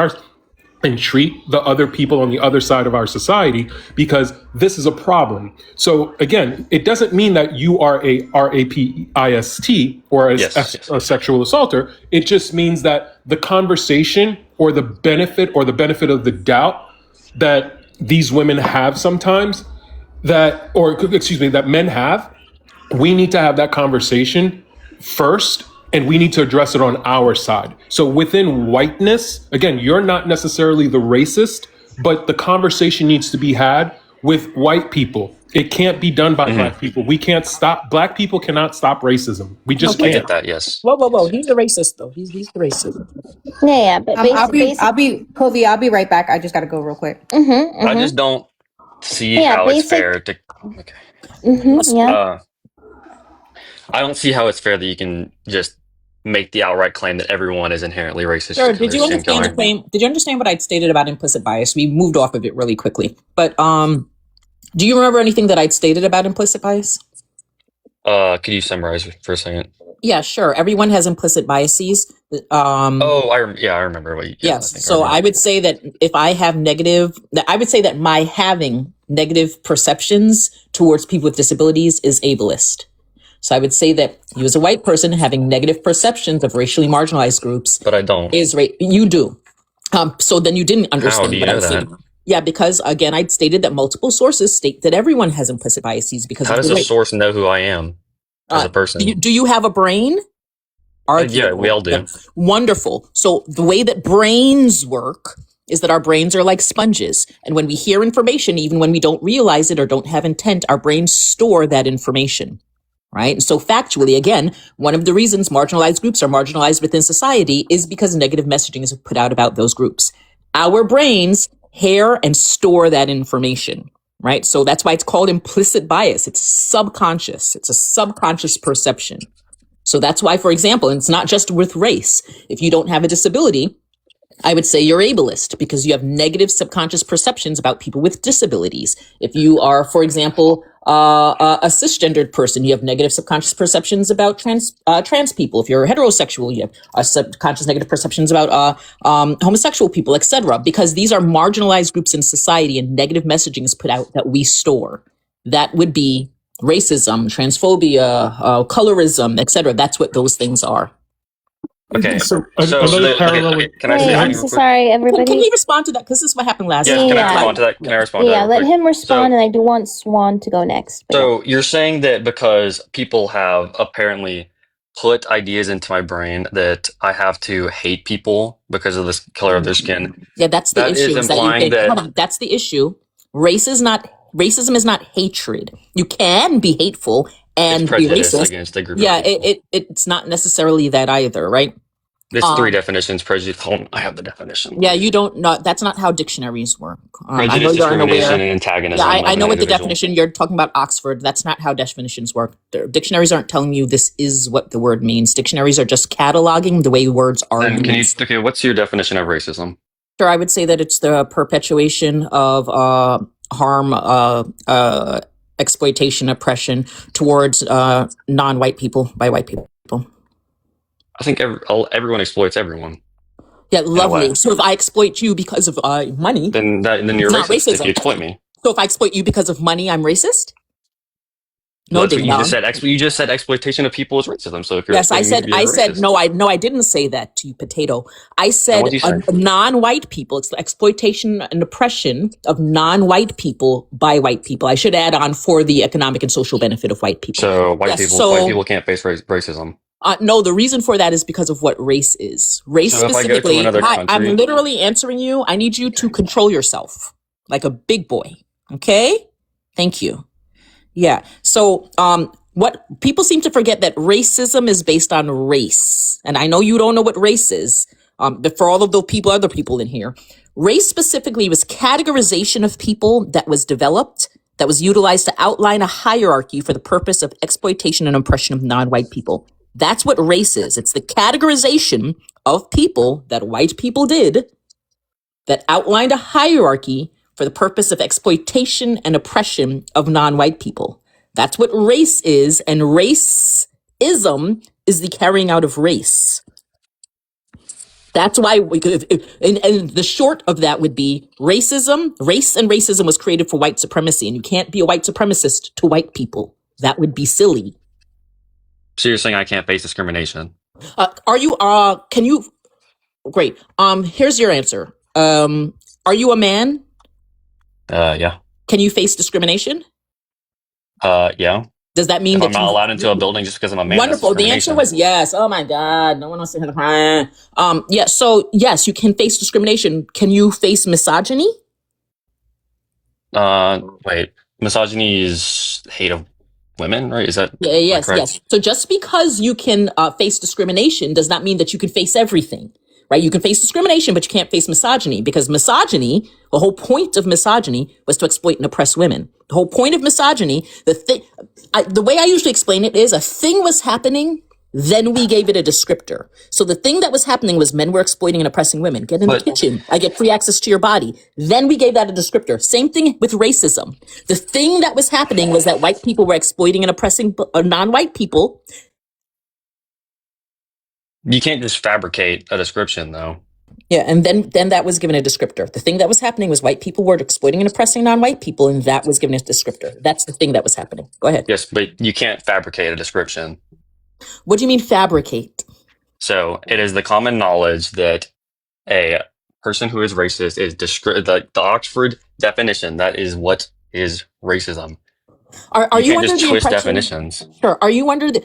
the other people on the other side of our society, because this is a problem. So again, it doesn't mean that you are a RAPIST or a sexual assaulter. It just means that the conversation or the benefit of the doubt that these women have sometimes, that men have, we need to have that conversation first, and we need to address it on our side. So within whiteness, again, you're not necessarily the racist, but the conversation needs to be had with white people. It can't be done by black people. We can't stop. Black people cannot stop racism. We just I can't. get that. Yes. Whoa. He's the racist, though. He's the racist. Yeah, but Kobe, I'll be right back. I just got to go real quick. I just don't see how it's fair to. Okay. Yeah. I don't see how it's fair that you can just make the outright claim that everyone is inherently racist. Sure. Did you understand the claim? Did you understand what I'd stated about implicit bias? We moved off of it really quickly, but do you remember anything that I'd stated about implicit bias? Could you summarize for a second? Yeah, sure. Everyone has implicit biases. I remember what you. Yes. So I would say that if I have my having negative perceptions towards people with disabilities is ableist. So I would say that you as a white person having negative perceptions of racially marginalized groups, but I don't. You do. So then you didn't understand. How do you know that? Yeah, because again, I'd stated that multiple sources state that everyone has implicit biases. Because how does a source know who I am as a person? Do you have a brain? Yeah, we all do. Wonderful. So the way that brains work is that our brains are like sponges. And when we hear information, even when we don't realize it or don't have intent, our brains store that information. Right. And so factually, again, one of the reasons marginalized groups are marginalized within society is because negative messaging is put out about those groups. Our brains hear and store that information. Right. So that's why it's called implicit bias. It's subconscious. It's a subconscious perception. So that's why, for example, and it's not just with race. If you don't have a disability, I would say you're ableist because you have negative subconscious perceptions about people with disabilities. If you are, for example, a cisgendered person, you have negative subconscious perceptions about trans people. If you're heterosexual, you have subconscious negative perceptions about homosexual people, etc. Because these are marginalized groups in society, and negative messaging is put out that we store. That would be racism, transphobia, colorism, etc. That's what those things are. Okay. So So another parallel. okay, can I Wait, say I'm something so real quick? sorry, Can everybody. he respond to that? Because this is what happened last Yes, time. can I Yeah. respond to that? Can I respond to that Yeah, real let quick? him respond, and I do want Swan to go next. But yeah. So you're saying that because people have apparently put ideas into my brain that I have to hate people because of the color of their skin, Yeah, that's the that is issue. Is that you? implying that Hold on, that's the issue. Racism is not hatred. You can be hateful it's and be prejudice racist. against a group Yeah, of people. it's not necessarily that either, right? There's three definitions. Prejudice. Hold on, I have the definition. Yeah, you don't know. That's not how dictionaries work. I know Prejudice, you're discrimination, unaware. and Yeah, antagonism I of an know what the individual. definition you're talking about. Oxford. That's not how definitions work. Dictionaries aren't telling you this is what the word means. Dictionaries are just cataloging the way words are Then can you? used. Okay, what's your definition of racism? Sure, I would say that it's the perpetuation of harm, exploitation, oppression towards non-white people by white people. I think everyone exploits everyone. Yeah, In a way. lovely. So if I exploit you because of money, Then you're it's not racist if racism. you exploit me. So if I exploit you because of money, I'm racist? No, Well, that's what ding you dong. just said. You just said exploitation of people is racism. So if you're Yes, I exploiting me, said, you're racist. no, I didn't say that to you, potato. I Then said what'd you say? non-white people. It's the exploitation and oppression of non-white people by white people. I should add on for the economic and social benefit of white people. So white Yes, people can't face racism. No, the reason for that is because of what race is. Race So if I go to specifically, another I'm country, literally answering you. I need you to control yourself like a big boy. Okay? Thank you. Yeah. So, what people seem to forget that racism is based on race. And I know you don't know what race is. But for all of the people, other people in here, race specifically was categorization of people that was developed, that was utilized to outline a hierarchy for the purpose of exploitation and oppression of non-white people. That's what race is. It's the categorization of people that white people did that outlined a hierarchy for the purpose of exploitation and oppression of non-white people. That's what race is, and racism is the carrying out of race. That's why and the short of that would be racism. Race and racism was created for white supremacy, and you can't be a white supremacist to white people. That would be silly. so you're saying I can't face discrimination? Are you? Can you? Great. Here's your answer. Are you a man? Yeah. Can you face discrimination? Yeah. Does that mean If that I'm not allowed into a building just because I'm a man, wonderful? that's The answer discrimination. was yes. Oh my God. No one wants to hear the cry. Yeah. So yes, you can face discrimination. Can you face misogyny? Wait. Misogyny is hate of women, right? Is that Yeah, am I yes, correct? yes. So just because you can face discrimination does not mean that you can face everything, right? You can face discrimination, but you can't face misogyny, because misogyny, the whole point of misogyny was to exploit and oppress women. The whole point of misogyny, the way I usually explain it is a thing was happening, then we gave it a descriptor. So the thing that was happening was men were exploiting and oppressing women. Get in the But kitchen. I get free access to your body. Then we gave that a descriptor. Same thing with racism. The thing that was happening was that white people were exploiting and oppressing non-white people. you can't just fabricate a description, though. Yeah, and then that was given a descriptor. The thing that was happening was white people were exploiting and oppressing non-white people, and that was given a descriptor. That's the thing that was happening. Go ahead. Yes, but you can't fabricate a description. What do you mean fabricate? So it is the common knowledge that a person who is racist is the Oxford definition. That is what is racism. Are You you can't under just the twist impression? definitions. Sure. Are you under the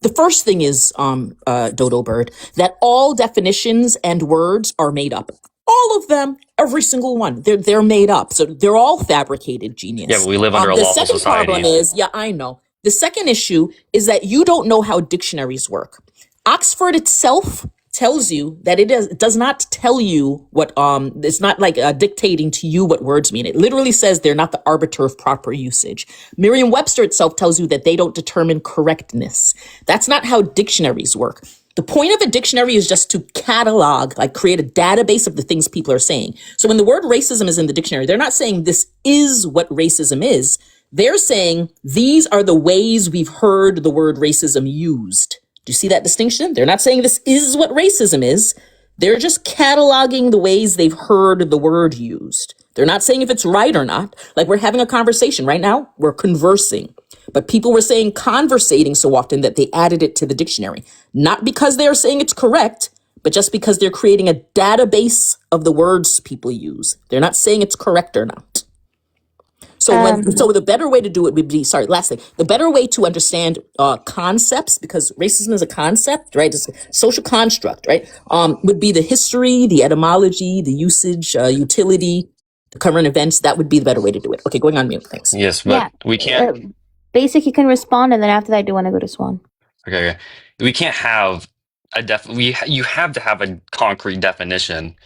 the first thing is Dodo Bird, that all definitions and words are made up. All of them, every single one. They're made up. So they're all fabricated, genius. Yeah, but we live under a The lawful second society. problem is, yeah, I know. The second issue is that you don't know how dictionaries work. Oxford itself tells you that it does not tell you what it's not like dictating to you what words mean. It literally says they're not the arbiter of proper usage. Merriam-Webster itself tells you that they don't determine correctness. That's not how dictionaries work. The point of a dictionary is just to catalog, like create a database of the things people are saying. So when the word racism is in the dictionary, they're not saying this is what racism is. They're saying these are the ways we've heard the word racism used. Do you see that distinction? They're not saying this is what racism is. They're just cataloging the ways they've heard the word used. They're not saying if it's right or not. Like we're having a conversation right now. We're conversing. But people were saying conversating so often that they added it to the dictionary. Not because they're saying it's correct, but just because they're creating a database of the words people use. They're not saying it's correct or not. So the better way to do it would be, last thing, the better way to understand concepts, because racism is a concept, right? It's a social construct, right? Would be the history, the etymology, the usage, utility, the current events. That would be the better way to do it. Okay, going on mute. Thanks. Yes, but we can't. Basic, you can respond, and then after that, I do want to go to Swan. Okay. We can't have you have to have a concrete definition,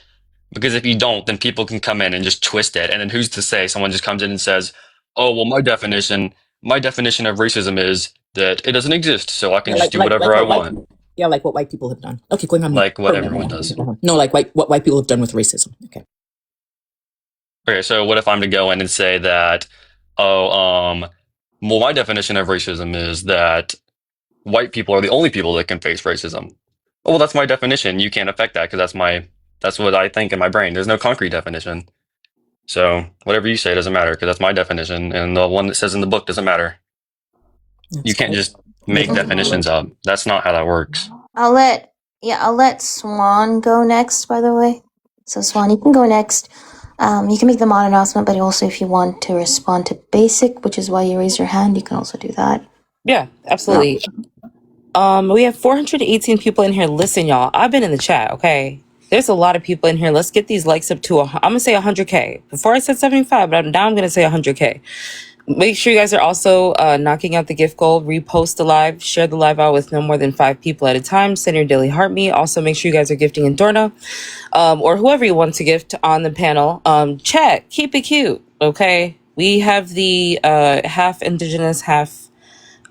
because if you don't, then people can come in and just twist it, and then who's to say someone just comes in and says, "Oh, well, my definition of racism is that it doesn't exist, so I can just do whatever I want." Like what white people have done. Okay, going on. Like what everyone does. No, like what white people have done with racism. Okay. Okay, so what if I'm to go in and say that, well, my definition of racism is that white people are the only people that can face racism. Oh, well, that's my definition. You can't affect that because that's what I think in my brain. There's no concrete definition. So whatever you say doesn't matter because that's my definition, and the one that says in the book doesn't matter. You can't just make definitions up. That's not how that works. I'll let Swan go next, by the way. So Swan, you can go next. You can make the mod announcement, but also if you want to respond to basic, which is why you raise your hand, you can also do that. Yeah, absolutely. We have 418 people in here. Listen, y'all, I've been in the chat, okay? There's a lot of people in here. Let's get these likes up to, I'm going to say 100K. Before I said 75, but now I'm going to say 100K. Make sure you guys are also knocking out the gift goal, repost the live, share the live out with no more than 5 people at a time, send your daily heart me. Also, make sure you guys are gifting Adorna or whoever you want to gift on the panel. Chat, keep it cute, okay? We have the half indigenous, half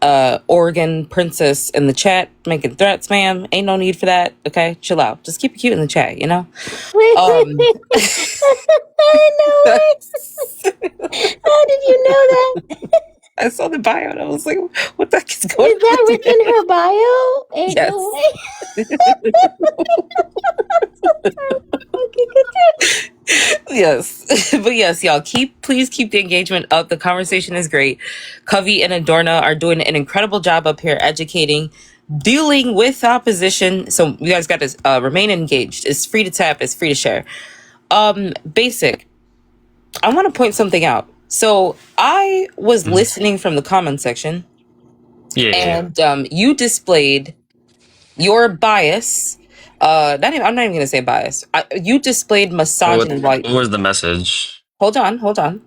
Oregon princess in the chat making threats, ma'am. Ain't no need for that, okay? Chill out. Just keep it cute in the chat, you know? I know it. How did you know that? I saw the bio and I was like, what the heck is going on? Is that within her bio? Ain't Yes. no way. Okay, continue. Yes. But yes, y'all, please keep the engagement up. The conversation is great. Covey and Adorna are doing an incredible job up here educating, dealing with opposition. So you guys got to remain engaged. It's free to tap, it's free to share. Basic, I want to point something out. So I was listening from the comment section, and you displayed your bias. I'm not even going to say bias. You displayed misogyny. What was the message? Hold on.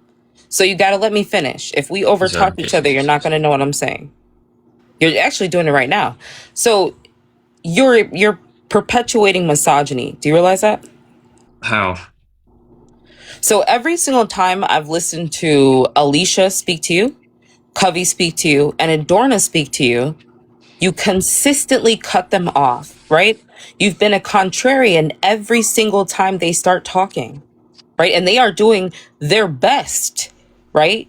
So you got to let me finish. If we overtalk each other, you're not going to know what I'm saying. You're actually doing it right now. So you're perpetuating misogyny. Do you realize that? How? So every single time I've listened to Alicia speak to you, Covey speak to you, and Adorna speak to you, you consistently cut them off, right? You've been a contrarian every single time they start talking, right? And they are doing their best, right,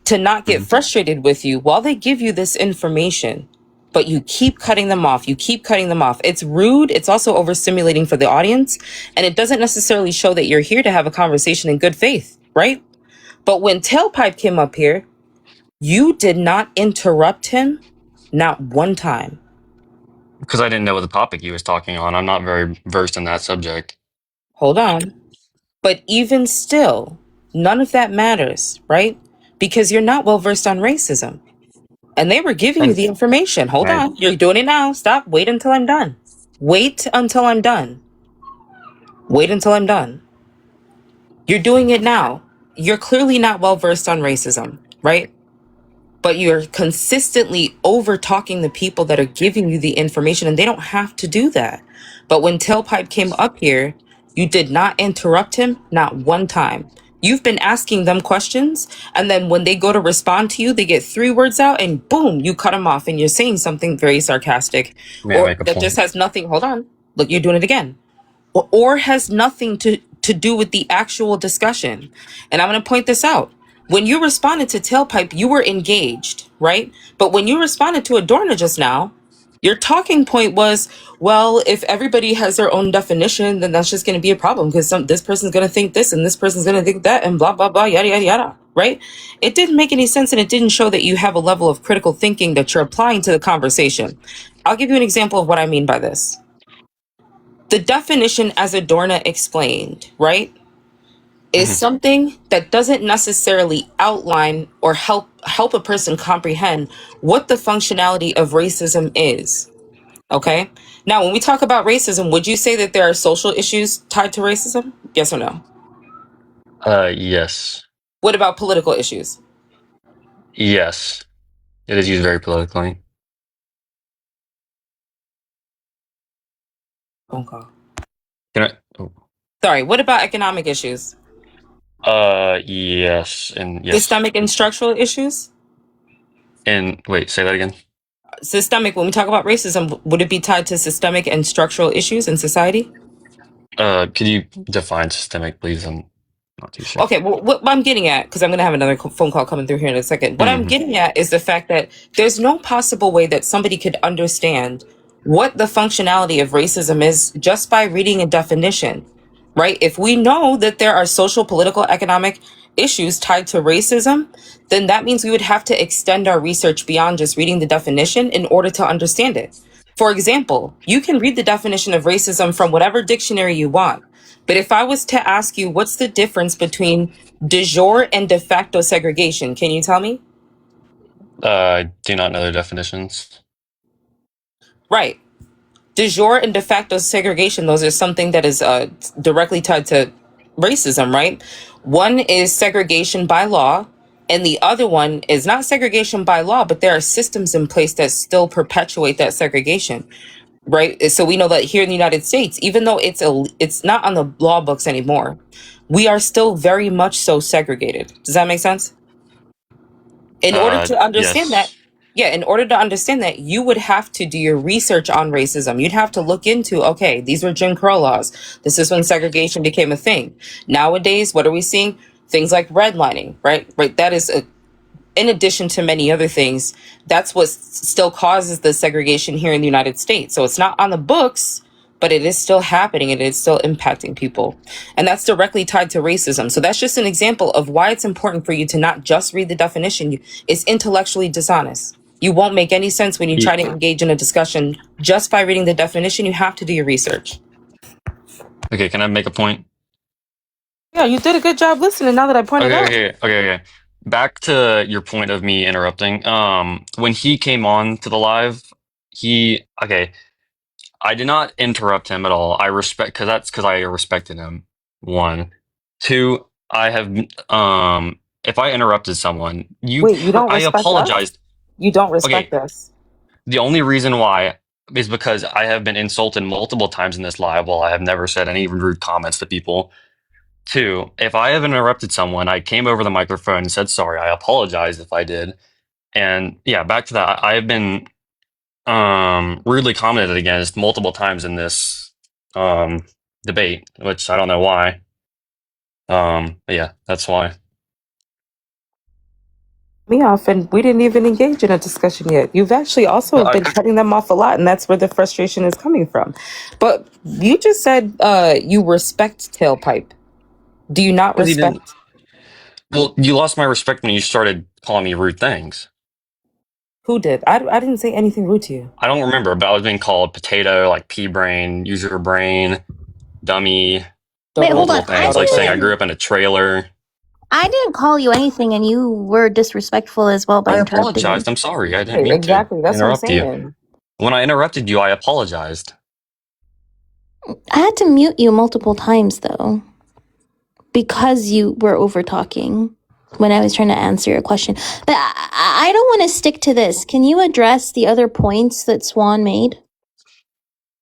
to not get frustrated with you while they give you this information. But you keep cutting them off. It's rude. It's also overstimulating for the audience. And it doesn't necessarily show that you're here to have a conversation in good faith, right? But when Tailpipe came up here, you did not interrupt him, not one time. Because I didn't know what the topic he was talking on. I'm not very versed in that subject. Hold on. But even still, none of that matters, right? Because you're not well versed on racism. And they were giving you the information. Hold on. You're doing it now. Stop. Wait until I'm done. You're doing it now. You're clearly not well versed on racism, right? But you're consistently over talking the people that are giving you the information, and they don't have to do that. But when Tailpipe came up here, you did not interrupt him, not one time. You've been asking them questions, and then when they go to respond to you, they get 3 words out, and boom, you cut them off, and you're saying something very sarcastic, or that just has nothing. Hold on, look, you're doing it again, or has nothing to do with the actual discussion. And I'm going to point this out. When you responded to Tailpipe, you were engaged, right? But when you responded to Adorna just now, Your talking point was, well, if everybody has their own definition, then that's just going to be a problem because this person's going to think this and this person's going to think that and blah, blah, blah, yada, yada, yada, right? It didn't make any sense, and it didn't show that you have a level of critical thinking that you're applying to the conversation. I'll give you an example of what I mean by this. The definition, as Adorna explained, right, is something that doesn't necessarily outline or help a person comprehend what the functionality of racism is. Okay. Now, when we talk about racism, would you say that there are social issues tied to racism? Yes or no? Yes. What about political issues? Yes. It is used very politically. Phone call. Can I? Oh. Sorry. What about economic issues? Yes, and yes. Systemic and structural issues? And wait, say that again. Systemic, when we talk about racism, would it be tied to systemic and structural issues in society? Could you define systemic, please? I'm not too sure. Okay, well, what I'm getting at, because I'm going to have another phone call coming through here in a second. What I'm getting at is the fact that there's no possible way that somebody could understand what the functionality of racism is just by reading a definition, right? If we know that there are social, political, economic issues tied to racism, then that means we would have to extend our research beyond just reading the definition in order to understand it. For example, you can read the definition of racism from whatever dictionary you want. But if I was to ask you, what's the difference between de jure and de facto segregation? Can you tell me? I do not know their definitions. Right. De jure and de facto segregation, those are something that is directly tied to racism, right? One is segregation by law, and the other one is not segregation by law, but there are systems in place that still perpetuate that segregation, right? So we know that here in the United States, even though it's not on the law books anymore, we are still very much so segregated. Does that make sense? In order to understand that, Yes. yeah, in order to understand that, you would have to do your research on racism. You'd have to look into, okay, these were Jim Crow laws. This is when segregation became a thing. Nowadays, what are we seeing? Things like redlining, right? Right. That is in addition to many other things, that's what still causes the segregation here in the United States. So it's not on the books, but it is still happening and it is still impacting people. And that's directly tied to racism. So that's just an example of why it's important for you to not just read the definition. It's intellectually dishonest. You won't make any sense when you try to engage in a discussion just by reading the definition. You have to do your research. Okay, can I make a point? Yeah, you did a good job listening now that I pointed out. Okay. Back to your point of me interrupting. When he came on to the live, I did not interrupt him at all. I respect because I respected him. One, two. I have if I interrupted someone, Wait, you don't I respect us? apologized. You don't respect us. The only reason why is because I have been insulted multiple times in this live while I have never said any rude comments to people. Two, if I have interrupted someone, I came over the microphone and said sorry. I apologize if I did. And yeah, back to that. I have been rudely commented against multiple times in this debate, which I don't know why. But yeah, that's why. Me off, and we didn't even engage in a discussion yet. You've actually also been cutting them off a lot, and that's where the frustration is coming from. But you just said you respect Tailpipe. Do you not respect? Well, you lost my respect when you started calling me rude things. Who did? I didn't say anything rude to you. I don't remember, but I was being called potato, like pea brain, use your brain, dummy. Wait, hold on. Things like saying I grew up in a trailer. I didn't call you anything, and you were disrespectful as well by I interrupting apologized. me. I'm sorry. I didn't mean Exactly. to That's what I'm interrupt saying. you. When I interrupted you, I apologized. I had to mute you multiple times, though, because you were over talking when I was trying to answer your question. But I don't want to stick to this. Can you address the other points that Swan made?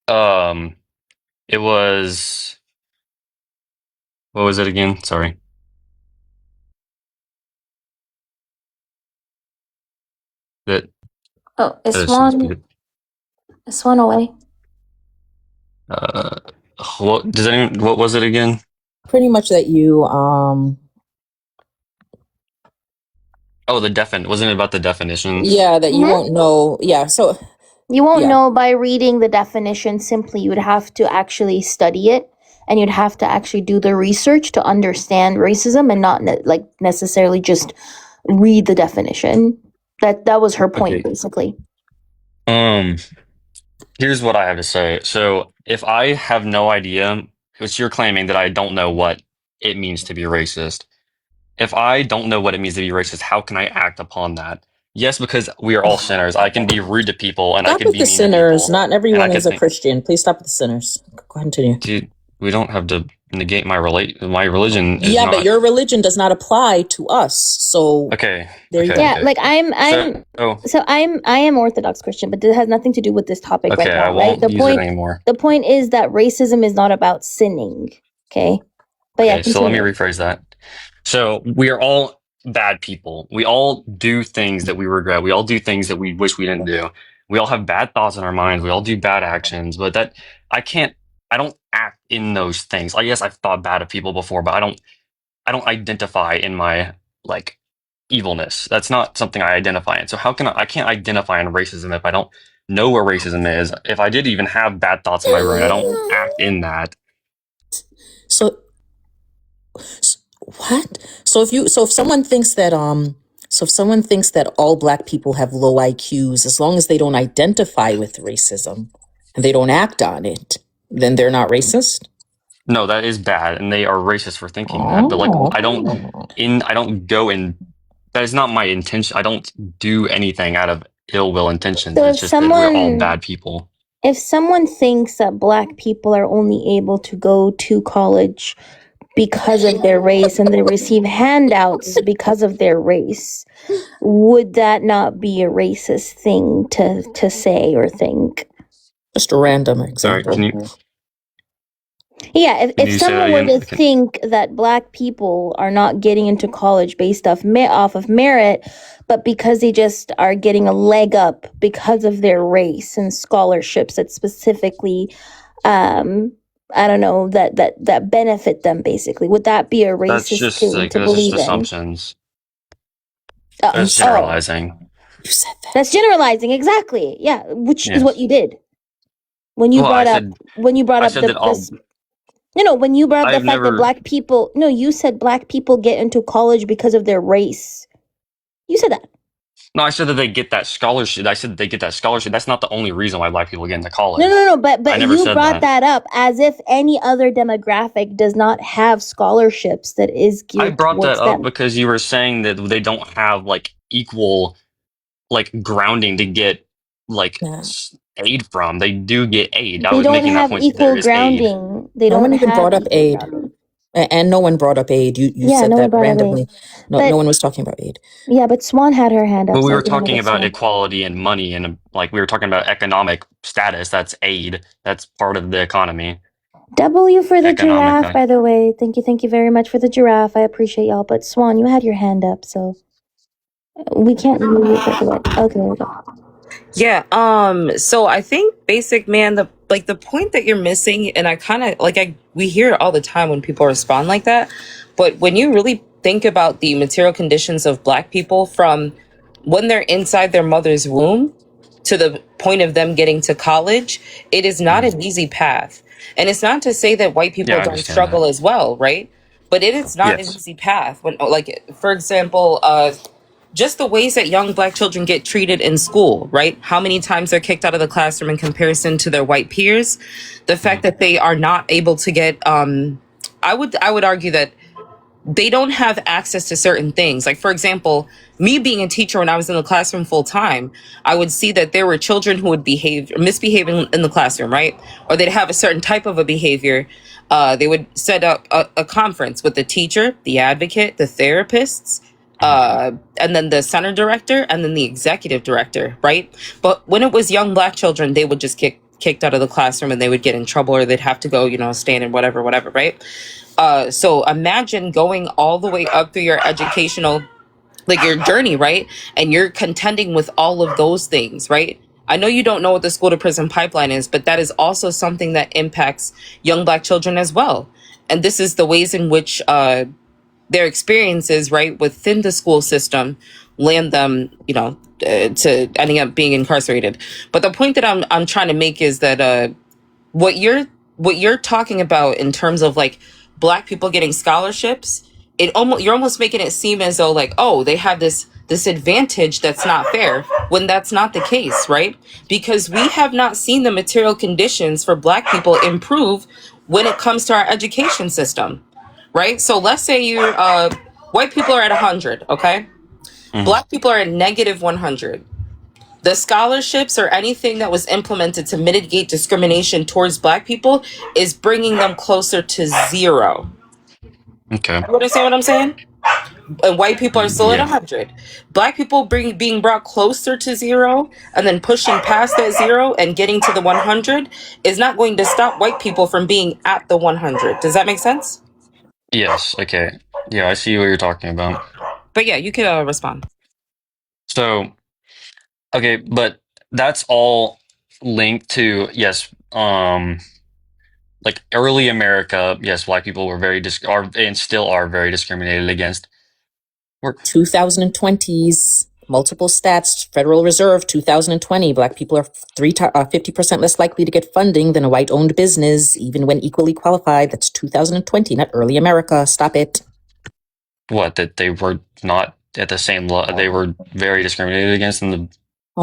It was. What was it again? Sorry. That. Oh, is Swan away? What was it again? Pretty much that you Oh, wasn't it about the definitions? yeah, that you won't know. Yeah, so You won't Yeah. know by reading the definition simply. You would have to actually study it, and you'd have to actually do the research to understand racism, and not necessarily just read the definition. That was her point, Okay. basically. Here's what I have to say. So, if I have no idea, which you're claiming that I don't know what it means to be racist. If I don't know what it means to be racist, how can I act upon that? Yes, because we are all sinners. I can be rude to people, and I Stop can with be the mean to sinners. people, Not and I everyone can is a think, Christian. Please stop with the sinners. Go ahead, continue. dude, we don't have to negate my religion is Yeah, but not your religion does not apply to us. So okay. there you Okay. go. Yeah, Okay. like I am Orthodox Christian, but it has nothing to do with this topic right Okay, I now, right? won't use it anymore. The point is that racism is not about sinning. Okay. But yeah, Okay, so let me continue. rephrase that. So we are all bad people. We all do things that we regret. We all do things that we wish we didn't do. We all have bad thoughts in our minds. We all do bad actions, but that I can't I don't act in those things. I guess I've thought bad of people before, but I don't identify in my like evilness. That's not something I identify in. So how can I can't identify in racism if I don't know what racism is. If I did even have bad thoughts in my brain, I don't act in that. So what? If someone thinks that all black people have low IQs, as long as they don't identify with racism and they don't act on it, then they're not racist? No, that is bad, and they are racist for thinking that. But like, I don't go in. That is not my intention. I don't do anything out of ill will intentions. So It's just that we're all bad people. if someone thinks that black people are only able to go to college because of their race and they receive handouts because of their race, would that not be a racist thing to say or think? Just a random Sorry, example. can you Yeah, can if you say that someone were again? to think that black people are not getting into college based off of merit, but because they just are getting a leg up because of their race and scholarships that specifically, I don't know, that benefit them, basically, would that be a That's racist just thing like to that's just believe in? assumptions. Oh, That's generalizing. You said that. that's generalizing, exactly. Yeah, which is Yes. what you did when you Well, I brought up said when you brought I up said that all. this. No, when you brought up the I've fact that never. black people, no, you said black people get into college because of their race. You said that. No, I said that they get that scholarship. I said that they get that scholarship. That's not the only reason why black people get into college. No, I but never you said brought that. that up as if any other demographic does not have scholarships that is I geared brought that towards up them. because you were saying that they don't have like equal like grounding to get like Yeah. aid from. They do get aid. I They was don't making that have point that there equal is aid. grounding. They No don't one even have brought up equal aid. grounding. And no one brought up aid. You Yeah, said no one that brought up aid. randomly. No But one was talking about aid. yeah, but Swan had her hand up. But we So were I'll give it talking to about Swan. equality and money, and like we were talking about economic status. That's aid. That's part of the economy. W for the Economic. giraffe, by the way. Thank you very much for the giraffe. I appreciate y'all. But Swan, you had your hand up, so we can't move you for it. Okay, there we go. Yeah, so I think basic man, the point that you're missing, and I kind of we hear it all the time when people respond like that, but when you really think about the material conditions of black people from when they're inside their mother's womb to the point of them getting to college, it is not an easy path. And it's not to say that white Yeah, people I don't understand struggle that. as well, right? But it is not an Yes. easy path. When, like, for example, just the ways that young black children get treated in school, right? How many times they're kicked out of the classroom in comparison to their white peers. The fact that they are not able to get, I would argue that they don't have access to certain things. Like, for example, me being a teacher when I was in the classroom full time, I would see that there were children who would misbehave in the classroom, right? Or they'd have a certain type of a behavior. They would set up a conference with the teacher, the advocate, the therapists, and then the center director, and then the executive director, right? But when it was young black children, they would just get kicked out of the classroom and they would get in trouble, or they'd have to go, stand in whatever, right? So imagine going all the way up through your educational, like your journey, right? And you're contending with all of those things, right? I know you don't know what the school to prison pipeline is, but that is also something that impacts young black children as well. And this is the ways in which their experiences, right, within the school system land them, to ending up being incarcerated. But the point that I'm trying to make is that what you're talking about in terms of like Black people getting scholarships, you're almost making it seem as though like, oh, they have this advantage that's not fair, when that's not the case, right? Because we have not seen the material conditions for Black people improve when it comes to our education system, right? So let's say you're white people are at 100, okay? Black people are at negative 100. The scholarships or anything that was implemented to mitigate discrimination towards Black people is bringing them closer to 0. Okay. You understand what I'm saying? And white people are still at Yeah. 100. Black people being brought closer to 0 and then pushing past that 0 and getting to the 100 is not going to stop white people from being at the 100. Does that make sense? Yes. Okay. Yeah, I see what you're talking about. But yeah, you can respond. So, okay, but that's all linked to, yes, like early America. Yes, Black people were and still are very discriminated against. 2020s, multiple stats, Federal Reserve, 2020, Black people are 50% less likely to get funding than a white-owned business, even when equally qualified. That's 2020, not early America. Stop it. What, that they were not at the same level? They were very discriminated against Oh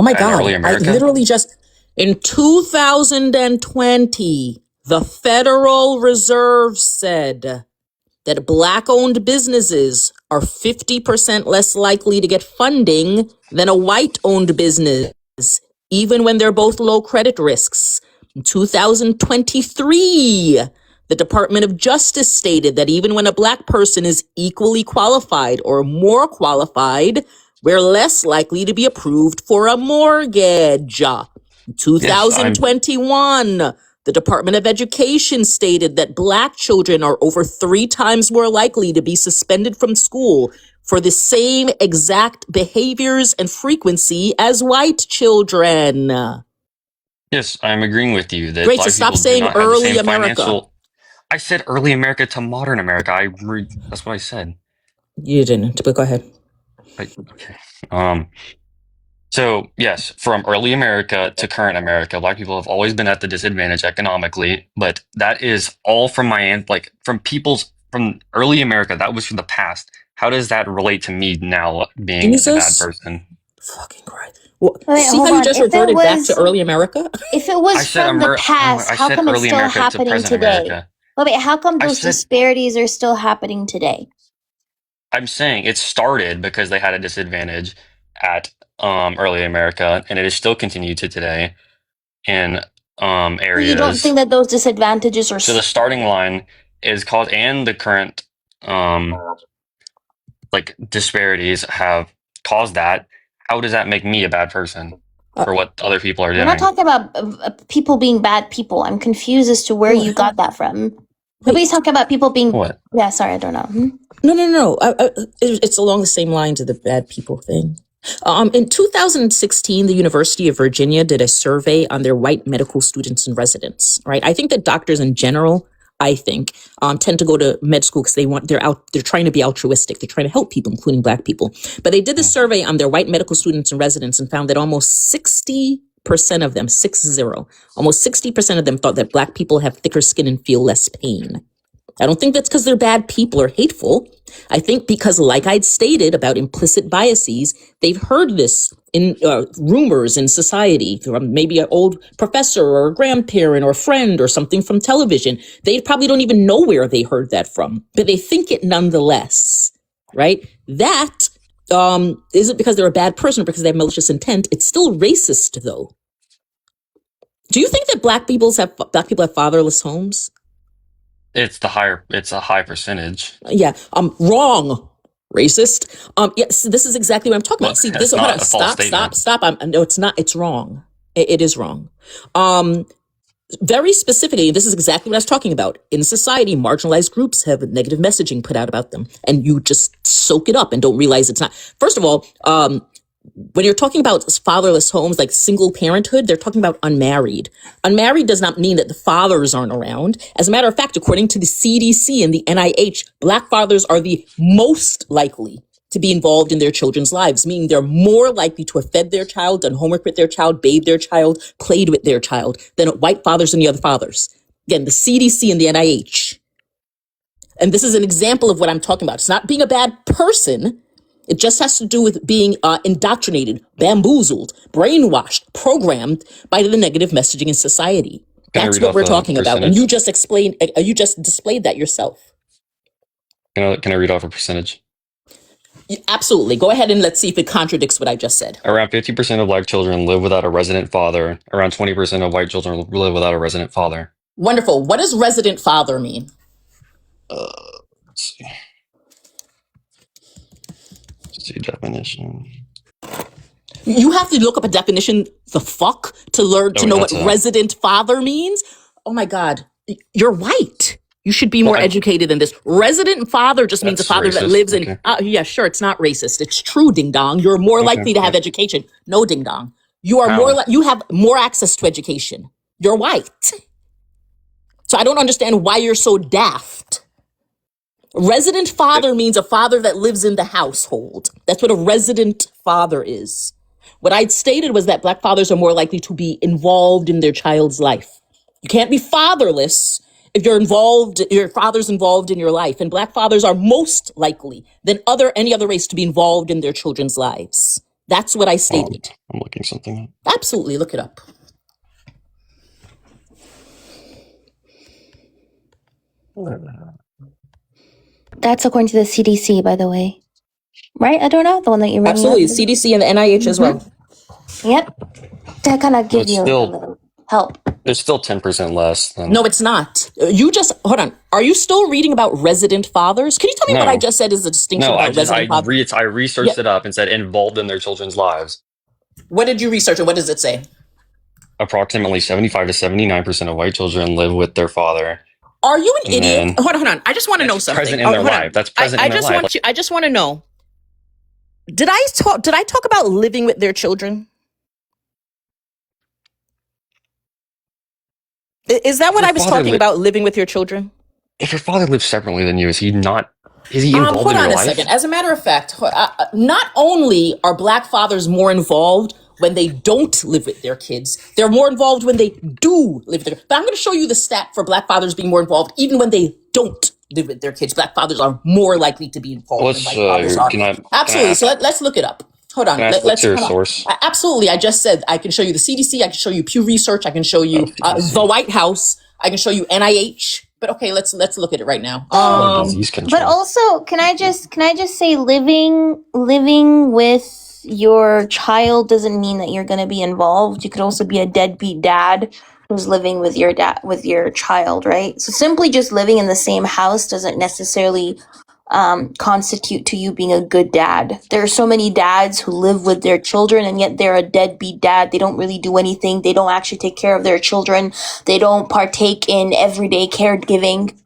my in God, early I America? literally just, in 2020, the Federal Reserve said that Black-owned businesses are 50% less likely to get funding than a white-owned business, even when they're both low credit risks. In 2023, the Department of Justice stated that even when a Black person is equally qualified or more qualified, we're less likely to be approved for a mortgage. 2021, the Department of Education stated that Black children are over 3 times more likely to be suspended from school for the same exact behaviors and frequency as white children. Yes, I'm agreeing with you that Great, so Black stop people do saying not have the early same America. financial. I said early America to modern America. That's what I said. You didn't, but go ahead. Okay. So yes, from early America to current America, Black people have always been at the disadvantage economically, but that is all from from early America. That was from the past. How does that relate to me now being a bad Jesus person? fucking Christ. Well, Wait, see hold how you on. just If it reverted back to was, early America? if it I was said from the past, I how said come it's early still America to happening present today? America. Wait, how come I those said disparities are still happening today? I'm saying it started because they had a disadvantage at early America, and it is still continued to today in So you don't think areas. that those disadvantages are So the starting line is called, and the current like disparities have caused that. How does that make me a bad person for what other people are We're not doing? talking about people being bad people. I'm confused as to where you got that from. Nobody's talking about people being. What? Yeah, sorry, I don't know. No. It's along the same lines of the bad people thing. In 2016, the University of Virginia did a survey on their white medical students and residents. Right, I think that doctors in general, tend to go to med school because they're trying to be altruistic. They're trying to help people, including Black people. But they did the survey on their white medical students and residents and found that almost 60% of them, almost 60% of them thought that Black people have thicker skin and feel less pain. I don't think that's because they're bad people or hateful. I think because, like I'd stated about implicit biases, they've heard this in rumors in society from maybe an old professor or a grandparent or a friend or something from television. They probably don't even know where they heard that from, but they think it nonetheless, right? That isn't because they're a bad person or because they have malicious intent. It's still racist, though. Do you think that Black people have fatherless homes? It's a high percentage. Yeah, wrong. Racist. Yes, this is exactly what I'm talking about. See, It's not a false statement. Stop. No, it's not. It's wrong. It is wrong. Very specifically, this is exactly what I was talking about. In society, marginalized groups have negative messaging put out about them, and you just soak it up and don't realize it's not. First of all, when you're talking about fatherless homes, like single parenthood, they're talking about unmarried. Unmarried does not mean that the fathers aren't around. As a matter of fact, according to the CDC and the NIH, Black fathers are the most likely to be involved in their children's lives, meaning they're more likely to have fed their child, done homework with their child, bathed their child, played with their child than white fathers and the other fathers. Again, the CDC and the NIH. And this is an example of what I'm talking about. It's not being a bad person. It just has to do with being indoctrinated, bamboozled, brainwashed, programmed by the negative messaging in society. That's what we're talking about. And you just displayed that yourself. Can I read off a percentage? Absolutely. Go ahead and let's see if it contradicts what I just said. Around 50% of black children live without a resident father. Around 20% of white children live without a resident father. Wonderful. What does resident father mean? Let's see definition. You have to look up a definition, the fuck, to know what resident father means? Oh my God. You're white. You should be more educated than this. Resident father just means a father that lives in... yeah, sure, it's not racist. It's true, ding dong. You're more likely to have education. No, ding dong. You are you have more access to education. You're white. So I don't understand why you're so daft. Resident father means a father that lives in the household. That's what a resident father is. What I'd stated was that black fathers are more likely to be involved in their child's life. You can't be fatherless if your father's involved in your life. And black fathers are most likely than any other race to be involved in their children's lives. That's what I stated. I'm looking something up. Absolutely, look it up. That's according to the CDC, by the way. Right, Adorna? The one that you're reading. Absolutely, CDC and the NIH as well. Yep. To kind of give you a little help. There's still 10% less than... No, it's not. Hold on. Are you still reading about resident fathers? Can you tell me what I just said is a distinction about resident fathers? I researched it up and said involved in their children's lives. What did you research and what does it say? Approximately 75 to 79% of white children live with their father. Are you an idiot? Hold on. I just want to know something. Present in their life. That's present in their life. I just want to know. Did I talk about living with their children? Is that what I was talking about, living with your children? If your father lives separately than you, is he involved in your life? Hold on a second. As a matter of fact, not only are black fathers more involved when they don't live with their kids, they're more involved when they do live with their kids. But I'm going to show you the stat for black fathers being more involved even when they don't live with their kids. Black fathers are more likely to be involved than white fathers are. Absolutely. So let's look it up. Hold on. Let's hear a source. Absolutely. I just said I can show you the CDC. I can show you Pew Research. I can show you the White House. I can show you NIH. But okay, let's look at it right now. But also, can I just say, living with your child doesn't mean that you're going to be involved. You could also be a deadbeat dad who's living with your child, right? So simply just living in the same house doesn't necessarily constitute to you being a good dad. There are so many dads who live with their children and yet they're a deadbeat dad. They don't really do anything. They don't actually take care of their children. They don't partake in everyday caregiving,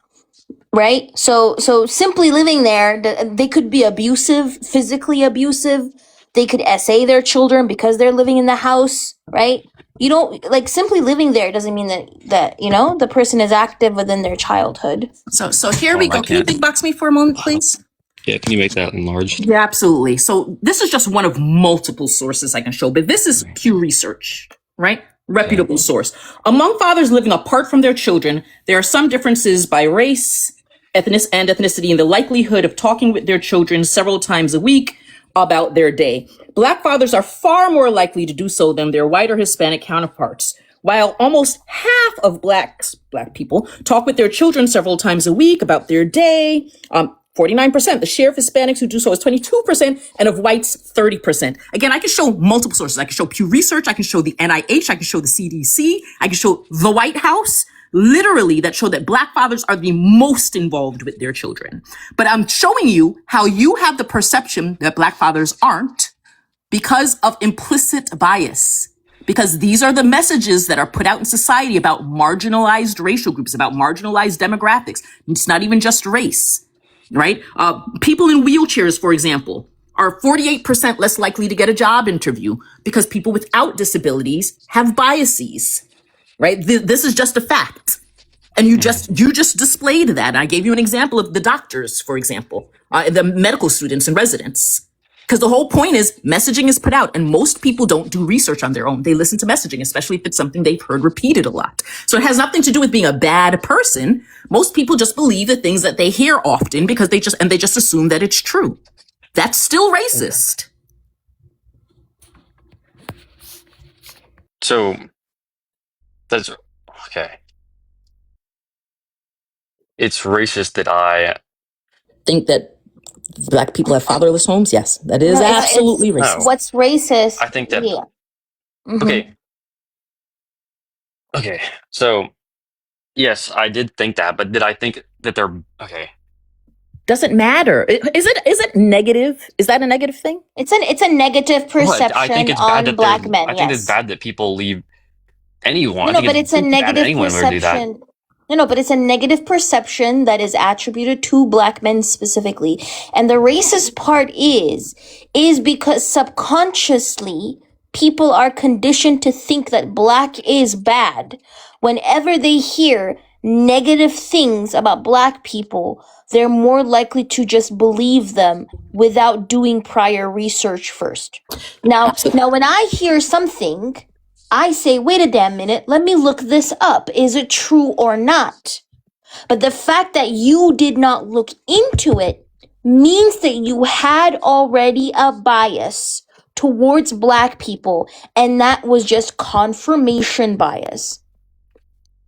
right? So simply living there, they could be abusive, physically abusive. They could SA their children because they're living in the house, right? You don't simply living there doesn't mean that the person is active within their childhood. So here we go. Can you big box me for a moment, please? Yeah, can you make that enlarged? Yeah, absolutely. So this is just one of multiple sources I can show, but this is Pew Research, right? Reputable source. Among fathers living apart from their children, there are some differences by race, ethnicity, and the likelihood of talking with their children several times a week about their day. Black fathers are far more likely to do so than their white or Hispanic counterparts. While almost half of black people talk with their children several times a week about their day, 49%. The share of Hispanics who do so is 22%, and of whites, 30%. Again, I can show multiple sources. I can show Pew Research, I can show the NIH, I can show the CDC, I can show the White House, literally that show that black fathers are the most involved with their children. But I'm showing you how you have the perception that black fathers aren't because of implicit bias. Because these are the messages that are put out in society about marginalized racial groups, about marginalized demographics. It's not even just race, right? People in wheelchairs, for example, are 48% less likely to get a job interview because people without disabilities have biases, right? This is just a fact. And you just displayed that. I gave you an example of the doctors, for example, the medical students and residents. Because the whole point is messaging is put out, and most people don't do research on their own. They listen to messaging, especially if it's something they've heard repeated a lot. So it has nothing to do with being a bad person. Most people just believe the things that they hear often because they just assume that it's true. That's still racist. So that's okay. It's racist that I Think that Black people have fatherless homes? Yes, that is No, it's absolutely racist. what's racist. I think that Yeah. Mhm. okay. So yes, I did think that, but did I think that they're okay? Doesn't matter. Is it negative? Is that a negative thing? It's a negative What? perception I think it's bad on that black they're. men. I think it's Yes. bad that people leave anyone. No, I no, think but it's a bad that negative anyone would do that. perception. No, but it's a negative perception that is attributed to black men specifically. And the racist part is because subconsciously people are conditioned to think that black is bad. Whenever they hear negative things about black people, they're more likely to just believe them without doing prior research first. Now when I hear something, I say, wait a damn minute, let me look this up. Is it true or not? But the fact that you did not look into it means that you had already a bias towards black people, and that was just confirmation bias.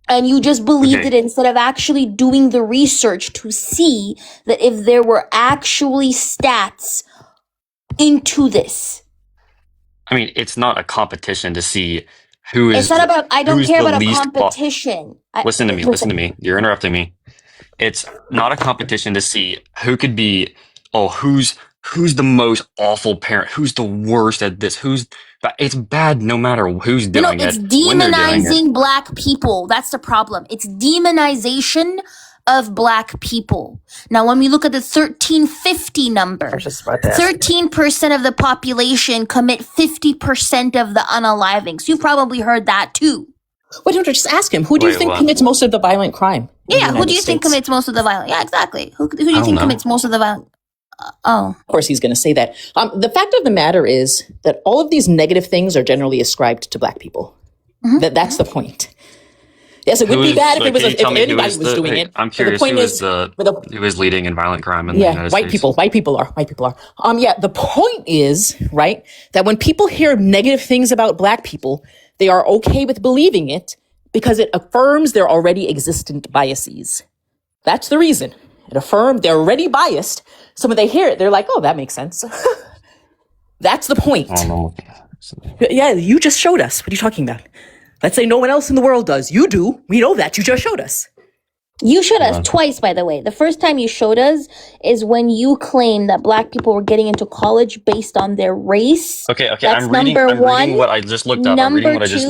And you just believed it instead of actually doing the research to see that if there were actually stats into this. I mean, it's not a competition to see who is. It's not about. I don't who's care the about a least competition. Listen to me. Listen to me. You're interrupting me. It's not a competition to see who could be. Oh, who's the most awful parent? Who's the worst at this? It's bad no matter who's doing it's it. When they're doing it. demonizing black people. That's the problem. It's demonization of black people. Now, when we look at the 1350 number, 13% of the population commit 50% of the unalivings. You probably heard that too. Wait, don't just ask him. Who do you think commits most of the violent crime? Yeah, who do you think commits most of the violence? Yeah, exactly. Who do you think commits most of the violence? Of course he's going to say that. The fact of the matter is that all of these negative things are generally ascribed to black people. That's the point. Yes, it would be bad if anybody was doing it. I'm curious who is leading in violent crime in the United States. White people are. The point is, right, that when people hear negative things about black people, they are okay with believing it because it affirms their already existent biases. That's the reason. It affirmed they're already biased. So when they hear it, they're like, oh, that makes sense. That's the point. Yeah, you just showed us. What are you talking about? Let's say no one else in the world does. You do. We know that. You just showed us. You showed us twice, by the way. The first time you showed us is when you claimed that black people were getting into college based on their race. Okay. That's I'm reading what I just looked up. I'm reading what I just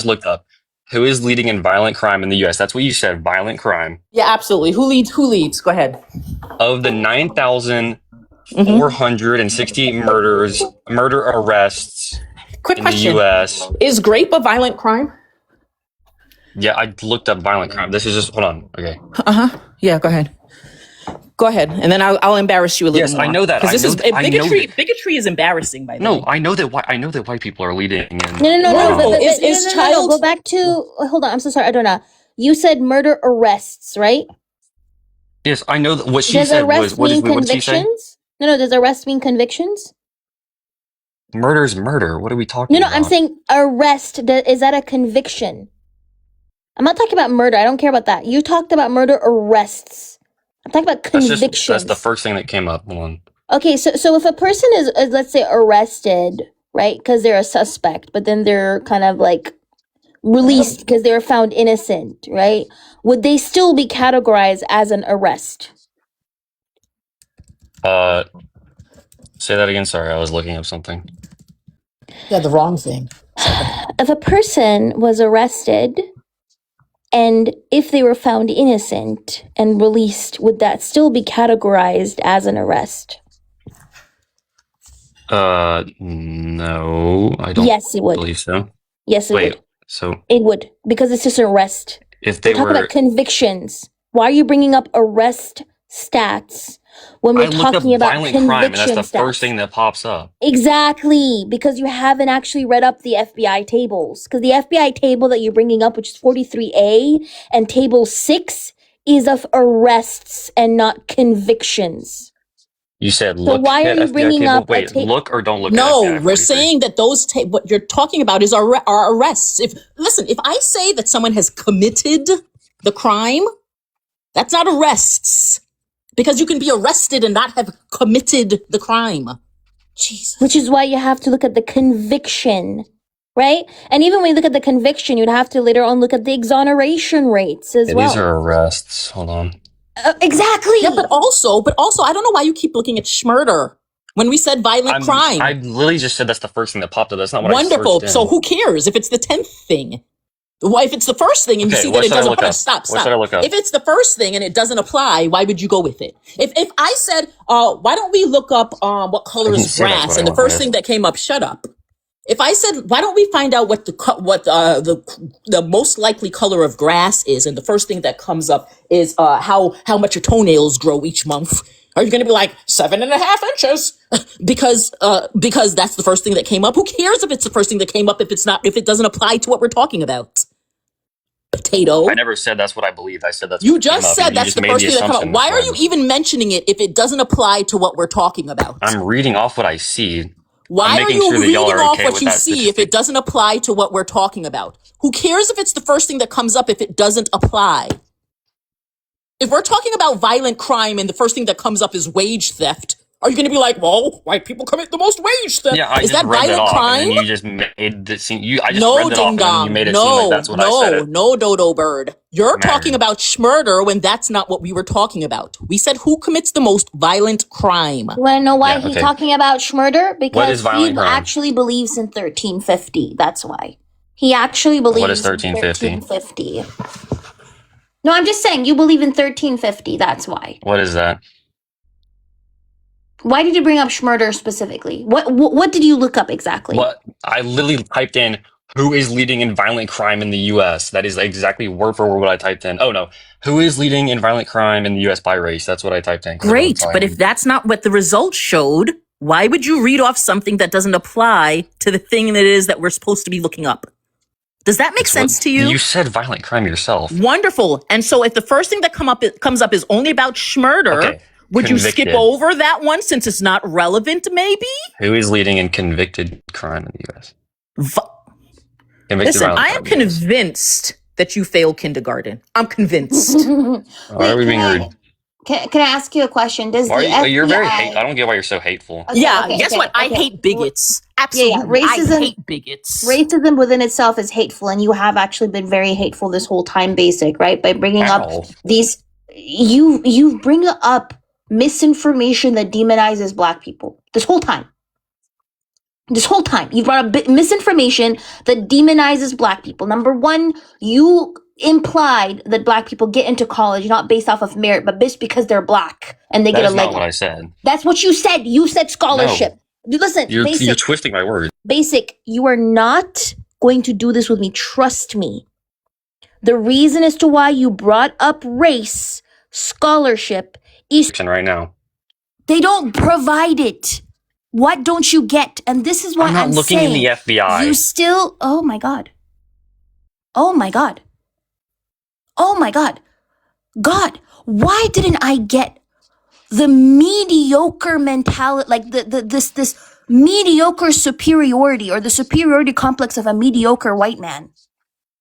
looked up. Who is leading in violent crime in the U.S.? That's what you said, violent crime. Yeah, absolutely. Who leads? Go ahead. Of the 9,468 murder arrests Quick in question. the U.S. Is rape a violent crime? Yeah, I looked up violent crime. This is just, hold on. Okay. Yeah, go ahead. Go ahead, and then I'll embarrass you a little more. Yes, I know that. Bigotry is embarrassing, by the way. No, I know that white people are leading in. No. Go back to. Hold on, I'm so sorry, Adorna. You said murder arrests, right? Yes, I know that what she said was. What did she say? No. Does arrest mean convictions? Murder is murder. What are we talking about? No. I'm saying arrest. Is that a conviction? I'm not talking about murder. I don't care about that. You talked about murder arrests. I'm talking about convictions. That's the first thing that came up. Hold on. Okay, so if a person is let's say arrested, right, because they're a suspect, but then they're kind of like released because they were found innocent, right? Would they still be categorized as an arrest? Say that again. Sorry, I was looking up something. Yeah, the wrong thing. If a person was arrested and if they were found innocent and released, would that still be categorized as an arrest? No, I don't. Yes, it would. Believe so. Yes, it would. So It would, because it's just an arrest. if We're they talking were, about convictions. Why are you bringing up arrest stats when we're I looked up talking about violent crime, and that's conviction the first stats? thing that pops up. Exactly, because you haven't actually read up the FBI tables. Because the FBI table that you're bringing up, which is 43A, and table 6 is of arrests and not convictions. You said So look why are at you FBI bringing table. up a Wait, table? look or don't look at No, FBI we're 43. saying that what you're talking about is our arrests. If I say that someone has committed the crime, that's not arrests, because you can be arrested and not have committed the crime. Jesus. Which is why you have to look at the conviction, right? And even when you look at the conviction, you'd have to later on look at the exoneration rates as well. These are arrests. Hold on. Exactly. Yeah, but also, I don't know why you keep looking at schmurder when we said violent crime. I literally just said that's the first thing that popped up. That's not what Wonderful. I searched in. So who cares if it's the 10th thing? Why, if it's the first thing and you Okay, see what that it should I doesn't look up? stop. What should I look up? If it's the first thing and it doesn't apply, why would you go with it? If I said, why don't we look up what color didn't is say that's grass, what I and the wanted. first thing that came up, shut up. If I said, why don't we find out what the most likely color of grass is, and the first thing that comes up is how much your toenails grow each month, are you going to be like 7.5 inches? because that's the first thing that came up. Who cares if it's the first thing that came up if it doesn't apply to what we're talking about? Potato. I never said that's what I believe. I said that's You what came just up, said and you that's just the made first thing that came up. assumption Why are that's you even mentioning it if it doesn't apply to what we're talking about? I'm reading off what I see. Why I'm are making you sure that reading y'all are off okay what with you that see if statistic. it doesn't apply to what we're talking about? Who cares if it's the first thing that comes up if it doesn't apply? If we're talking about violent crime and the first thing that comes up is wage theft, are you going to be like, well, white people commit the most wage theft? Yeah, I is just that read that violent off, crime? and then you just made it seem. I just No, read that off, ding and then you dong. made it seem like that's what I said. It. No, dodo bird. You're Mary. talking about schmurder when that's not what we were talking about. We said who commits the most violent crime. You want to know why Yeah, he's okay. talking about schmurder? What Because is he violent crime? actually believes in 1350. That's why. He actually believes What is in 1350? 1350. No, I'm just saying, you believe in 1350. That's why. What is that? Why did you bring up schmurder specifically? What did you look up exactly? What I literally typed in who is leading in violent crime in the U.S. That is exactly word for word what I typed in. Oh no, who is leading in violent crime in the U.S. by race? That's what I typed in. Great, but if that's not what the results showed, why would you read off something that doesn't apply to the thing that is that we're supposed to be looking up? Does that make sense to you? You said violent crime yourself. Wonderful. And so if the first thing that comes up is only about schmurder, Okay, would you convicted. skip over that one since it's not relevant, maybe? Who is leading in convicted crime in the U.S.? Convicted Listen, violent I am crime in the US. convinced that you failed kindergarten. I'm convinced. Why are we being rude? Can I ask you a question? Does Why the are you, you're very FBI hate. I don't get why you're so hateful. Okay, Yeah, okay, guess okay, what? I okay. hate bigots. Absolutely. Yeah, racism- I hate bigots. Racism within itself is hateful, and you have actually been very hateful this whole time, Basic, right? By bringing Ow. up these, you bring up misinformation that demonizes Black people this whole time. This whole time, you brought up misinformation that demonizes Black people. Number one, you implied that Black people get into college not based off of merit, but just because they're Black and they That get a is leg not what up. I said. That's what you said. You said scholarship. Listen, You're Basic. twisting my words. Basic, you are not going to do this with me. Trust me. The reason as to why you brought up race, scholarship, is Right now. they don't provide it. What don't you get? And this is why I'm not looking saying in the FBI. you still. Oh my God. Oh my God. Oh my God. God, why didn't I get the mediocre mentality, like this mediocre superiority, or the superiority complex of a mediocre white man?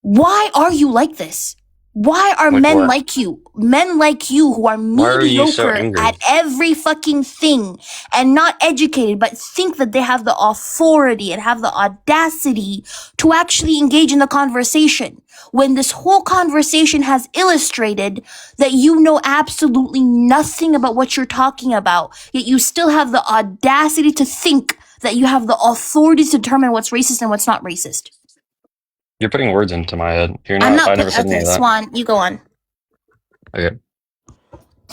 Why are you like this? Why are Like men what? like you? Men like you who are Why are you so mediocre angry? at every fucking thing and not educated, but think that they have the authority and have the audacity to actually engage in the conversation, when this whole conversation has illustrated that you know absolutely nothing about what you're talking about, yet you still have the audacity to think that you have the authority to determine what's racist and what's not racist. You're putting words into my head. You're I'm not. not. I never said any Okay, of that. Swan, you go on. Okay.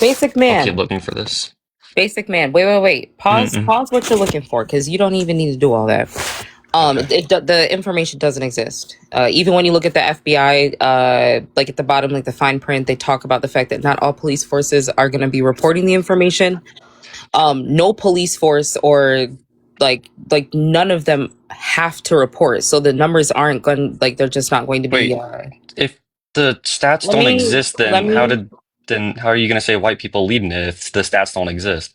Basic I'll keep man. looking for this. Basic man. Wait. Pause. Mm-mm. Pause what you're looking for, because you don't even need to do all that. The information doesn't exist. Even when you look at the FBI, like at the bottom, like the fine print, they talk about the fact that not all police forces are going to be reporting the information. No police force or like none of them have to report. So the numbers aren't going, like they're just not going to be. Wait, if the stats Let don't me- exist, let then me- how are you going to say white people leading it if the stats don't exist?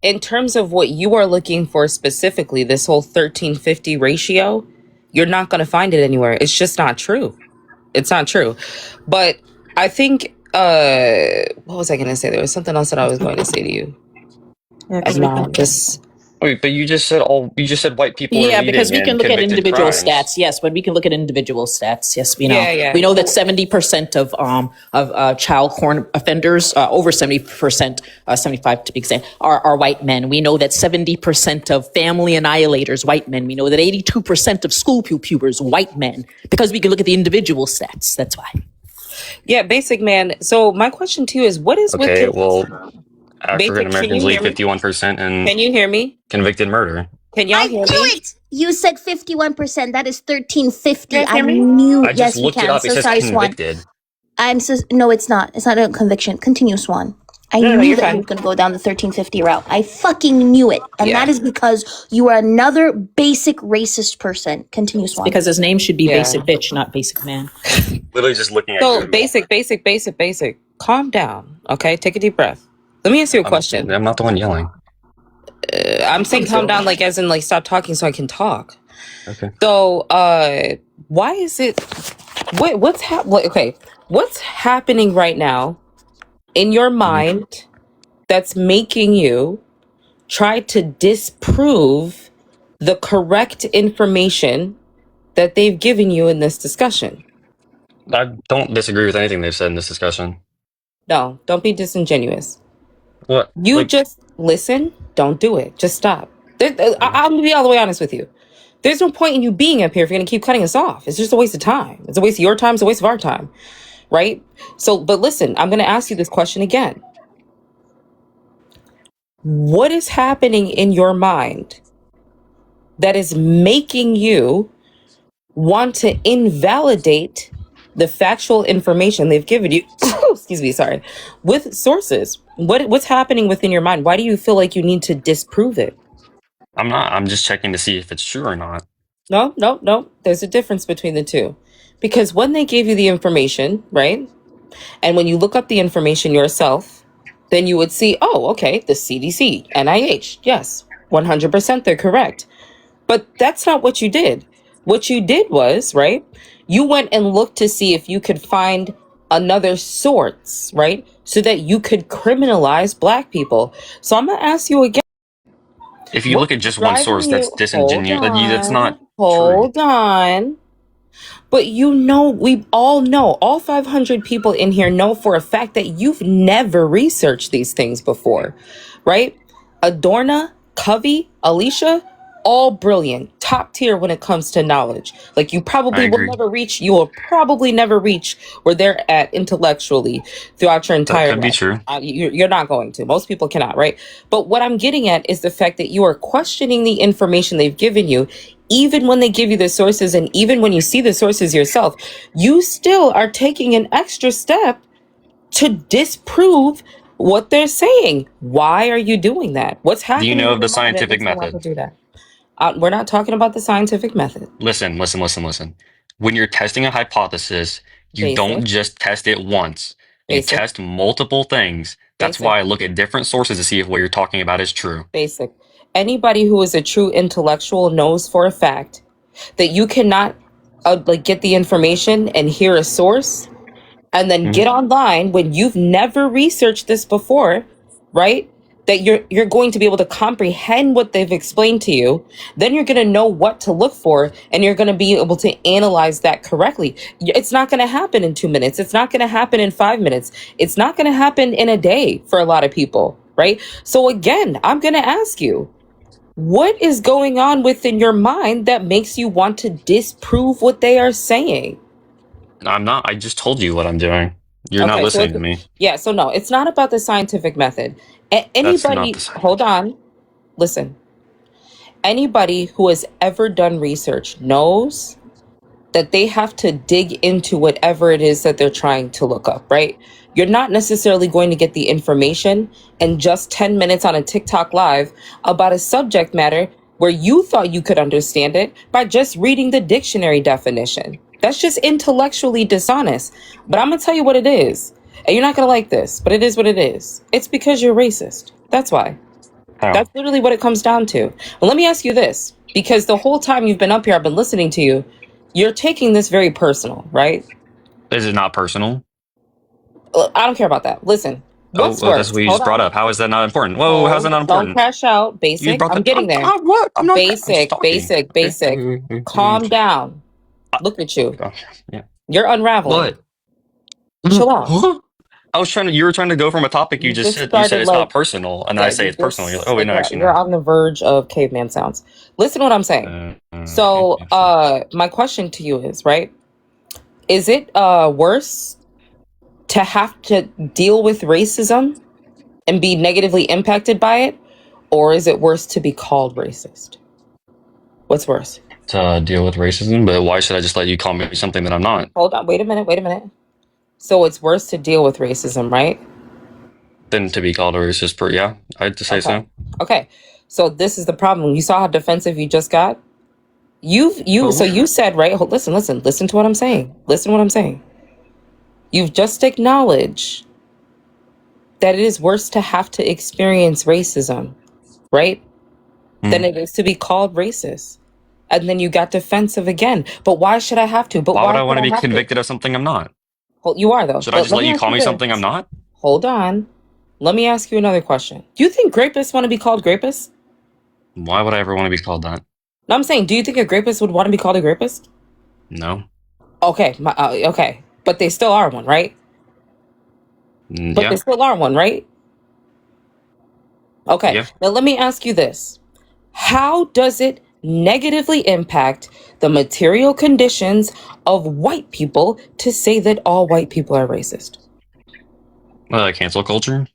In terms of what you are looking for specifically, this whole 1350 ratio, you're not going to find it anywhere. It's just not true. It's not true. But I think, what was I going to say? There was something else that I was going to say to you. Wait, but you just said white people are Yeah, leading because we can in look at convicted individual crimes. stats. Yes, but we can look at individual stats. Yes, we know. Yeah. We know that 70% of child porn offenders, over 70%, 75 to be exact, are white men. We know that 70% of family annihilators, white men. We know that 82% of school pupils, white men. Because we can look at the individual stats. That's why. Yeah, basic man. So my question to you is, what is Okay, with well, Basic, African Americans can you lead hear me? 51% in Can you hear me? convicted murder. Can y'all I hear knew me? it. You said 51%. That is 1350. You guys I hear me? knew. I just Yes, we looked it can. up. It So says sorry, Swan. convicted. No, it's not. It's not a conviction. Continue, Swan. I No, knew you're that fine. you were going to go down the 1350 route. I fucking knew it. And Yeah. that is because you are another basic racist person. Continue, Swan. Because his name should be Yeah. Basic Bitch, not Basic Man. Literally just looking at So Google. basic. Calm down. Okay, take a deep breath. Let me ask you a question. I'm not the one yelling. I'm saying calm down, like as in like stop talking so I can talk. Okay. So why is it? What's happening right now in your mind that's making you try to disprove the correct information that they've given you in this discussion? I don't disagree with anything they've said in this discussion. No, don't be disingenuous. What? You just listen. Don't do it. Just stop. I'm gonna be all the way honest with you. There's no point in you being up here if you're gonna keep cutting us off. It's just a waste of time. It's a waste of your time. It's a waste of our time, right? So, but listen, I'm gonna ask you this question again. What is happening in your mind that is making you want to invalidate the factual information they've given you? Excuse me, sorry. With sources, what's happening within your mind? Why do you feel like you need to disprove it? I'm not. I'm just checking to see if it's true or not. No. There's a difference between the two. Because when they gave you the information, right? And when you look up the information yourself, then you would see, oh, okay, the CDC, NIH, yes, 100% they're correct. But that's not what you did. What you did was, right, you went and looked to see if you could find another source, right, so that you could criminalize Black people. So I'm going to ask you again. If you look at just one source, that's disingenuous. That's not true. Hold on. But we all know, all 500 people in here know for a fact that you've never researched these things before, right? Adorna, Covey, Alicia, all brilliant, top tier when it comes to knowledge. Like you will probably never reach where they're at intellectually throughout your entire That could be life. true. You're not going to. Most people cannot, right? But what I'm getting at is the fact that you are questioning the information they've given you, even when they give you the sources, and even when you see the sources yourself, you still are taking an extra step to disprove what they're saying. Why are you doing that? What's happening? Do you know of in the your mind that scientific makes you want to method? do that? We're not talking about the scientific method. Listen. When you're testing a hypothesis, you don't Basic. just test it once. You Basic. test multiple things. That's Basic. why I look at different sources to see if what you're talking about is true. Basic. Anybody who is a true intellectual knows for a fact that you cannot get the information and hear a source and then get online when you've never researched this before, right? That you're going to be able to comprehend what they've explained to you. Then you're going to know what to look for, and you're going to be able to analyze that correctly. It's not going to happen in 2 minutes. It's not going to happen in 5 minutes. It's not going to happen in a day for a lot of people, right? So again, I'm going to ask you, what is going on within your mind that makes you want to disprove what they are saying? I'm not. I just told you what I'm doing. You're not listening to me. Yeah, so no, it's not about the scientific method. That's not the scientific. Hold on, listen. Anybody who has ever done research knows that they have to dig into whatever it is that they're trying to look up, right? You're not necessarily going to get the information in just 10 minutes on a TikTok live about a subject matter where you thought you could understand it by just reading the dictionary definition. That's just intellectually dishonest. But I'm gonna tell you what it is. And you're not gonna like this, but it is what it is. It's because you're racist. That's why. How? That's literally what it comes down to. Well, let me ask you this, because the whole time you've been up here, I've been listening to you. You're taking this very personal, right? Is it not personal? I don't care about that. Listen, Oh, what's well, that's worse? what you Hold just brought on. up. How is that not important? Whoa, how's that not Don't important? crash out. You Basic. brought I'm that. getting there. What? I'm not. I'm just Basic, talking. basic. Calm down. Look at you. Yeah. You're unraveling. What? Chill out. What? I was trying to. You were trying to go from a topic. You You just just said. You said started it's like, not personal, and then yeah, I say you it's personal. You're like, just oh wait, like no, actually you're no. on the verge of caveman sounds. Listen to what I'm saying. So, my question to you is, right? Is it worse to have to deal with racism and be negatively impacted by it, or is it worse to be called racist? What's worse? To deal with racism, but why should I just let you call me something that I'm not? Hold on, wait a minute. So it's worse to deal with racism, right? Than to be called a racist. Yeah, I'd say so. Okay. So this is the problem. You saw how defensive you just got? So you said, right? Listen to what I'm saying. Listen to what I'm saying. You've just acknowledged that it is worse to have to experience racism, right? Than it is to be called racist. And then you got defensive again. But why should I have to? But Why would I should want to be have convicted of something I'm not? Well, you are though. Should I just let you call me something I'm not? Hold on. Let me ask you another question. Do you think rapists want to be called rapists? Why would I ever want to be called that? No, I'm saying, do you think a rapist would want to be called a rapist? No. Okay, okay, but they still are one, right? But Yeah. they still are one, right? Okay. Yeah. Now let me ask you this: how does it negatively impact the material conditions of white people to say that all white people are racist? Cancel culture.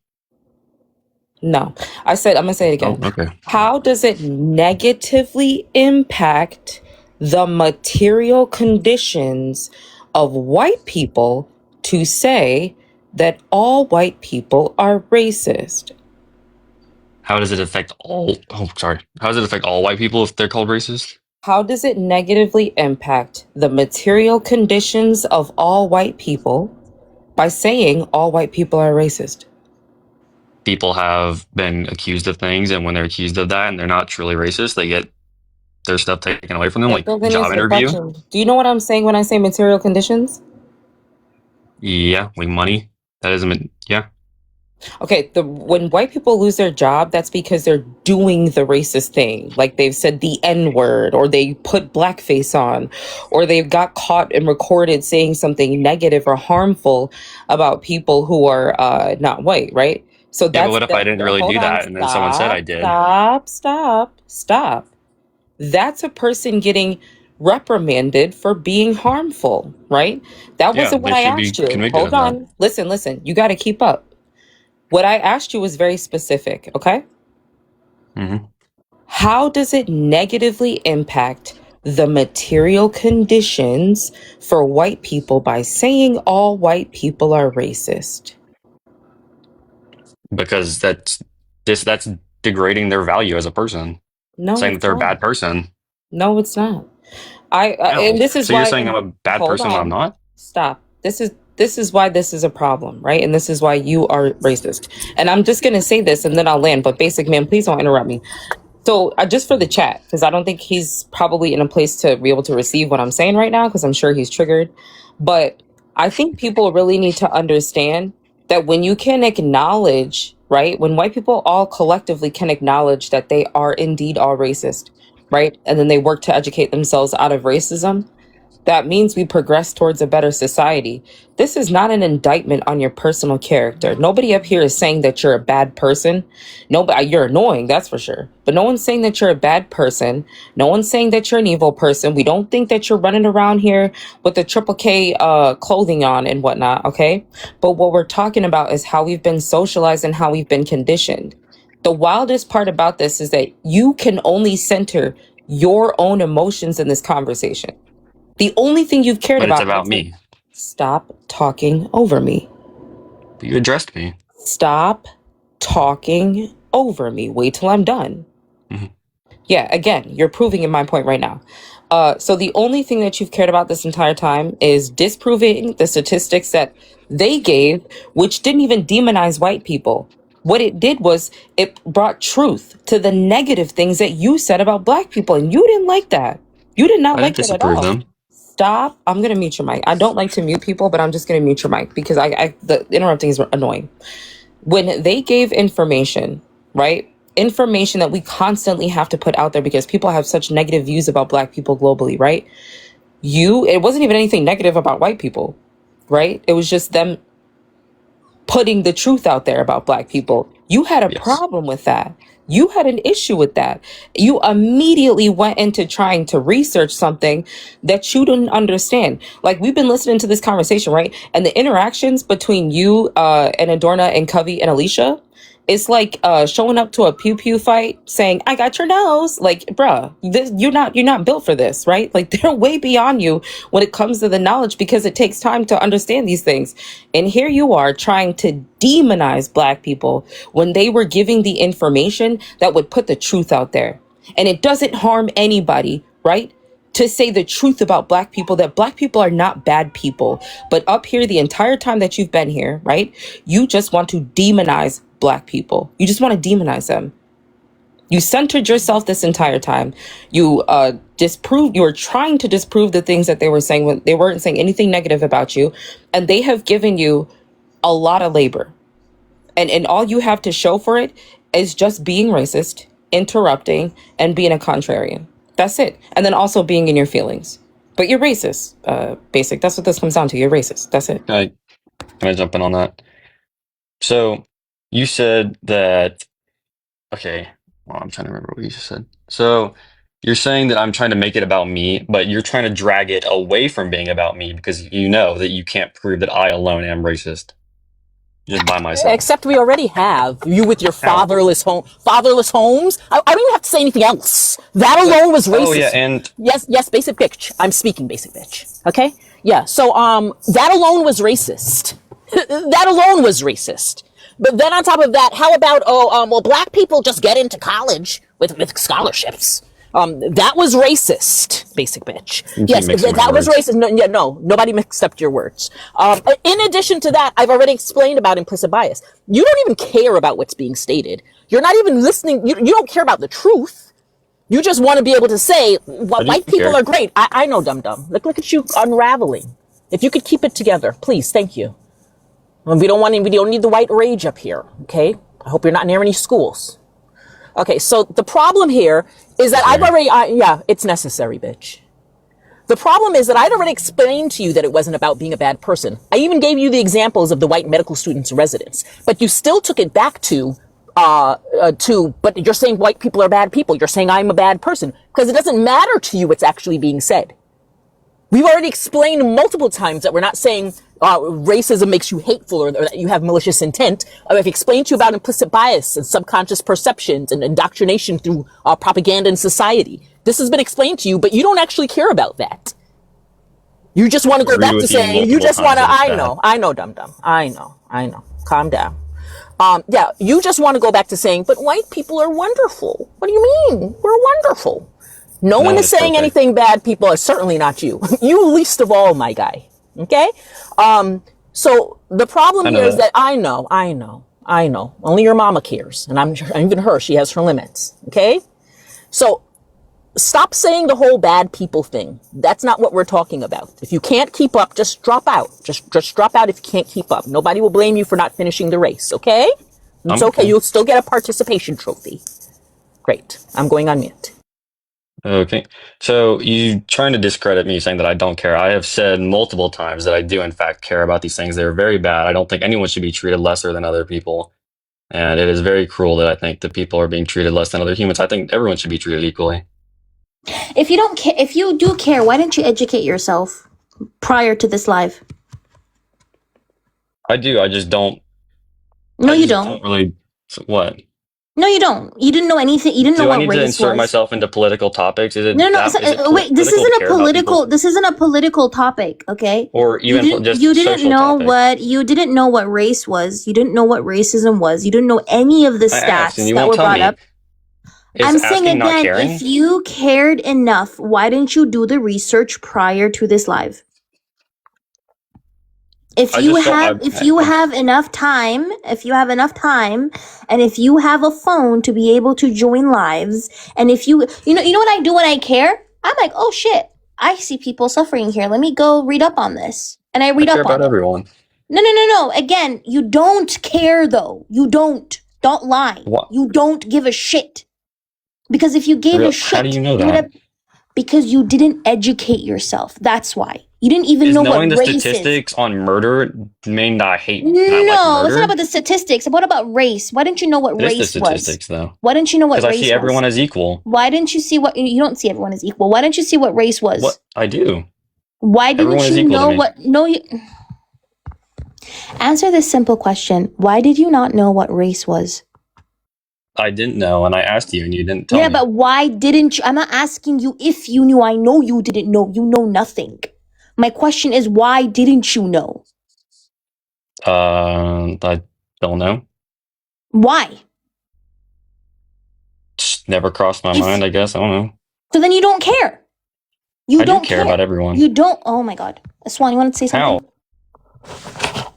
No, I'm gonna say it again. Oh, okay. How does it negatively impact the material conditions of white people to say that all white people are racist? How does it affect all? Oh, sorry. How does it affect all white people if they're called racist? How does it negatively impact the material conditions of all white people by saying all white people are racist? People have been accused of things, and when they're accused of that and they're not truly racist, they get their stuff taken away from them, like That doesn't job answer the interview. question. Do you know what I'm saying when I say material conditions? Yeah, like money. That isn't. Yeah. Okay, when white people lose their job, that's because they're doing the racist thing. Like they've said the N-word, or they put blackface on, or they've got caught and recorded saying something negative or harmful about people who are not white, right? So Yeah, but what if I didn't really do that and then someone said I did? Stop. That's a person getting reprimanded for being harmful, right? That Yeah, wasn't what they I should be asked you. convicted Hold of that. on. Listen. You got to keep up. What I asked you was very specific, okay? Mm-hmm. How does it negatively impact the material conditions for white people by saying all white people are racist? Because that's degrading their value as a person. No, Saying that it's they're a not. bad person. No, it's not. No. And this is So why. you're saying I'm a bad Hold person when I'm on. not? Stop. This is why this is a problem, right? And this is why you are racist. And I'm just gonna say this, and then I'll land. But basic man, please don't interrupt me. So just for the chat, because I don't think he's probably in a place to be able to receive what I'm saying right now, because I'm sure he's triggered. But I think people really need to understand that when you can acknowledge, right, when white people all collectively can acknowledge that they are indeed all racist, right, and then they work to educate themselves out of racism, that means we progress towards a better society. This is not an indictment on your personal character. Nobody up here is saying that you're a bad person. Nobody, you're annoying, that's for sure. But no one's saying that you're a bad person. No one's saying that you're an evil person. We don't think that you're running around here with the triple K clothing on and whatnot, okay? But what we're talking about is how we've been socialized and how we've been conditioned. The wildest part about this is that you can only center your own emotions in this conversation. The only thing you've cared But it's about about is like, me. stop talking over me. But you addressed me. Stop talking over me. Wait till I'm done. Mhm. Yeah, again, you're proving in my point right now. So the only thing that you've cared about this entire time is disproving the statistics that they gave, which didn't even demonize white people. What it did was it brought truth to the negative things that you said about black people, and you didn't like that. You did not I didn't like that at disapprove all. them. Stop. I'm gonna mute your mic. I don't like to mute people, but I'm just gonna mute your mic because the interrupting is annoying. When they gave information, right? Information that we constantly have to put out there because people have such negative views about black people globally, right? It wasn't even anything negative about white people, right? It was just them putting the truth out there about black people. You had a Yes. problem with that. You had an issue with that. You immediately went into trying to research something that you didn't understand. Like, we've been listening to this conversation, right? And the interactions between you and Adorna and Covey and Alicia, it's like showing up to a pew pew fight saying, I got your nose. Like, bruh, you're not built for this, right? Like, they're way beyond you when it comes to the knowledge because it takes time to understand these things. And here you are trying to demonize black people when they were giving the information that would put the truth out there. And it doesn't harm anybody, right? To say the truth about black people, that black people are not bad people. But up here, the entire time that you've been here, right? You just want to demonize black people. You just want to demonize them. You centered yourself this entire time. You were trying to disprove the things that they were saying when they weren't saying anything negative about you. And they have given you a lot of labor. And all you have to show for it is just being racist, interrupting, and being a contrarian. That's it. And then also being in your feelings. But you're racist, basic. That's what this comes down to. You're racist. That's it. Can I jump in on that? So you said that, okay, well, I'm trying to remember what you just said. So you're saying that I'm trying to make it about me, but you're trying to drag it away from being about me because you know that you can't prove that I alone am racist just by myself. Except we already have you with your How? fatherless homes. I don't even have to say anything else. That alone was racist. Oh yeah, and Yes, basic bitch. I'm speaking basic bitch. Okay? Yeah, so that alone was racist. That alone was racist. But then on top of that, how about well, black people just get into college with scholarships. That was racist, basic bitch. you keep Yes, mixing my that was words. racist. No, nobody mixed up your words. In addition to that, I've already explained about implicit bias. You don't even care about what's being stated. You're not even listening. You don't care about the truth. You just want to be able to say, I do white people care. are great. I know, dum-dum. Look at you unraveling. If you could keep it together, please, thank you. We don't need the white rage up here, okay? I hope you're not near any schools. Okay, so the problem here is that it's necessary, bitch. The problem is that I'd already explained to you that it wasn't about being a bad person. I even gave you the examples of the white medical students' residents, but you still took it back but you're saying white people are bad people. You're saying I'm a bad person because it doesn't matter to you what's actually being said. We've already explained multiple times that we're not saying racism makes you hateful or that you have malicious intent. I've explained to you about implicit bias and subconscious perceptions and indoctrination through propaganda in society. This has been explained to you, but you don't actually care about that. You just want to go back to saying, you just want to, I know, dum-dum. I know. Calm down. You just want to go back to saying, but white people are wonderful. What do you mean? We're wonderful. No one is saying anything bad, people. Certainly not you. You least of all, my guy. Okay? So the problem here is that I know. Only your mama cares. And even her, she has her limits. Okay? So stop saying the whole bad people thing. That's not what we're talking about. If you can't keep up, just drop out. Just drop out if you can't keep up. Nobody will blame you for not finishing the race. Okay? It's okay. You'll still get a participation trophy. Great. I'm going on mute. Okay. So you trying to discredit me saying that I don't care. I have said multiple times that I do in fact care about these things. They're very bad. I don't think anyone should be treated lesser than other people. And it is very cruel that I think that people are being treated less than other humans. I think everyone should be treated equally. If you do care, why didn't you educate yourself prior to this live? I do. I just don't. No, you don't. Really. What? No, you don't. You didn't know anything. You didn't know Do I what need to race insert was. myself into political topics? Is it No, that, is it wait. This political to isn't a care about political. people? This isn't a political topic. Okay. Or You even didn't. just You didn't social know topic? what. You didn't know what race was. You didn't know what racism was. You didn't know any of the I asked, and stats you that won't were tell brought me. up. Is I'm saying asking not again, caring? if you cared enough, why didn't you do the research prior to this live? If I you just have don't. if you have enough time, and if you have a phone to be able to join lives, and if you know what I do when I care? I'm like, oh shit, I see people suffering here. Let me go read up on this. And I I read care up on about it. everyone. No. Again, you don't care though. You don't. Don't lie. What? You don't give a shit. Because if you gave a How do shit, you know you would that? have, because you didn't educate yourself. That's why. You didn't even Is know what knowing the race is. statistics on murder mean that I hate, that I like No, it's not murder? about the statistics. What about race? Why didn't you know what It is the race was? statistics, though. Why didn't you know what Because I race see everyone was? as equal. Why didn't you see what you don't see everyone as equal? Why didn't you see what race was? What? I do. Why didn't Everyone is you equal to know me. what no you answer this simple question. Why did you not know what race was? I didn't know, and I asked you, and you didn't tell Yeah, me. but why didn't you? I'm not asking you if you knew. I know you didn't know. You know nothing. My question is, why didn't you know? I don't know. Why? Just never crossed my If mind, I guess. I don't know. so, then you don't care. You I do don't care about everyone. You don't. Oh my God, Swan, you want to say something? How?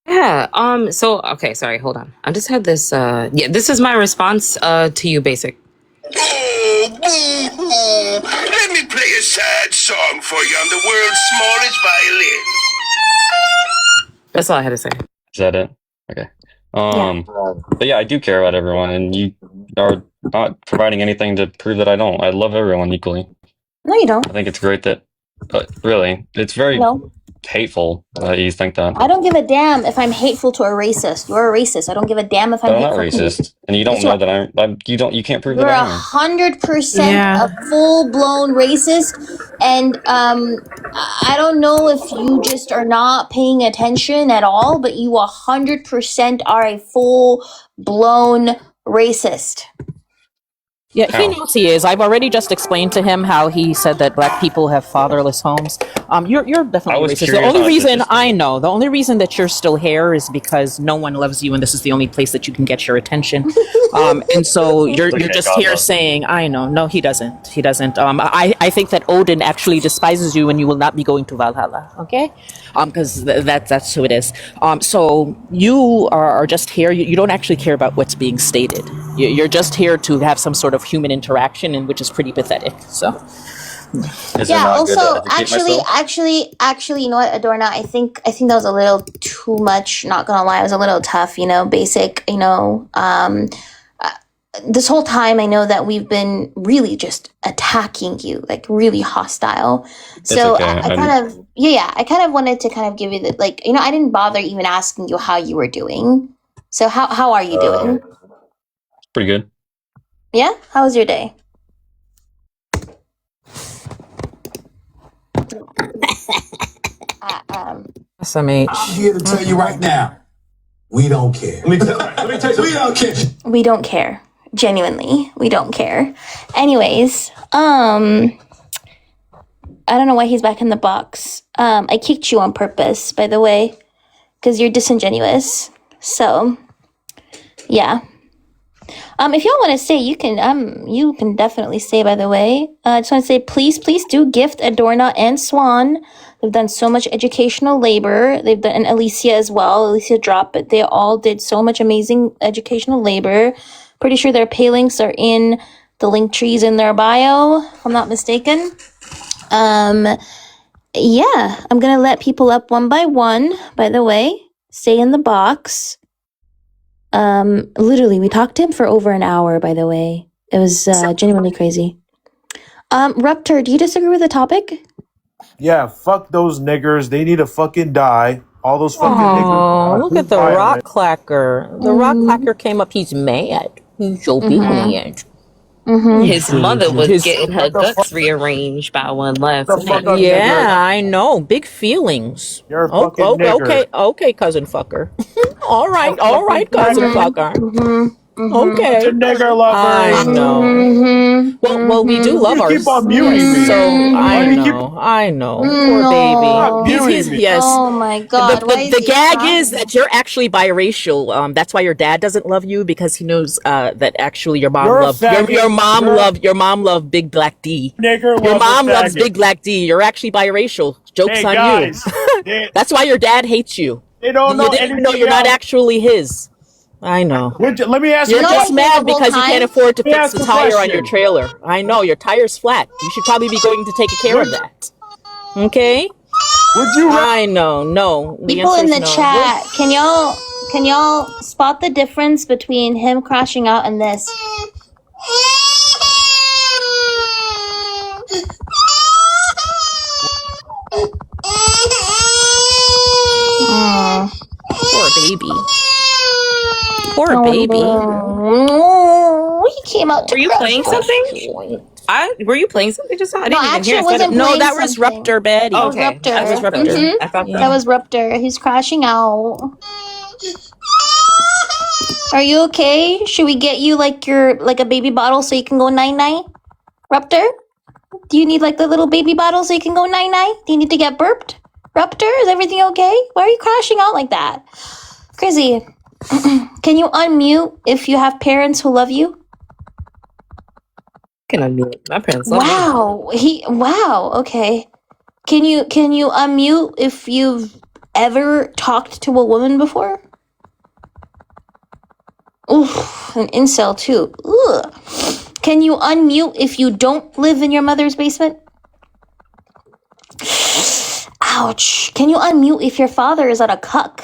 Yeah. So okay, sorry, hold on. I just had this yeah, this is my response to you, Basic. Oh, boo hoo! Let me play a sad song for you on the world's smallest violin. That's all I had to say. Is that it? Okay. Yeah. But yeah, I do care about everyone, and you are not providing anything to prove that I don't. I love everyone equally. No, you don't. I think it's great that, really, it's very No. hateful that you think that. I don't give a damn if I'm hateful to a racist. You're a racist. I don't give a damn if I'm But I'm not hateful to you. racist, and you don't Yes, you know are. that you can't prove You're that I am. 100% Yeah. a full-blown racist, and I don't know if you just are not paying attention at all, but you 100% are a full-blown racist. Yeah, he How? knows he is. I've already just explained to him how he said that black people have fatherless homes. You're I definitely was racist. The curious only on a reason statistic. I know, the only reason that you're still here is because no one loves you, and this is the only place that you can get your attention. And so you're Okay, just God here loves me. saying, I know. No, he doesn't. He doesn't. I think that Odin actually despises you, and you will not be going to Valhalla. Okay, because that's who it is. So you are just here. You don't actually care about what's being stated. You're just here to have some sort of human interaction, and which is pretty pathetic. So Is it Yeah. not good to Also, educate myself? actually, you know what, Adorna? I think that was a little too much. Not gonna lie, it was a little tough. Basic. This whole time, I know that we've been really just attacking you, like really hostile. So okay. I kind of, I kind of wanted to kind of give you the I didn't bother even asking you how you were doing. So how are you doing? Pretty good. Yeah. How was your day? SMH. I'm here to tell you right now, we don't care. Let me tell you, we don't care. We don't care. Genuinely, we don't care. Anyways, I don't know why he's back in the box. I kicked you on purpose, by the way, because you're disingenuous. So, yeah. If y'all want to stay, you can definitely stay, by the way. I just want to say, please do gift Adorna and Swan. They've done so much educational labor. They've done, and Alicia as well. Alicia dropped, but they all did so much amazing educational labor. Pretty sure their pay links are in the link trees in their bio, if I'm not mistaken. Yeah, I'm gonna let people up one by one, by the way. Stay in the box. Literally, we talked to him for over an hour, by the way. It was genuinely crazy. Ruptor, do you disagree with the topic? Yeah, fuck those niggers. They need to fucking die. All those fucking niggers. Oh, look at the violent. rock clacker. The rock clacker came up. He's mad. He's so mad. His mother was His- getting her guts rearranged by one last The fuck night. up, Yeah, nigger. I know. Big feelings. You're a fucking nigger. Okay, cousin fucker. all right, cousin fucker. Okay. The nigger lovers. I know. Mm-hmm. Well, we do love You our. keep on muting me. So Why do you keep I know. Poor stop baby. No. muting me? Yes. Oh my God. Why is The he gag crying? is that you're actually biracial. That's why your dad doesn't love you, because he knows that actually your mom You're a loved faggot. your mom loved Big Black D. Nigger Your lover mom loves faggot. Big Black D. You're actually biracial. Joke's Hey on guys, you. That's why your dad hates you. they don't You know didn't even know anything you're not else. actually his. I know. Let me ask You're you a You know what I just did question. the mad whole because you can't time? afford to Let me fix ask the a tire on your question. trailer. I know, your tire's flat. You should probably be going to take care of that. Okay? Would you rather I know. No. The People answer in is the no. chat, can y'all spot the difference between him crashing out and this? Poor baby. Poor Oh, baby. no. He came out to Were you crush playing the something? Were you playing something just now? I No, didn't even hear actually, I it. So I wasn't don't- No, playing that was something. Ruptor Betty. That was Okay, Ruptor. I was Ruptor. Mhm. I thought Yeah. That was Ruptor. He's crashing out. Are you okay? Should we get you like a baby bottle so you can go night night? Ruptor? Do you need like the little baby bottle so you can go night night? Do you need to get burped? Ruptor, is everything okay? Why are you crashing out like that? Crazy. Can you unmute if you have parents who love you? can unmute. My parents love me. Wow. Okay. Can you unmute if you've ever talked to a woman before? Oof, an incel too. Ugh. Can you unmute if you don't live in your mother's basement? Ouch. Can you unmute if your father is at a cuck?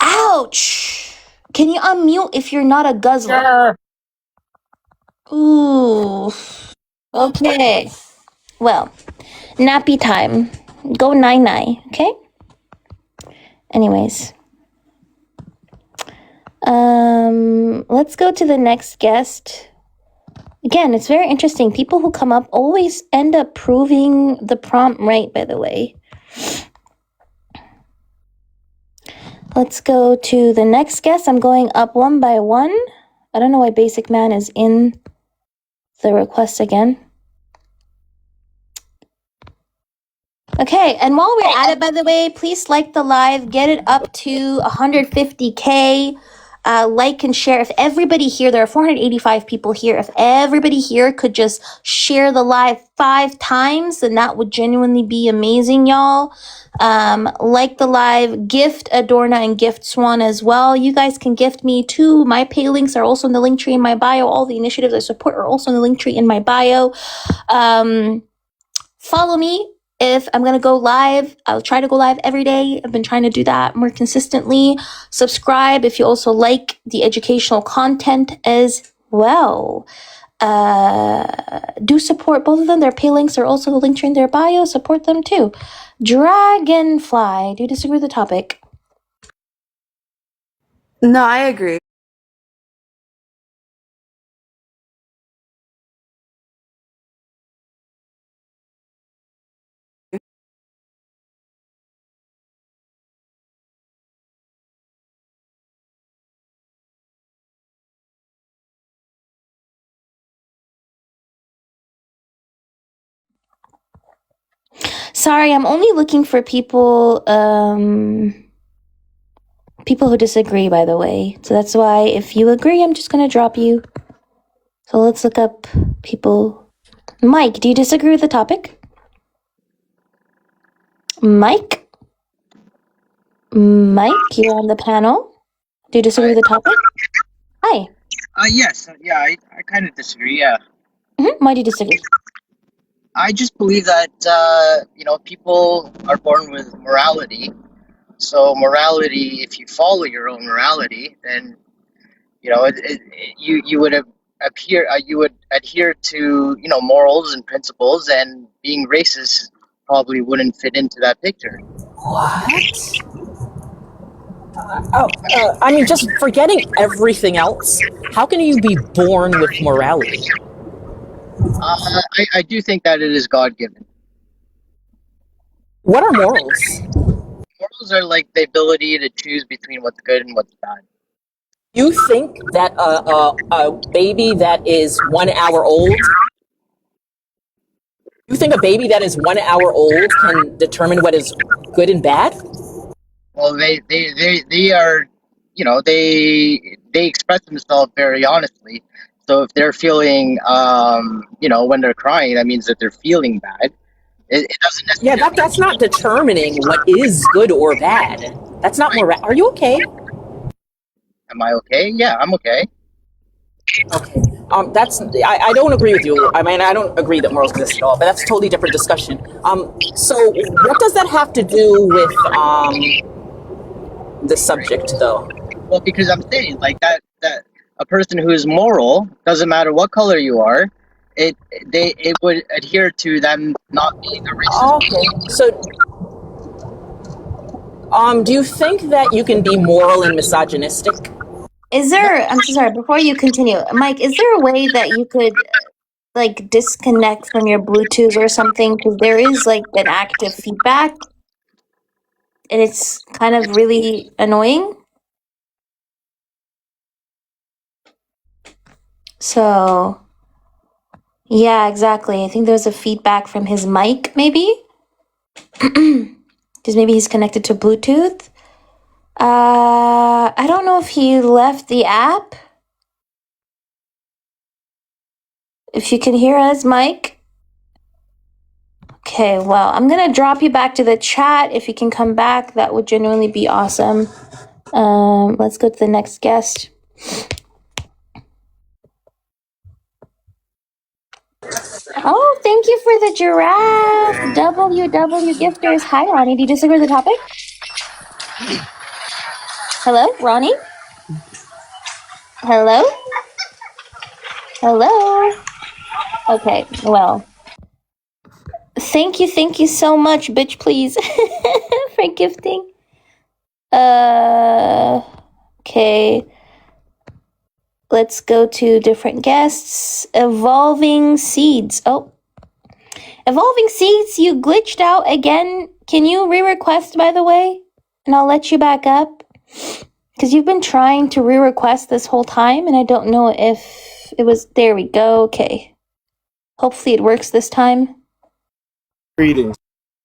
Ouch. Can you unmute if you're not a guzzler? Ooh. Okay. Well, nappy time. Go nine, okay? Anyways. Let's go to the next guest. Again, it's very interesting. People who come up always end up proving the prompt right, by the way. Let's go to the next guest. I'm going up one by one. I don't know why Basic Man is in the request again. Okay, and while we're at it, by the way, please like the live, get it up to 150K. Like and share. If everybody here, there are 485 people here, if everybody here could just share the live 5 times, then that would genuinely be amazing, y'all. Like the live, gift Adorna and gift Swan as well. You guys can gift me too. My pay links are also in the link tree in my bio. All the initiatives I support are also in the link tree in my bio. Follow me. If I'm going to go live, I'll try to go live every day. I've been trying to do that more consistently. Subscribe if you also like the educational content as well. Do support both of them. Their pay links are also the link tree in their bio. Support them too. Dragonfly. Do you disagree with the topic? No, I agree. Sorry, I'm only looking for people who disagree, by the way. So that's why if you agree, I'm just going to drop you. So let's look up people. Mike, do you disagree with the topic? Mike? Mike, you're on the panel. Do you disagree with the topic? Hi. Yes. Yeah, I kind of disagree. Yeah. Why do you disagree? I just believe that, people are born with morality. So morality, if you follow your own morality, then, you would you would adhere to, morals and principles, and being racist probably wouldn't fit into that picture. What? I mean, just forgetting everything else, how can you be born with morality? I do think that it is God given. What are morals? Morals morals are like the ability to choose between what's good and what's bad. You think that a baby that is 1 hour old, you think a baby that is 1 hour old can determine what is good and bad? Well, they are, you know, they express themselves very honestly. So if they're feeling, you know, when they're crying, that means that they're feeling bad. It doesn't Yeah, necessarily. that's not determining what is good or bad. That's not moral. Are you okay? Am I okay? Yeah, I'm okay. Okay. I don't agree with you. I mean, I don't agree that morals exist at all, but that's a totally different discussion. So what does that have to do with the subject, though? Well, because I'm saying like that a person who is moral, doesn't matter what color you are, it would adhere to them not being a racist. Okay. So, do you think that you can be moral and misogynistic? Is there, I'm so sorry, before you continue, Mike, is there a way that you could like disconnect from your Bluetooth or something? Because there is like an active feedback and it's kind of really annoying. So, yeah, exactly. I think there's a feedback from his mic, maybe? Because maybe he's connected to Bluetooth. I don't know if he left the app. If you can hear us, Mike. Okay, well, I'm gonna drop you back to the chat. If you can come back, that would genuinely be awesome. Let's go to the next guest. Oh, thank you for the giraffe. WW gifters. Hi, Ronnie. Do you disagree with the topic? Hello, Ronnie? Hello? Hello? Okay, well. Thank you so much, bitch, please, for gifting. Okay. Let's go to different guests. Evolving Seeds. Oh. Evolving Seeds, you glitched out again. Can you re-request, by the way? And I'll let you back up. Because you've been trying to re-request this whole time, and I don't know if it was... There we go. Okay. Hopefully it works this time. Greetings.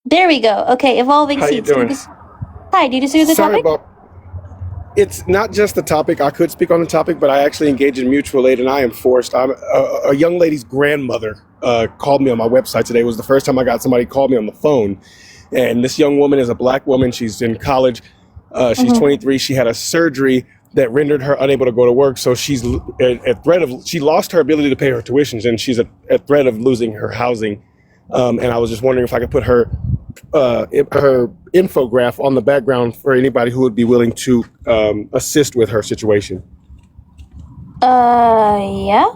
There we go. Okay, Evolving How Seeds. you doing? Hi, do you disagree with the Sorry topic? about. It's not just the topic. I could speak on the topic, but I actually engage in mutual aid, and I am forced. I'm a young lady's grandmother called me on my website today. It was the first time I got somebody call me on the phone, and this young woman is a black woman. She's in college. She's 23. She had a surgery that rendered her unable to go to work. So she's at threat of. She lost her ability to pay her tuitions, and she's at threat of losing her housing. And I was just wondering if I could put her infograph on the background for anybody who would be willing to assist with her situation. Yeah.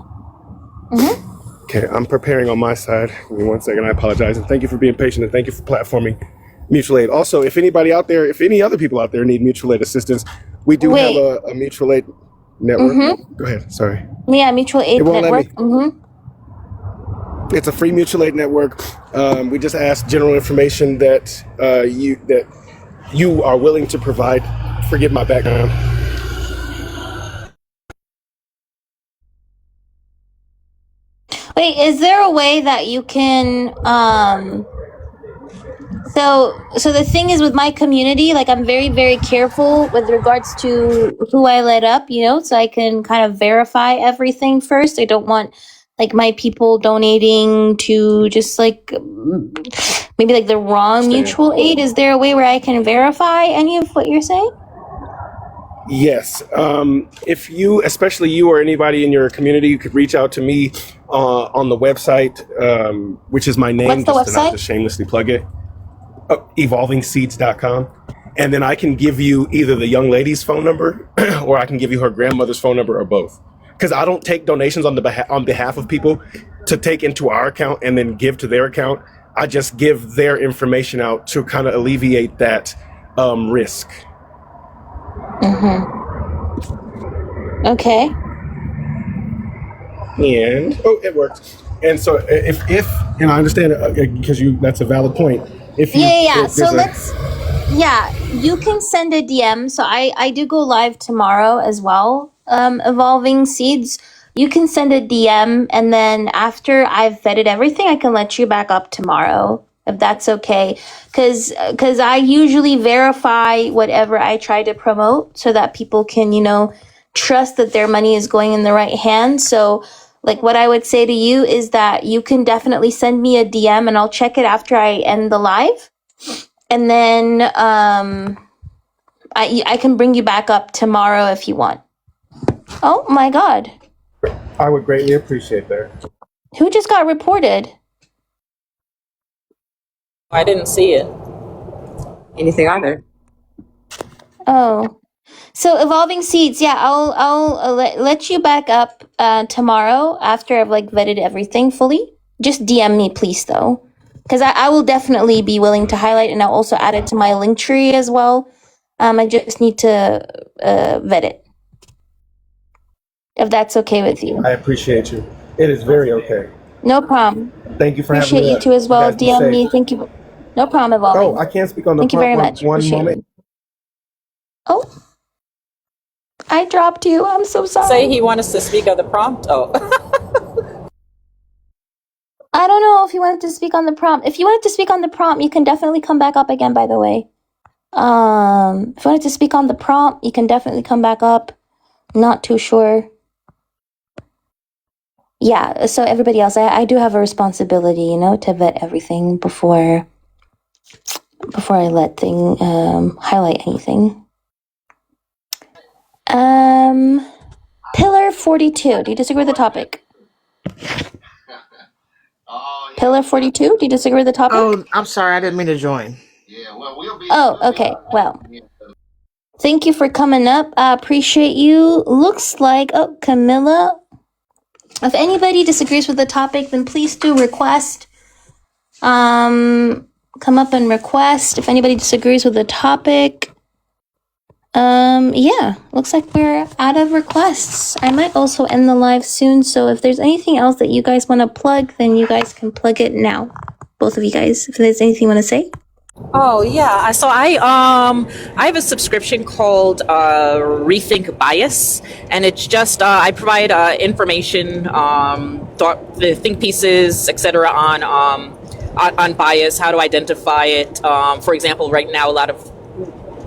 Okay, I'm preparing on my side. Give me 1 second. I apologize, and thank you for being patient, and thank you for platforming mutual aid. Also, if anybody out there, if any other people out there need mutual aid assistance, we do have a mutual aid network. Go ahead. Sorry. Yeah, mutual aid network. It's a free mutual aid network. We just ask general information that you are willing to provide. Forgive my background. Wait, is there a way that you can so the thing is with my community, like I'm very, very careful with regards to who I let up, you know, so I can kind of verify everything first. I don't want like my people donating to just like maybe like the wrong mutual aid. Is there a way where I can verify any of what you're saying? Yes. If you, especially you or anybody in your community, you could reach out to me on the website, which is my name. What's the website? To not just shamelessly plug it. evolvingseeds.com. And then I can give you either the young lady's phone number or I can give you her grandmother's phone number or both. Because I don't take donations on behalf of people to take into our account and then give to their account. I just give their information out to kind of alleviate that risk. Okay. And it works. And so if and I understand because that's a valid point. If you, Yeah. if So there's Yeah, you can send a DM. So I do go live tomorrow as well. Evolving Seeds. You can send a DM, and then after I've vetted everything, I can let you back up tomorrow if that's okay. Because I usually verify whatever I try to promote so that people can, trust that their money is going in the right hands. So, like, what I would say to you is that you can definitely send me a DM, and I'll check it after I end the live. And then I can bring you back up tomorrow if you want. Oh my God. I would greatly appreciate that. Who just got reported? I didn't see it. Anything either. Oh. So Evolving Seeds, yeah, I'll let you back up tomorrow after I've vetted everything fully. Just DM me, please, though. Because I will definitely be willing to highlight, and I'll also add it to my link tree as well. I just need to vet it. If that's okay with you. I appreciate you. It is very okay. No problem. Thank you for having Appreciate me. you too as well. You guys be DM safe. me. Thank you. No problem, Evolving. Oh, I can't speak on the Thank you very prompt. much. One Appreciate moment. it. Oh, I dropped you. I'm so sorry. Say he wants us to speak of the prompt. Oh. I don't know if you wanted to speak on the prompt. If you wanted to speak on the prompt, you can definitely come back up again, by the way. If you wanted to speak on the prompt, you can definitely come back up. Not too sure. Yeah, so everybody else, I do have a responsibility, to vet everything before I let highlight anything. Pillar 42. Do you disagree with the topic? Pillar 42. Do you disagree with the topic? Oh, I'm sorry. I didn't mean to join. Oh, okay. Well, thank you for coming up. I appreciate you. Looks like, Camilla. If anybody disagrees with the topic, then please do request. Come up and request. If anybody disagrees with the topic, yeah, looks like we're out of requests. I might also end the live soon, so if there's anything else that you guys want to plug, then you guys can plug it now. Both of you guys, if there's anything you want to say. Oh yeah, so I have a subscription called Rethink Bias, and it's just I provide information, the think pieces, etc. on bias, how to identify it. For example, right now a lot of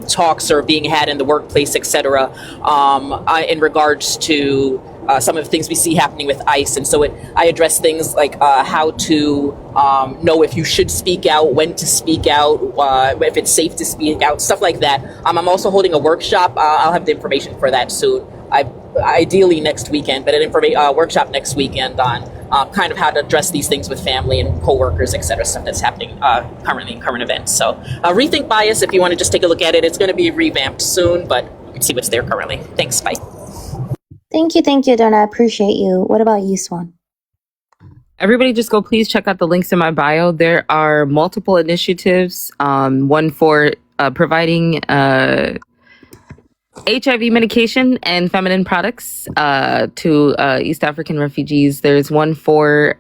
talks are being had in the workplace, etc. In regards to some of the things we see happening with ICE, and so I address things like how to know if you should speak out, when to speak out, if it's safe to speak out, stuff like that. I'm also holding a workshop. I'll have the information for that soon. Ideally next weekend, but an workshop next weekend on kind of how to address these things with family and coworkers, etc. Stuff that's happening currently in current events. So Rethink Bias, if you want to just take a look at it, it's going to be revamped soon, but you can see what's there currently. Thanks, bye. Thank you, Adorna. I appreciate you. What about you, Swan? Everybody just go please check out the links in my bio. There are multiple initiatives. One for providing HIV medication and feminine products to East African refugees. There's one for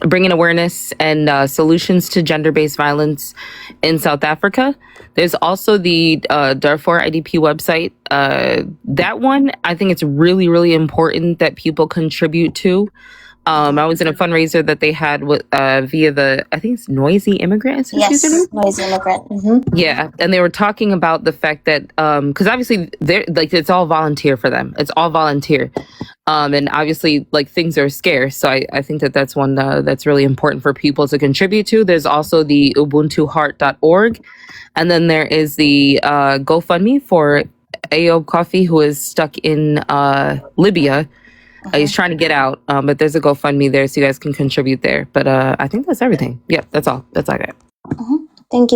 bringing awareness and solutions to gender-based violence in South Africa. There's also the Darfur IDP website. That one, I think it's really, really important that people contribute to. I was in a fundraiser that they had with via the, I think it's Noisy Immigrant. Yes, Noisy Immigrant. Mm-hmm. Yeah, and they were talking about the fact that because obviously they're it's all volunteer for them. It's all volunteer, and obviously things are scarce. So I think that's one that's really important for people to contribute to. There's also the ubuntuheart.org, and then there is the GoFundMe for Ayob Coffee, who is stuck in Libya. He's trying to get out, but there's a GoFundMe there, so you guys can contribute there. But I think that's everything. Yeah, that's all. That's all I got. Mm-hmm. Thank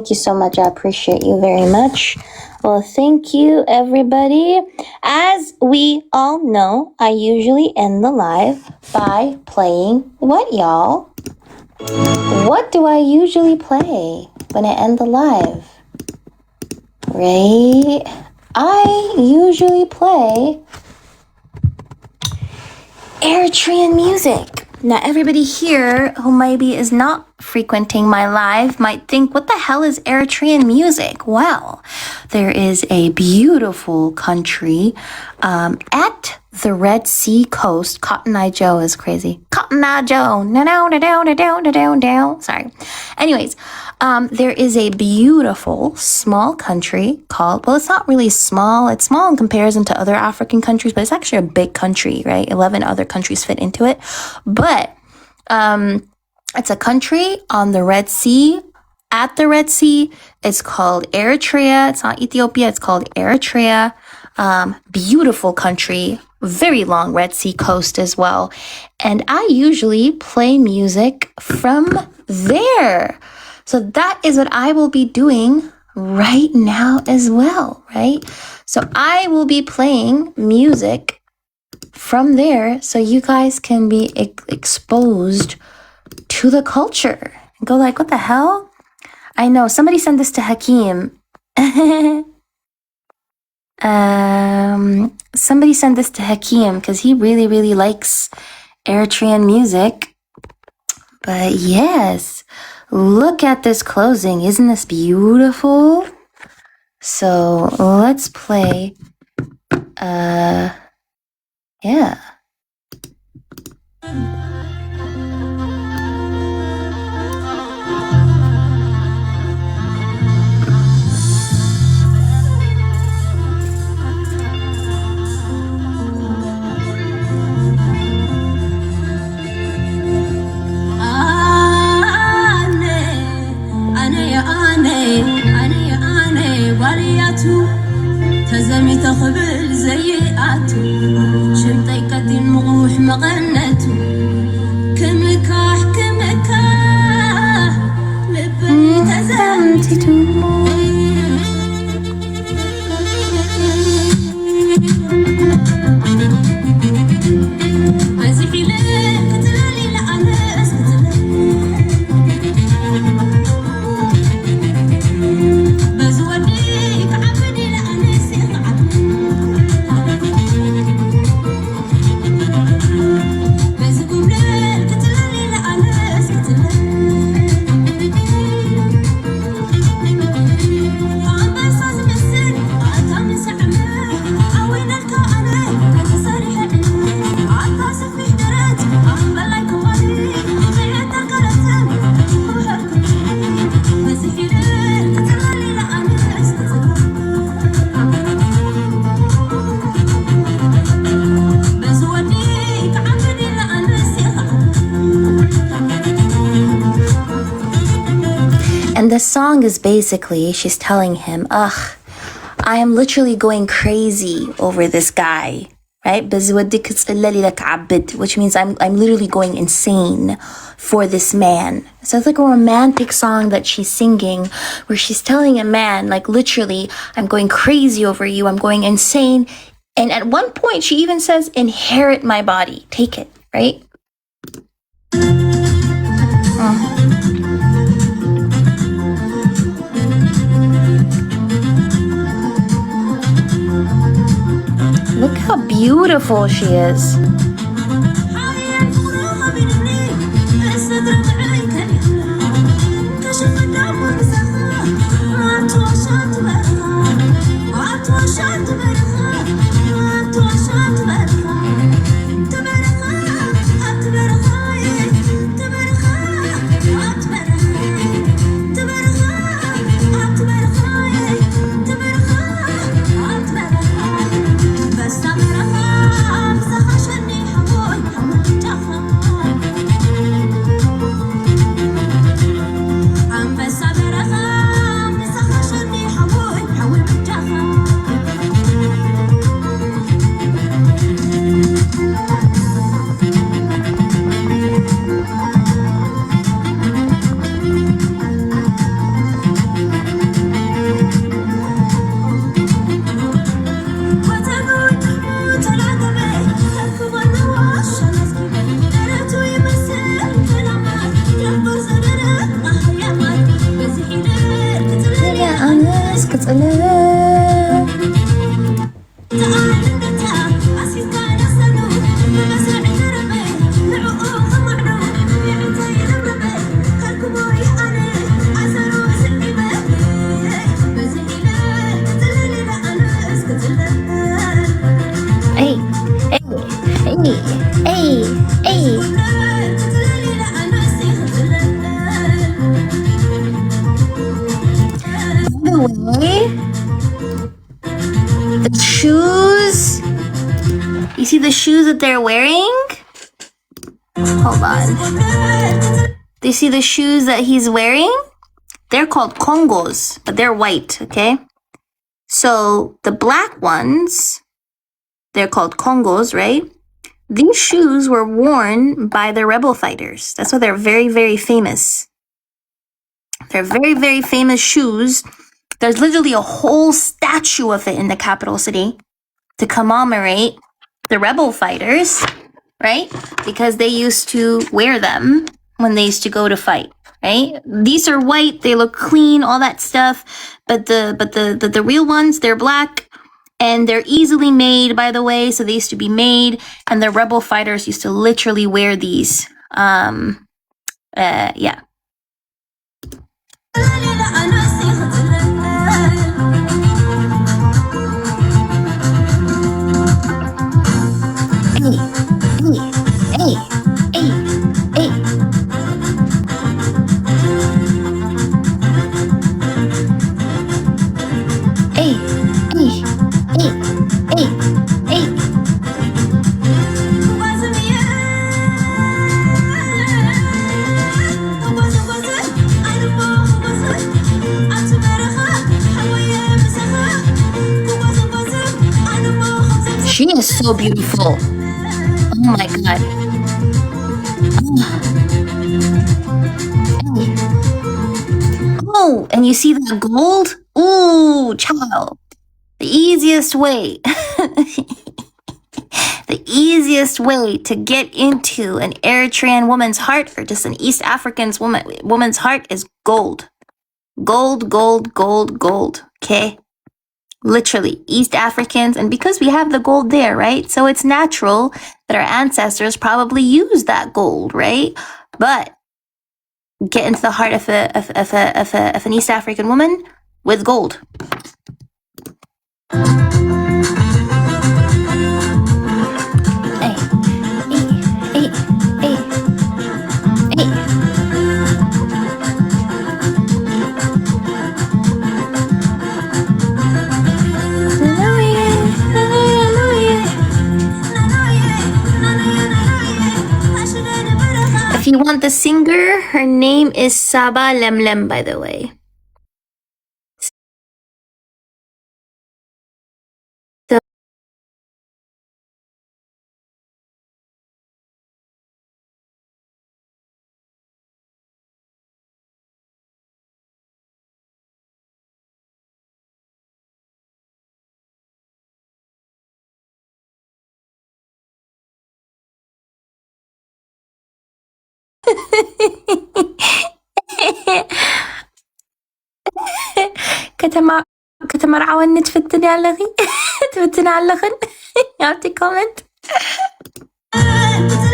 you so much. I appreciate you very much. Well, thank you, everybody. As we all know, I usually end the live by playing what, y'all? What do I usually play when I end the live? Right? I usually play Eritrean music. Now, everybody here who maybe is not frequenting my live might think, what the hell is Eritrean music? Well, there is a beautiful country at the Red Sea coast. Cotton Eye Joe is crazy. Cotton Eye Joe. No. Sorry. Anyways, there is a beautiful small country called, well, it's not really small. It's small in comparison to other African countries, but it's actually a big country, right? 11 other countries fit into it. But it's a country on the Red Sea, at the Red Sea. It's called Eritrea. It's not Ethiopia. It's called Eritrea. Beautiful country, very long Red Sea coast as well. And I usually play music from there. So that is what I will be doing right now as well, right? So I will be playing music from there so you guys can be exposed to the culture. And go like, what the hell? I know, somebody sent this to Hakeem. Somebody sent this to Hakeem because he really, really likes Eritrean music. But yes, look at this closing. Isn't this beautiful? So let's play. Yeah. تزمي تخبل زيئاتو شنطي قديم مغوح مغنتو كمكاح لبني تزمتتو مزحي لك تلالي لعناس بزوديك عبدي لعناس And the song is basically, she's telling him, ugh, I am literally going crazy over this guy, right? Which means I'm literally going insane for this man. So it's like a romantic song that she's singing where she's telling a man, like, literally, I'm going crazy over you. I'm going insane. And at one point, she even says, inherit my body. Take it, right? Look how beautiful she is. Okay. The shoes. You see the shoes that they're wearing? Hold on. Do you see the shoes that he's wearing? They're called Congos, but they're white, okay? So the black ones, they're called Congos, right? These shoes were worn by the rebel fighters. That's why they're very, very famous. They're very, very famous shoes. There's literally a whole statue of it in the capital city to commemorate the rebel fighters, right? Because they used to wear them when they used to go to fight, right? These are white, they look clean, all that stuff. But the real ones, they're black. And they're easily made, by the way. So they used to be made, and the rebel fighters used to literally wear these. Yeah. She is so beautiful. Oh my god. Oh, and you see that gold? Ooh, child. The easiest way. The easiest way to get into an Eritrean woman's heart, or just an East African woman's heart, is gold. Gold, gold, gold, gold. Okay? Literally, East Africans, and because we have the gold there, right? So it's natural that our ancestors probably used that gold, right? But get into the heart of an East African woman with gold. If you want the singer, her name is Saba Lemlem, by the way. So كتمرعون تفتني على غي تفتني على غن يعطي كومنت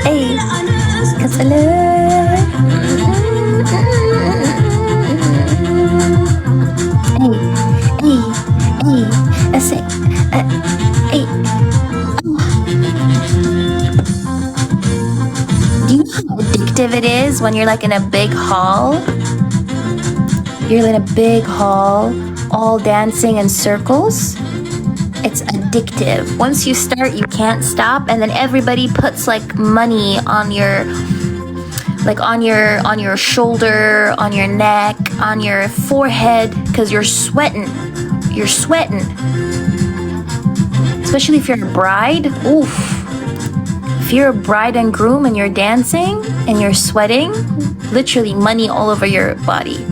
اي كسلام اي اسي اي Do you know how addictive it is when you're like in a big hall? You're in a big hall, all dancing in circles. It's addictive. Once you start, you can't stop, and then everybody puts like money on your shoulder, on your neck, on your forehead, because you're sweating. You're sweating. Especially if you're a bride. Oof. If you're a bride and groom and you're dancing and you're sweating, literally money all over your body.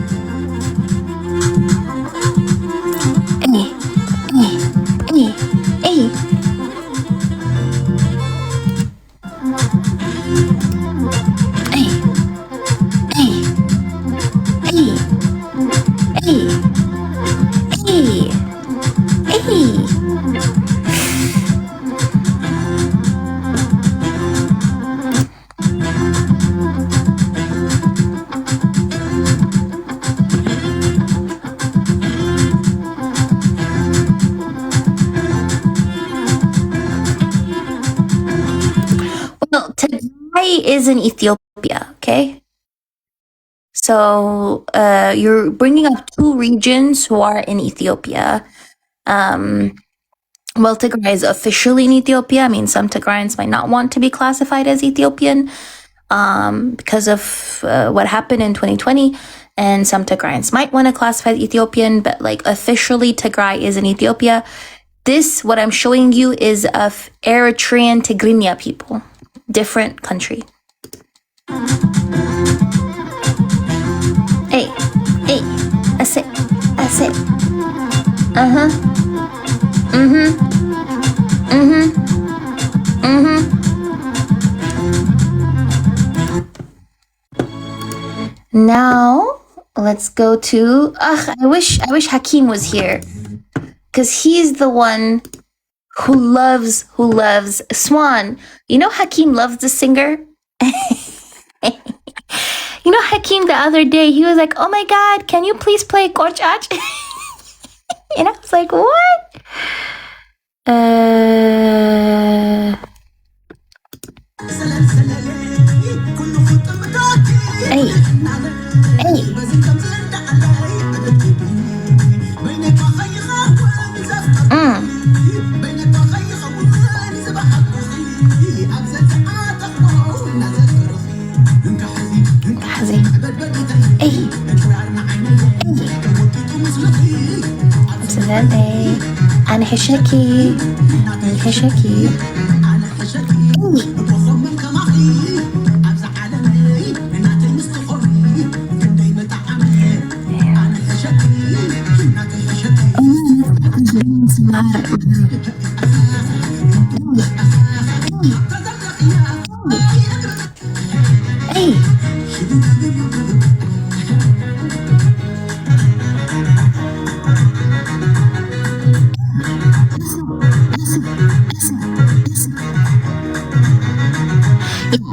Well, Tigray is in Ethiopia, okay? So you're bringing up two regions who are in Ethiopia. Well, Tigray is officially in Ethiopia. I mean, some Tigrayans might not want to be classified as Ethiopian because of what happened in 2020. And some Tigrayans might want to classify as Ethiopian, but like officially Tigray is in Ethiopia. This, what I'm showing you, is of Eritrean Tigrinya people. Different country. Hey, hey, that's it, that's it. Uh-huh. Mm-hmm. Mm-hmm. Mm-hmm. Now, let's go to... I wish Hakeem was here. Because he's the one who loves Swan. You know Hakeem loves the singer? You know Hakeem the other day, he was like, oh my god, can you please play Korchach? And I was like, what? Hey. Hey. Hey. أنا هشكي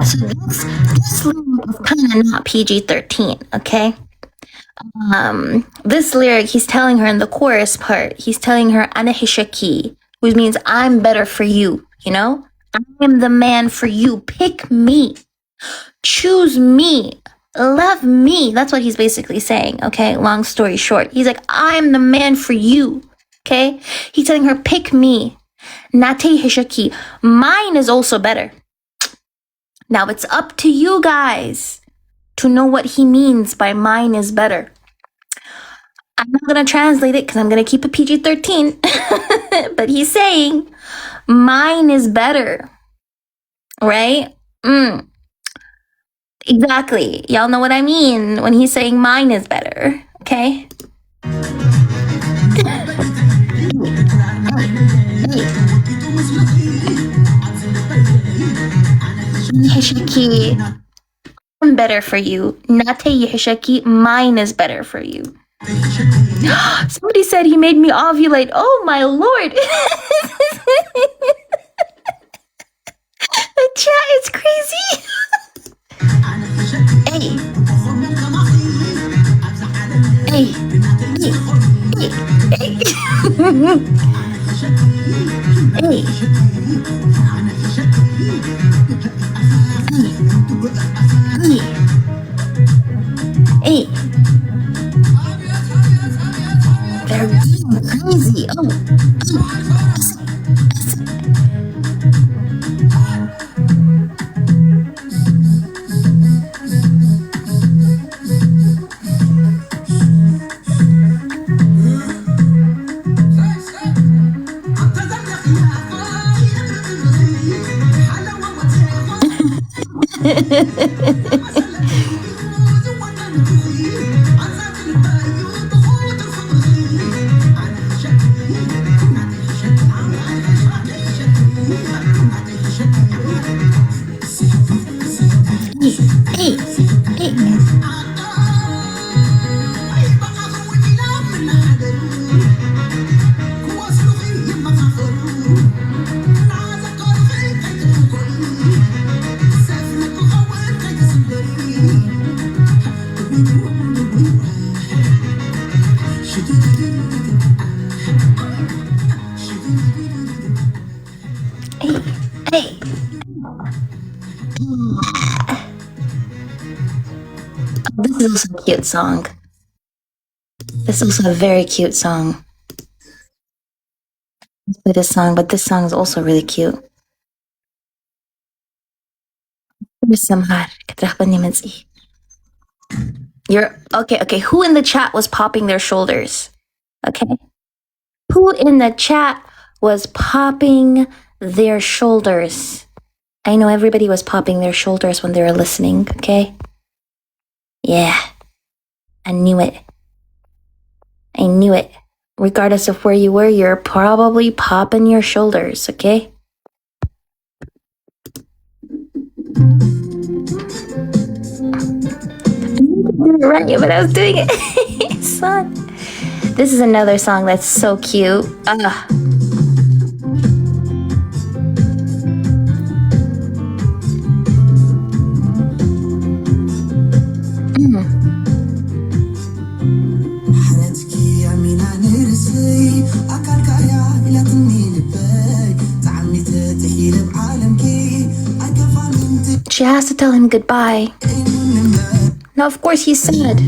So this lyric is kind of not PG-13, okay? This lyric, he's telling her in the chorus part, he's telling her "Ana hishaki," which means I'm better for you, you know? I am the man for you. Pick me. Choose me. Love me. That's what he's basically saying, okay? Long story short. He's like, I'm the man for you, okay? He's telling her, pick me. Nate hishaki. Mine is also better. Now it's up to you guys to know what he means by mine is better. I'm not going to translate it because I'm going to keep it PG-13. But he's saying, mine is better. Right? Exactly. Y'all know what I mean when he's saying mine is better. Okay? Hishaki, I'm better for you. Nate Yehishaki, mine is better for you. Somebody said he made me ovulate. Oh my lord. The chat is crazy. Hey. Hey. Hey. Hey. They're getting crazy. is also a cute song. This is also a very cute song. Let's play this song, but this song is also really cute. You're okay. Who in the chat was popping their shoulders? Okay. Who in the chat was popping their shoulders? I know everybody was popping their shoulders when they were listening, okay? Yeah. I knew it. Regardless of where you were, you're probably popping your shoulders, okay? Right, but I was doing it. Son. This is another song that's so cute. She has to tell him goodbye. No, of course he's sad.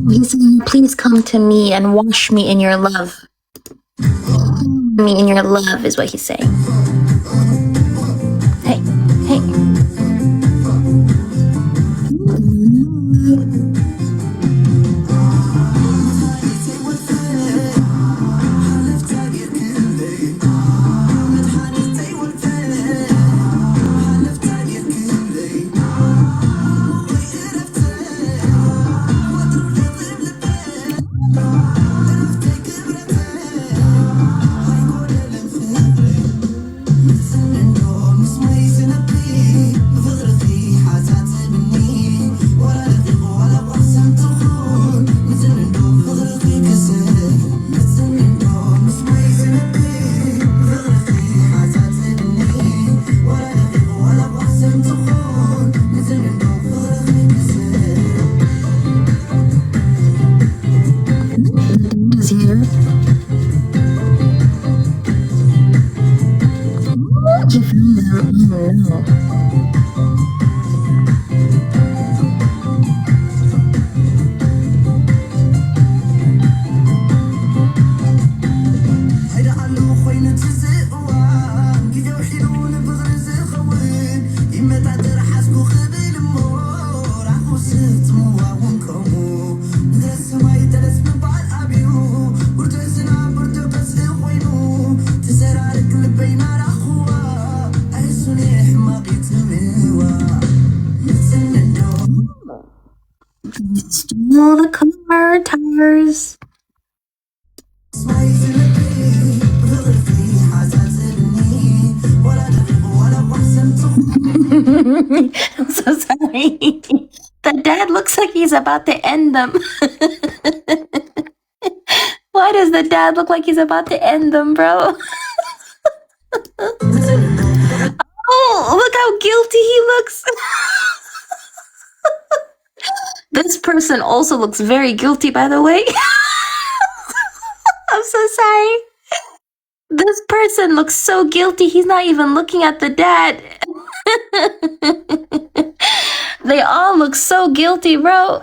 He's saying, please come to me and wash me in your love. Me in your love is what he's saying. Hey. Stole the car tires. I'm so sorry. The dad looks like he's about to end them. Why does the dad look like he's about to end them, bro? Oh, look how guilty he looks. This person also looks very guilty, by the way. I'm so sorry. This person looks so guilty. He's not even looking at the dad. They all look so guilty, bro.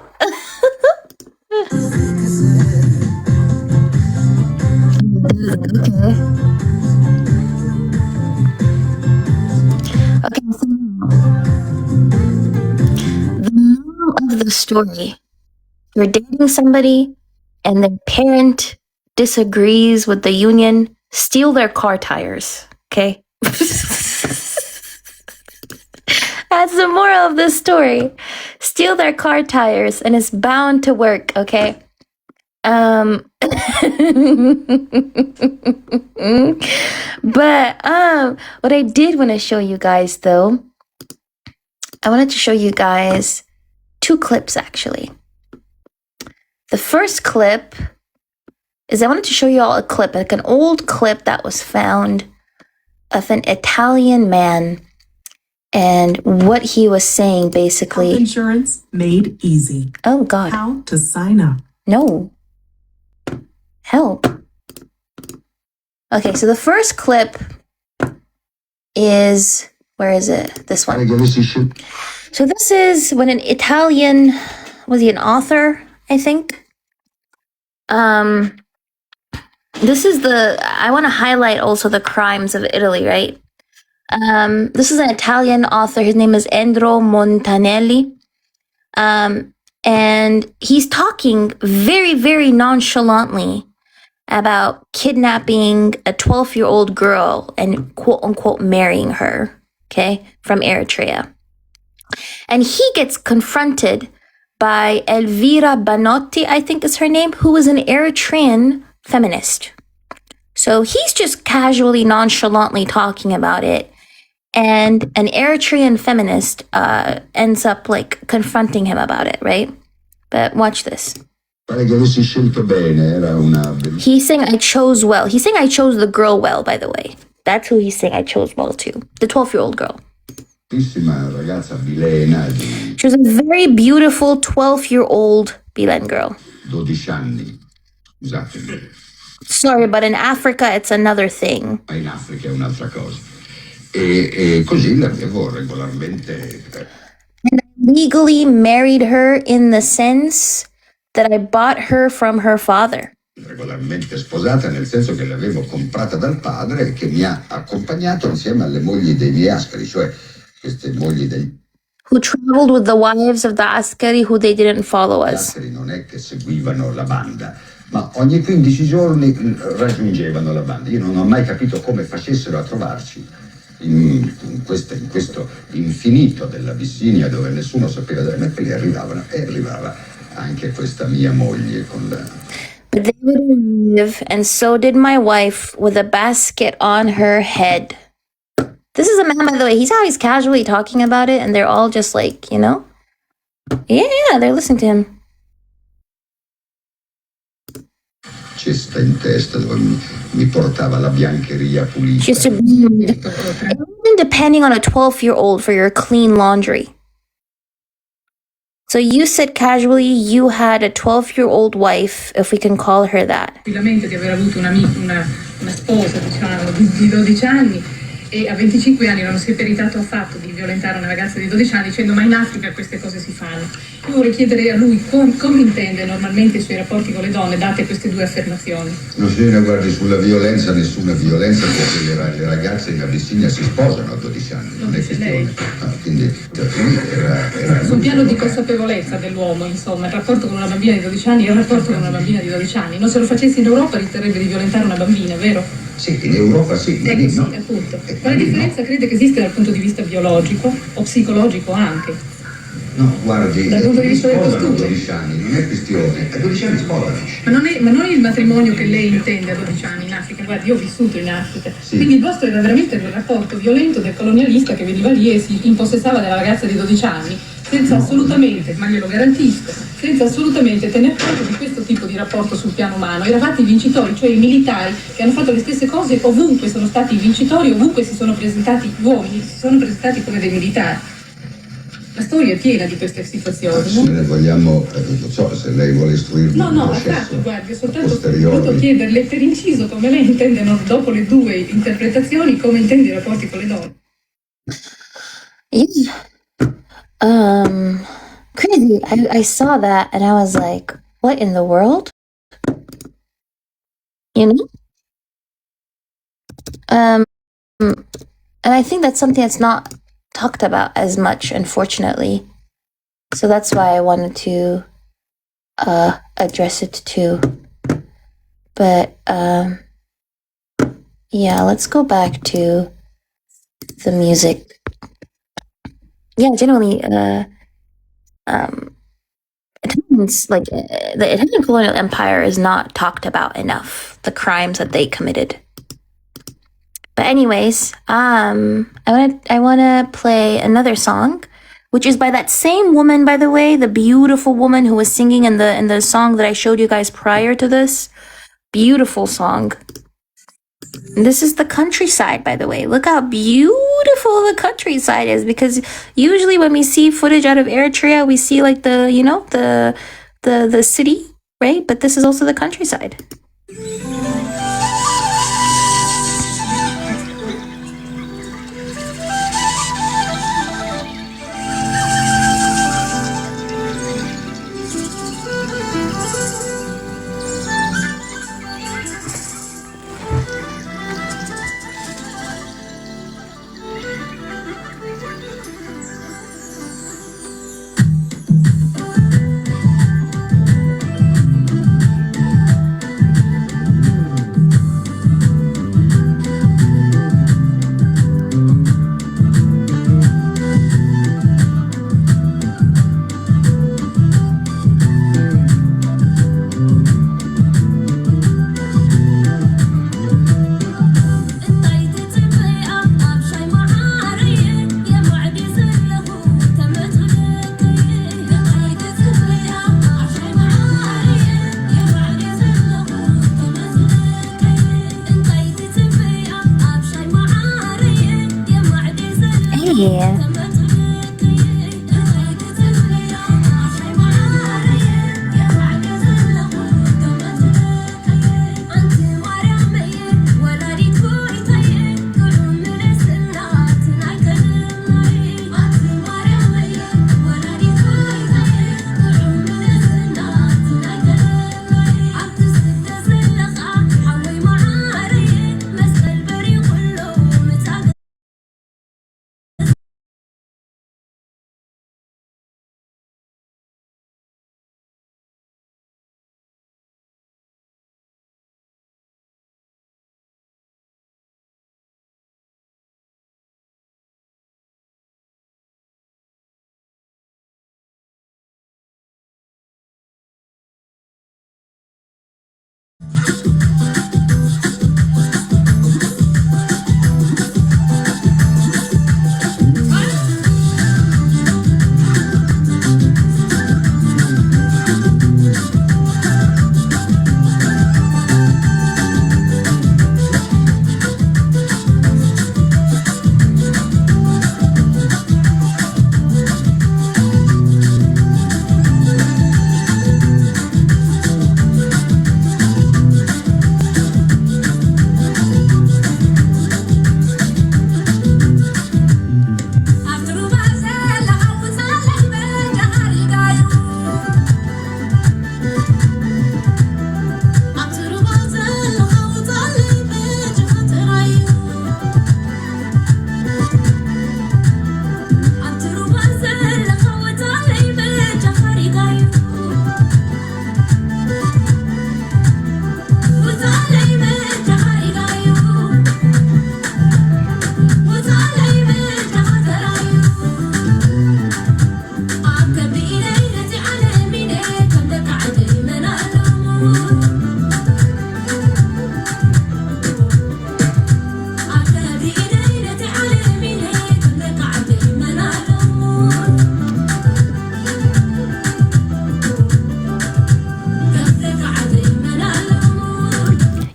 Okay, so the moral of the story: you're dating somebody and their parent disagrees with the union, steal their car tires. Okay. That's the moral of this story. Steal their car tires and it's bound to work, okay? But what I did want to show you guys though, I wanted to show you guys 2 clips actually. The first clip is I wanted to show you all a clip, like an old clip that was found of an Italian man and what he was saying basically. Health insurance made easy. Oh God. How to sign up. No. Help. Okay, so the first clip is, where is it? This one. So this is when an Italian, was he an author, I think? This is I want to highlight also the crimes of Italy, right? This is an Italian author. His name is Endro Montanelli. And he's talking very, very nonchalantly about kidnapping a 12-year-old girl and quote unquote marrying her, okay, from Eritrea. And he gets confronted by Elvira Banotti, I think is her name, who is an Eritrean feminist. So he's just casually, nonchalantly talking about it. And an Eritrean feminist ends up like confronting him about it, right? But watch this. He's saying I chose well. He's saying I chose the girl well, by the way. That's who he's saying I chose well to. The 12-year-old girl. She was a very beautiful 12-year-old Bilen girl. Sorry, but in Africa, it's another thing. In Africa è un'altra cosa. E così l'avevo regolarmente. And I legally married her in the sense that I bought her from her father. Regolarmente sposata, nel senso che l'avevo comprata dal padre che mi ha accompagnato insieme alle mogli dei miei askari, cioè queste mogli dei who traveled with the wives of the askari who they didn't follow us. askari. Non è che seguivano la banda, ma ogni 15 giorni raggiungevano la banda. Io non ho mai capito come facessero a trovarci in questo infinito dell'Abissinia dove nessuno sapeva dove metterli, arrivavano e arrivava anche questa mia moglie con la... But they would arrive, and so did my wife, with a basket on her head. This is a man, by the way, he's always casually talking about it, and they're all just like, you know? Yeah, they're listening to him. Cesta in testa dove mi portava la biancheria pulita. Just agreed. Even depending on a 12-year-old for your clean laundry. So you said casually you had a 12-year-old wife, if we can call her that. Di aver avuto una sposa, diciamo, di 12 anni e a 25 anni non si è peritato affatto di violentare una ragazza di 12 anni dicendo ma in Africa queste cose si fanno. Io vorrei chiedere a lui come intende normalmente i suoi rapporti con le donne date queste 2 affermazioni. No, signora, guardi, sulla violenza, nessuna violenza, perché le ragazze in Abissinia si sposano a 12 anni, non è questione. No, quindi era sul piano di consapevolezza dell'uomo, insomma, il rapporto con una bambina di 12 anni è il rapporto con una bambina di 12 anni. Non se lo facessi in Europa riterrebbe di violentare una bambina, vero? Sì, in Europa sì, ma sì, no. Appunto. Quale differenza crede che esiste dal punto di vista biologico o psicologico anche? No, guardi, dal punto di vista del costume. 12 anni, non è questione, a 12 anni sposano. Ma non è il matrimonio che lei intende a 12 anni in Africa, guardi, io ho vissuto in Africa, sì. Quindi il vostro era veramente il rapporto violento del colonialista che veniva lì e si impossessava della ragazza di 12 anni, senza assolutamente, ma glielo garantisco, senza assolutamente tener conto di questo tipo di rapporto sul piano umano. Eravate i vincitori, cioè i militari che hanno fatto le stesse cose ovunque, sono stati i vincitori, ovunque si sono presentati gli uomini, si sono presentati come dei militari. La storia è piena di queste situazioni. Se ne vogliamo, non so se lei vuole istruirmi. No, affatto, guardi, ho soltanto voluto chiederle per inciso come lei intende, dopo le 2 interpretazioni, come intende i rapporti con le donne. Crazy. I saw that and I was like, what in the world? You know? And I think that's something that's not talked about as much, unfortunately. So that's why I wanted to address it too. But Yeah, let's go back to the music. Yeah, generally, the Italian colonial empire is not talked about enough. The crimes that they committed. But anyways, I wanna play another song, which is by that same woman, by the way, the beautiful woman who was singing in the song that I showed you guys prior to this. Beautiful song. And this is the countryside, by the way. Look how beautiful the countryside is, because usually when we see footage out of Eritrea, we see like the city, right? But this is also the countryside. Yeah.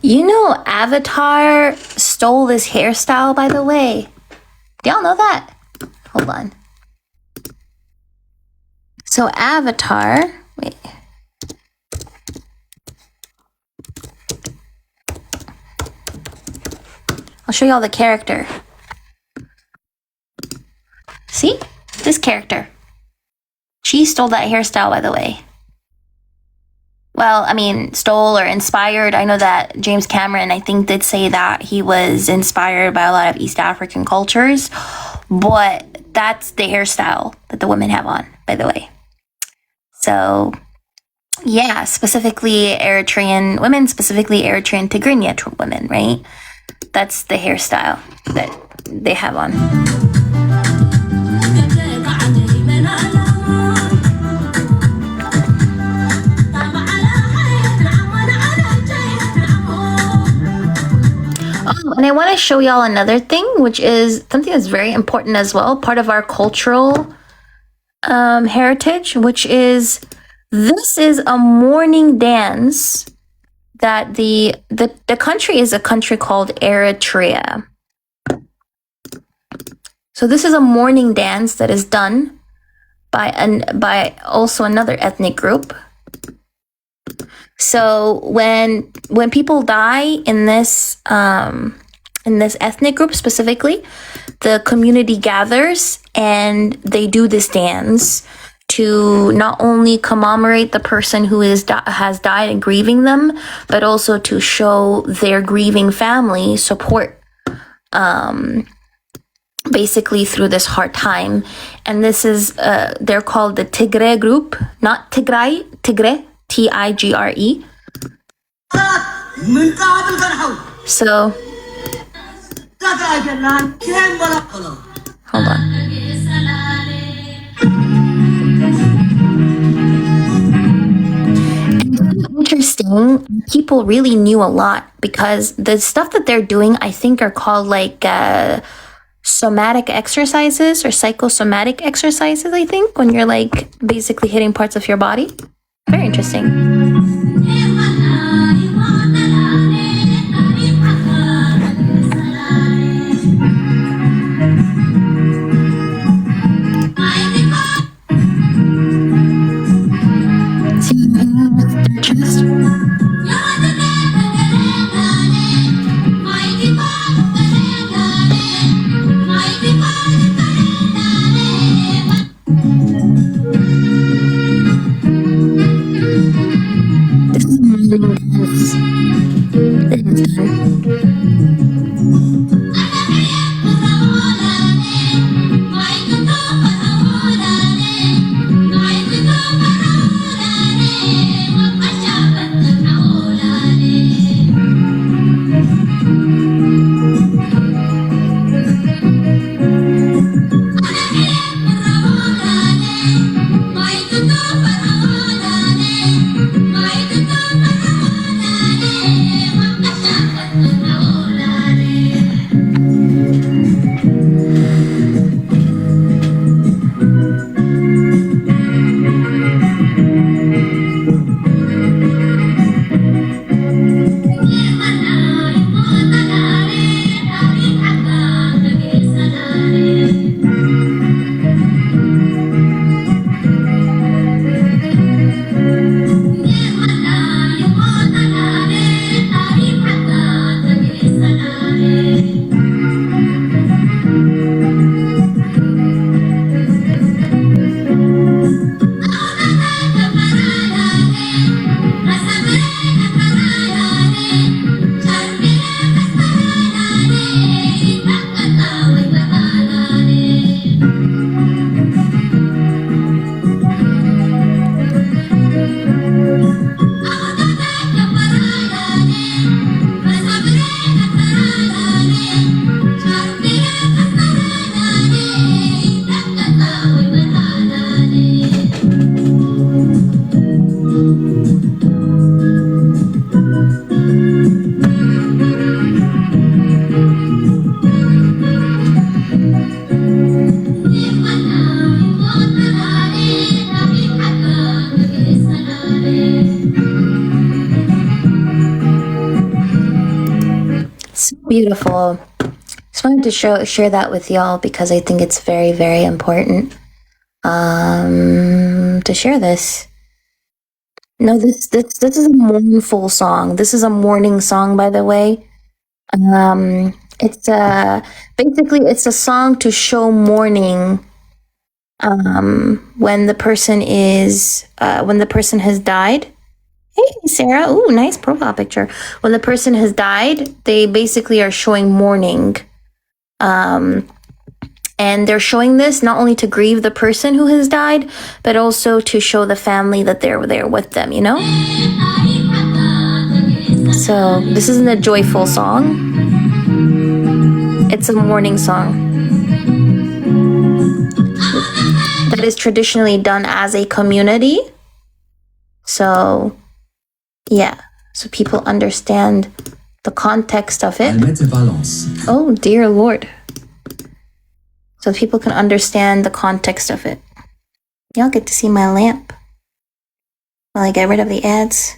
You know, Avatar stole this hairstyle, by the way. Do y'all know that? Hold on. So Avatar, wait. I'll show y'all the character. See? This character. She stole that hairstyle, by the way. Well, I mean, stole or inspired. I know that James Cameron, I think, did say that he was inspired by a lot of East African cultures, but that's the hairstyle that the women have on, by the way. So, yeah, specifically Eritrean women, specifically Eritrean Tigrinya women, right? That's the hairstyle that they have on. Oh, and I want to show y'all another thing, which is something that's very important as well, part of our cultural heritage, which is this is a mourning dance that the country is a country called Eritrea. So this is a mourning dance that is done by also another ethnic group. So when people die in this ethnic group specifically, the community gathers and they do this dance to not only commemorate the person who has died and grieving them, but also to show their grieving family support, basically through this hard time. And this is they're called the Tigre group, not Tigray, Tigre, Tigre. So hold on. Interesting. People really knew a lot because the stuff that they're doing, I think, are called like somatic exercises or psychosomatic exercises, I think, when you're like basically hitting parts of your body. Very interesting. Beautiful. Just wanted to share that with y'all because I think it's very, very important to share this. No, this is a mournful song. This is a mourning song, by the way. It's basically it's a song to show mourning when the person has died. Hey, Sarah. Ooh, nice profile picture. When the person has died, they basically are showing mourning. And they're showing this not only to grieve the person who has died, but also to show the family that they're there with them, you know? So this isn't a joyful song. it's a mourning song that is traditionally done as a community. So, yeah. So people understand the context of it. Oh, dear Lord. So people can understand the context of it. Y'all get to see my lamp while I get rid of the ads.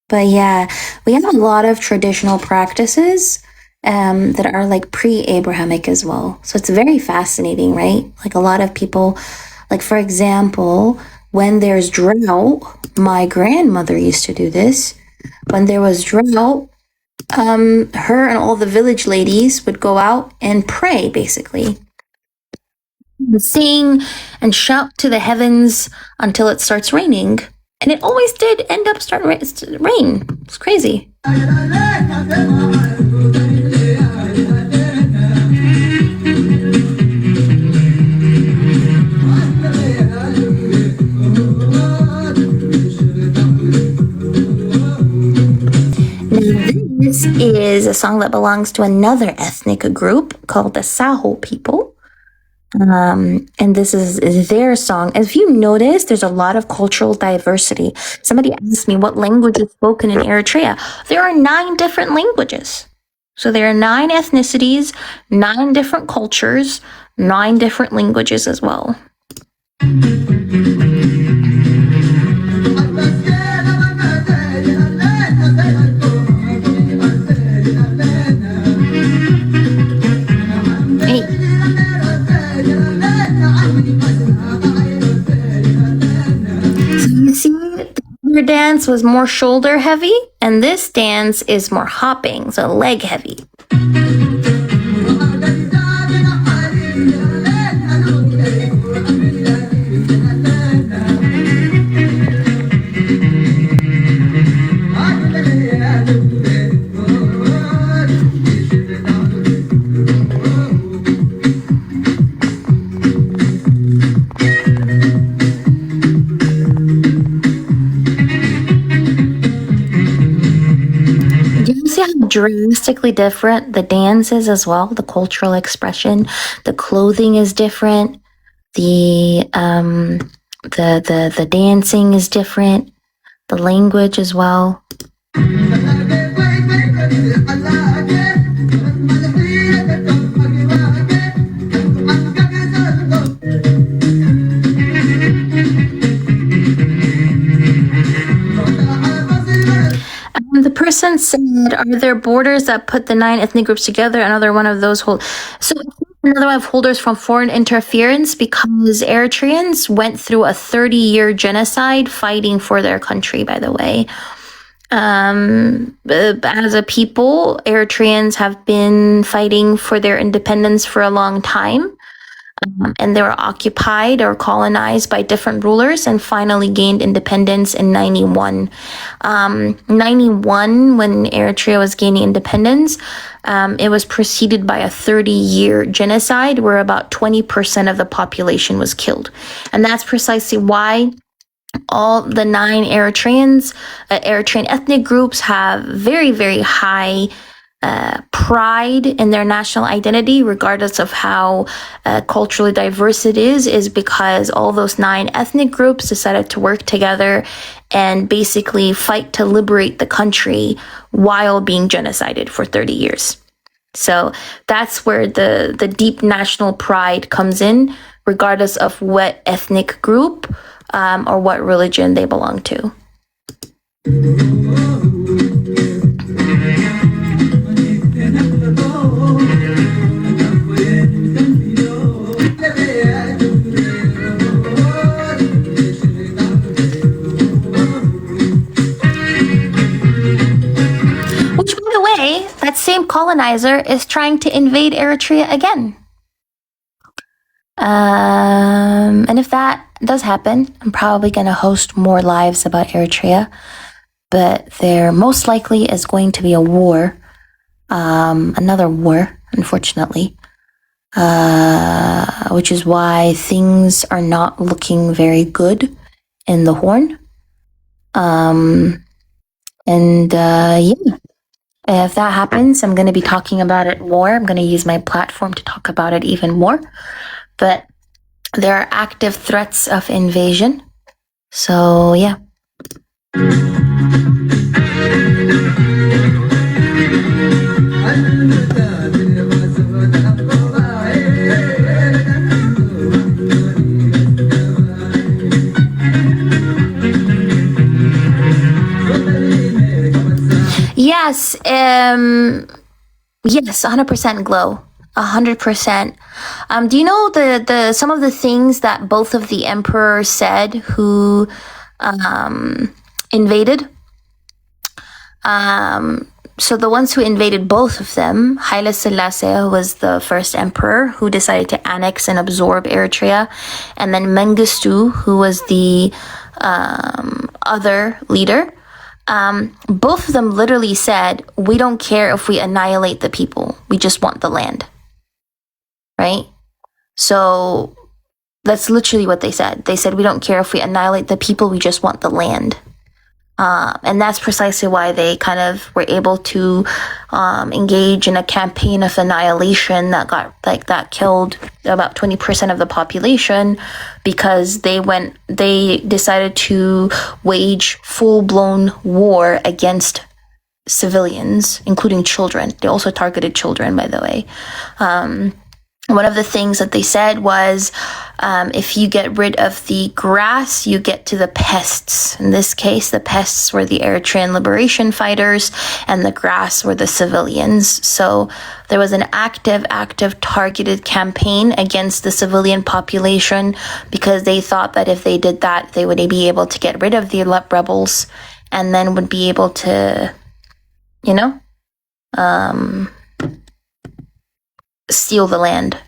But yeah, we have a lot of traditional practices that are like pre-Abrahamic as well. So it's very fascinating, right? Like a lot of people, like for example, when there's drought, my grandmother used to do this. When there was drought, her and all the village ladies would go out and pray, basically. Sing and shout to the heavens until it starts raining. And it always did end up starting rain. It's crazy. This is a song that belongs to another ethnic group called the Saho people. And this is their song. If you notice, there's a lot of cultural diversity. Somebody asked me what language is spoken in Eritrea. There are 9 different languages. So there are 9 ethnicities, 9 different cultures, 9 different languages as well. Your dance was more shoulder heavy, and this dance is more hopping, so leg heavy. Drastically different the dance is as well, the cultural expression, the clothing is different, the dancing is different, the language as well. The person said, are there borders that put the 9 ethnic groups together? Another one of those another one of holders from foreign interference, because Eritreans went through a 30-year genocide fighting for their country, by the way. As a people, Eritreans have been fighting for their independence for a long time. And they were occupied or colonized by different rulers and finally gained independence in 91. 91, when Eritrea was gaining independence, it was preceded by a 30-year genocide where about 20% of the population was killed. And that's precisely why all the 9 Eritrean ethnic groups have very, very high pride in their national identity, regardless of how culturally diverse it is because all those 9 ethnic groups decided to work together and basically fight to liberate the country while being genocided for 30 years. So that's where the deep national pride comes in, regardless of what ethnic group or what religion they belong to. Which, by the way, that same colonizer is trying to invade Eritrea again. And if that does happen, I'm probably going to host more lives about Eritrea. But there most likely is going to be a war, another war, unfortunately, which is why things are not looking very good in the Horn. And yeah, if that happens, I'm going to be talking about it more. I'm going to use my platform to talk about it even more. But there are active threats of invasion. So yeah. Yes, yes, 100% glow. 100%. Do you know the some of the things that both of the emperors said who invaded? So the ones who invaded both of them, Haile Selassie, who was the first emperor who decided to annex and absorb Eritrea, and then Mengistu, who was the other leader. Both of them literally said, we don't care if we annihilate the people. We just want the land. Right? So that's literally what they said. They said, we don't care if we annihilate the people. We just want the land. And that's precisely why they kind of were able to engage in a campaign of annihilation that killed about 20% of the population, because they decided to wage full-blown war against civilians, including children. They also targeted children, by the way. One of the things that they said was, if you get rid of the grass, you get to the pests. In this case, the pests were the Eritrean liberation fighters, and the grass were the civilians. So there was an active targeted campaign against the civilian population, because they thought that if they did that, they would be able to get rid of the rebels, and then would be able to, steal the land.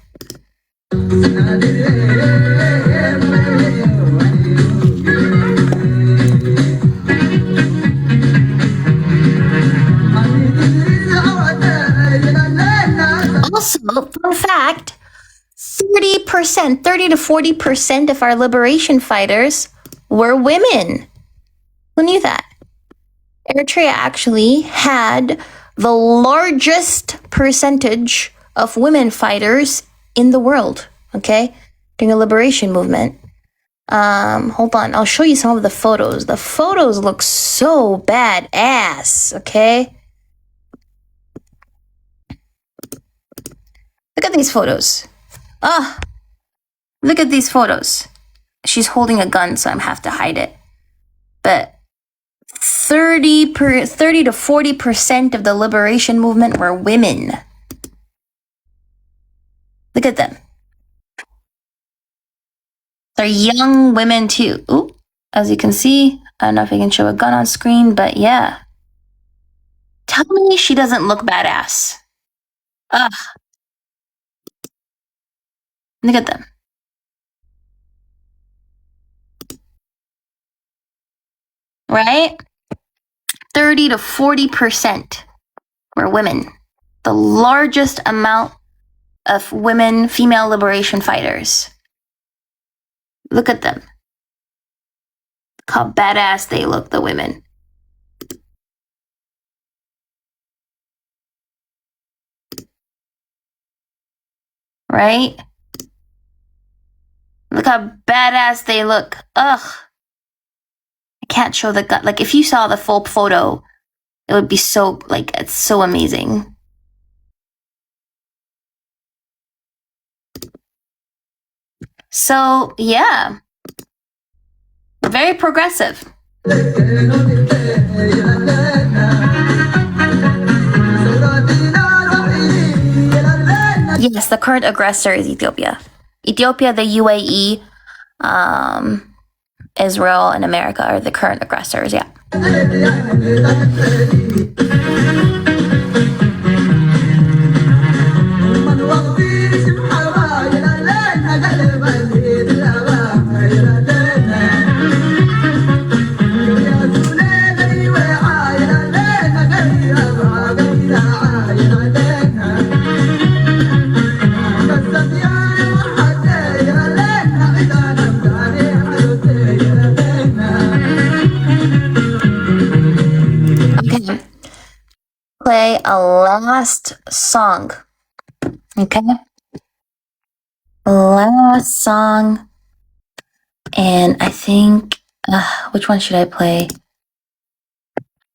Also, fun fact, 30 to 40% of our liberation fighters were women. Who knew that? Eritrea actually had the largest percentage of women fighters in the world, okay, during the liberation movement. Hold on, I'll show you some of the photos. The photos look so badass, okay? Look at these photos. Look at these photos. She's holding a gun, so I have to hide it. But 30 to 40% of the liberation movement were women. Look at them. They're young women too. Ooh, as you can see, I don't know if I can show a gun on screen, but yeah. Tell me she doesn't look badass. Ugh. Look at them. Right? 30 to 40% were women. The largest amount of women, female liberation fighters. Look at them. Look how badass they look, the women. Right? Look how badass they look. Ugh. I can't show the gun. Like, if you saw the full photo, it would be so, it's so amazing. So, yeah. Very progressive. Yes, the current aggressor is Ethiopia. Ethiopia, the UAE, Israel, and America are the current aggressors, yeah. play a last song. Okay? Last song. And I think, which one should I play?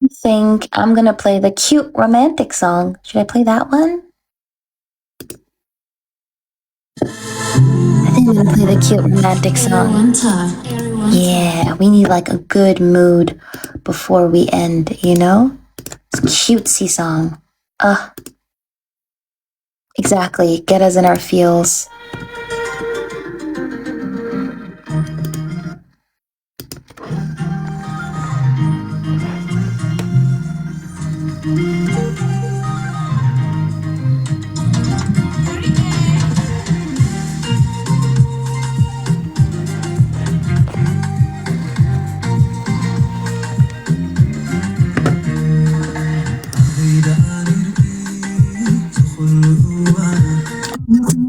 I think I'm gonna play the cute romantic song. Should I play that one? I think I'm gonna play the cute romantic song. Yeah, we need like a good mood before we end, you know? It's a cutesy song. Exactly. Get us in our feels.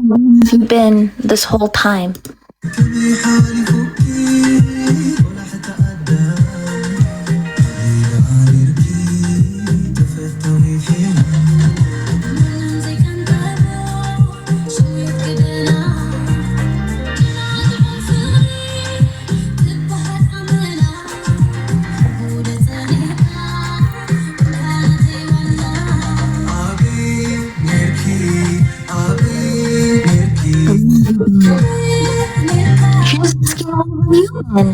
Where have you been this whole time? She's asking where have you been?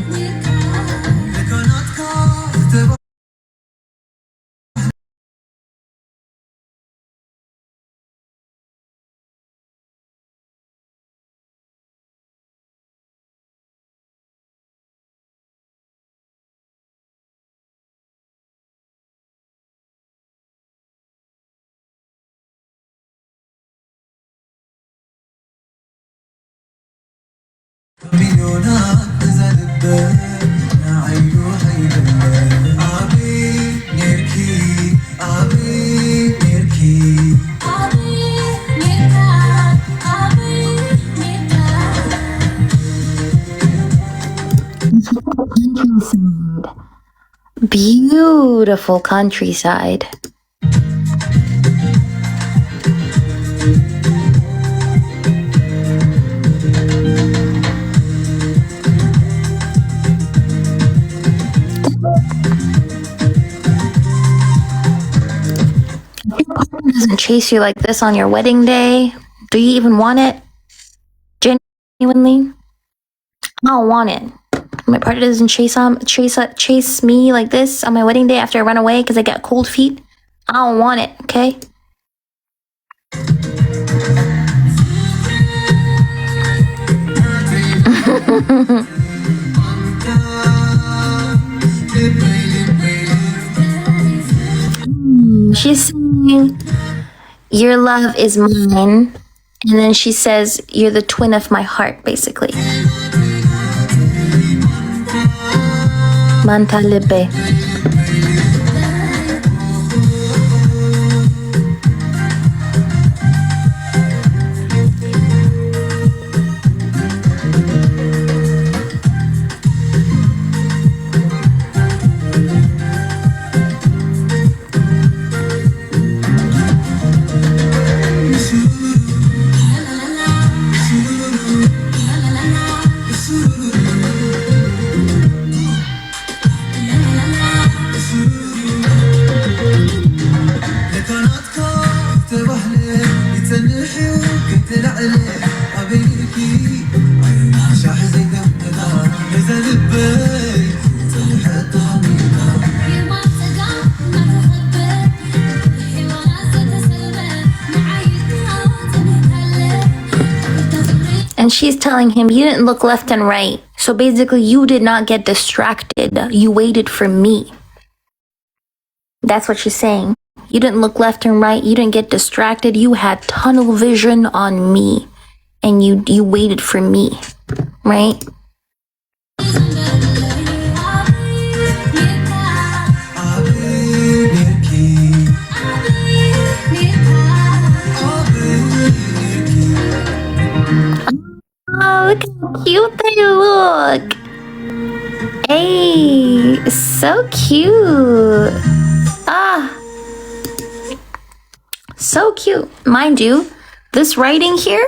Beautiful countryside. If your partner doesn't chase you like this on your wedding day, do you even want it? Genuinely? I don't want it. My partner doesn't chase me like this on my wedding day after I run away because I got cold feet. I don't want it, okay? She's saying, your love is mine. And then she says, you're the twin of my heart, basically. Manta libe. And she's telling him, you didn't look left and right. So basically, you did not get distracted. You waited for me. That's what she's saying. You didn't look left and right. You didn't get distracted. You had tunnel vision on me. And you waited for me. Right? Oh, look how cute they look. Hey, so cute. So cute. Mind you, this writing here,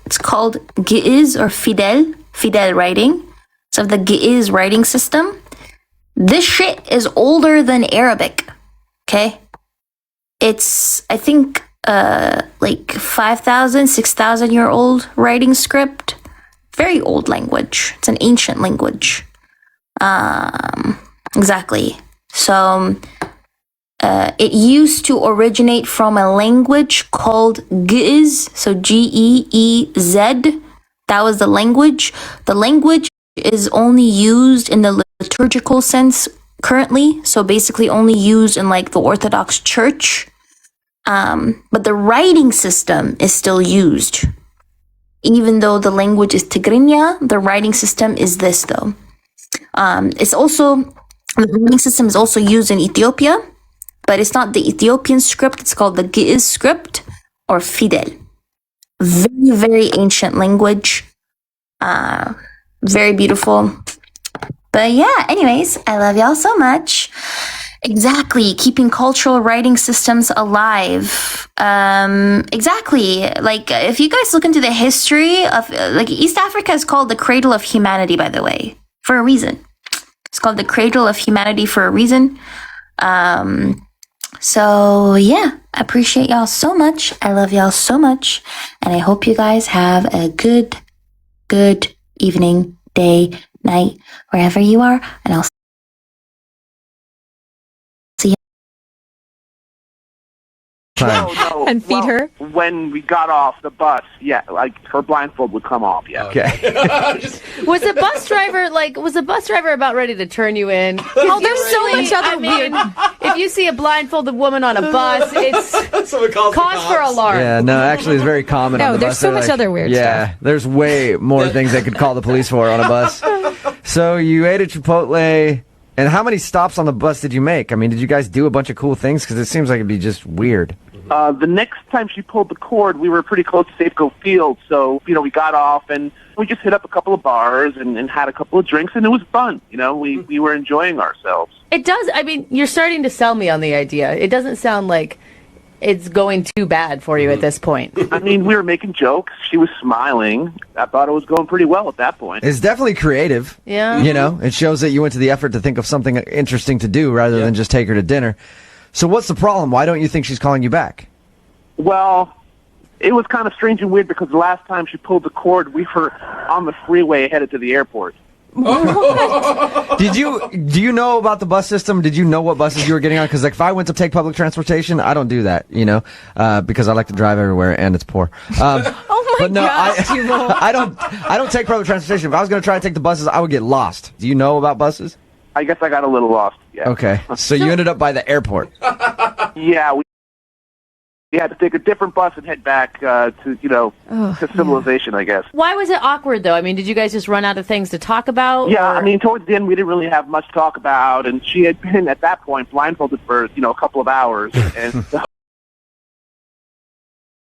it's called Ge'ez or Fidel writing. So the Ge'ez writing system. This shit is older than Arabic. Okay? It's, I think, like 5,000, 6,000 year old writing script. Very old language. It's an ancient language. Exactly. So, it used to originate from a language called Ge'ez, so Geez. That was the language. The language is only used in the liturgical sense currently, so basically only used in like the Orthodox Church. But the writing system is still used. Even though the language is Tigrinya, the writing system is this though. It's also, the writing system is also used in Ethiopia, but it's not the Ethiopian script. It's called the Ge'ez script or Fidel. Very, very ancient language. Very beautiful. But yeah, anyways, I love y'all so much. Exactly. Keeping cultural writing systems alive. Exactly. Like, if you guys look into the history of, like, East Africa is called the cradle of humanity, by the way, for a reason. It's called the cradle of humanity for a reason. So yeah, I appreciate y'all so much. I love y'all so much. And I hope you guys have a good evening, day, night, wherever you are. And I'll see you. No, And feed her? When we got off the bus, yeah, like her blindfold would come off, yeah. Okay. Was the bus driver about ready to turn you in? Oh, there's so much other weird. If you see a blindfolded woman on a bus, it's cause for alarm. Yeah, no, actually, it's very common on No, the there's bus. so They're much other weird Yeah, there's way more things they could call the police for on a bus. So you ate at Chipotle, and how many stops on the bus did you make? I mean, did you guys do a bunch of cool things? Because it seems like it'd be just weird. The next time she pulled the cord, we were pretty close to Safeco Field, so, you know, we got off and we just hit up a couple of bars and had a couple of drinks, and it was fun. You know, we were enjoying ourselves. It does. I mean, you're starting to sell me on the idea. It doesn't sound like it's going too bad for you at this point. I mean, we were making jokes. She was smiling. I thought it was going pretty well at that point. It's definitely creative. Yeah. You know, it shows that you went to the effort to think of something interesting to do rather than just take her to dinner. So what's the problem? Why don't you think she's calling you back? Well, it was kind of strange and weird because the last time she pulled the cord, we were on the freeway headed to the airport. Do you know about the bus system? Did you know what buses you were getting on? Because like, if I went to take public transportation, I don't do that, you know, because I like to drive everywhere and it's poor. Oh my but no, gosh, you won't. I don't take public transportation. If I was going to try to take the buses, I would get lost. Do you know about buses? I guess I got a little lost. Yeah. Okay, so you ended up by the airport. Yeah, we had to take a different bus and head back to civilization, I guess. Why was it awkward, though? I mean, did you guys just run out of things to talk about? Yeah, or? I mean, towards the end, we didn't really have much to talk about, and she had been, at that point, blindfolded for, a couple of hours, and so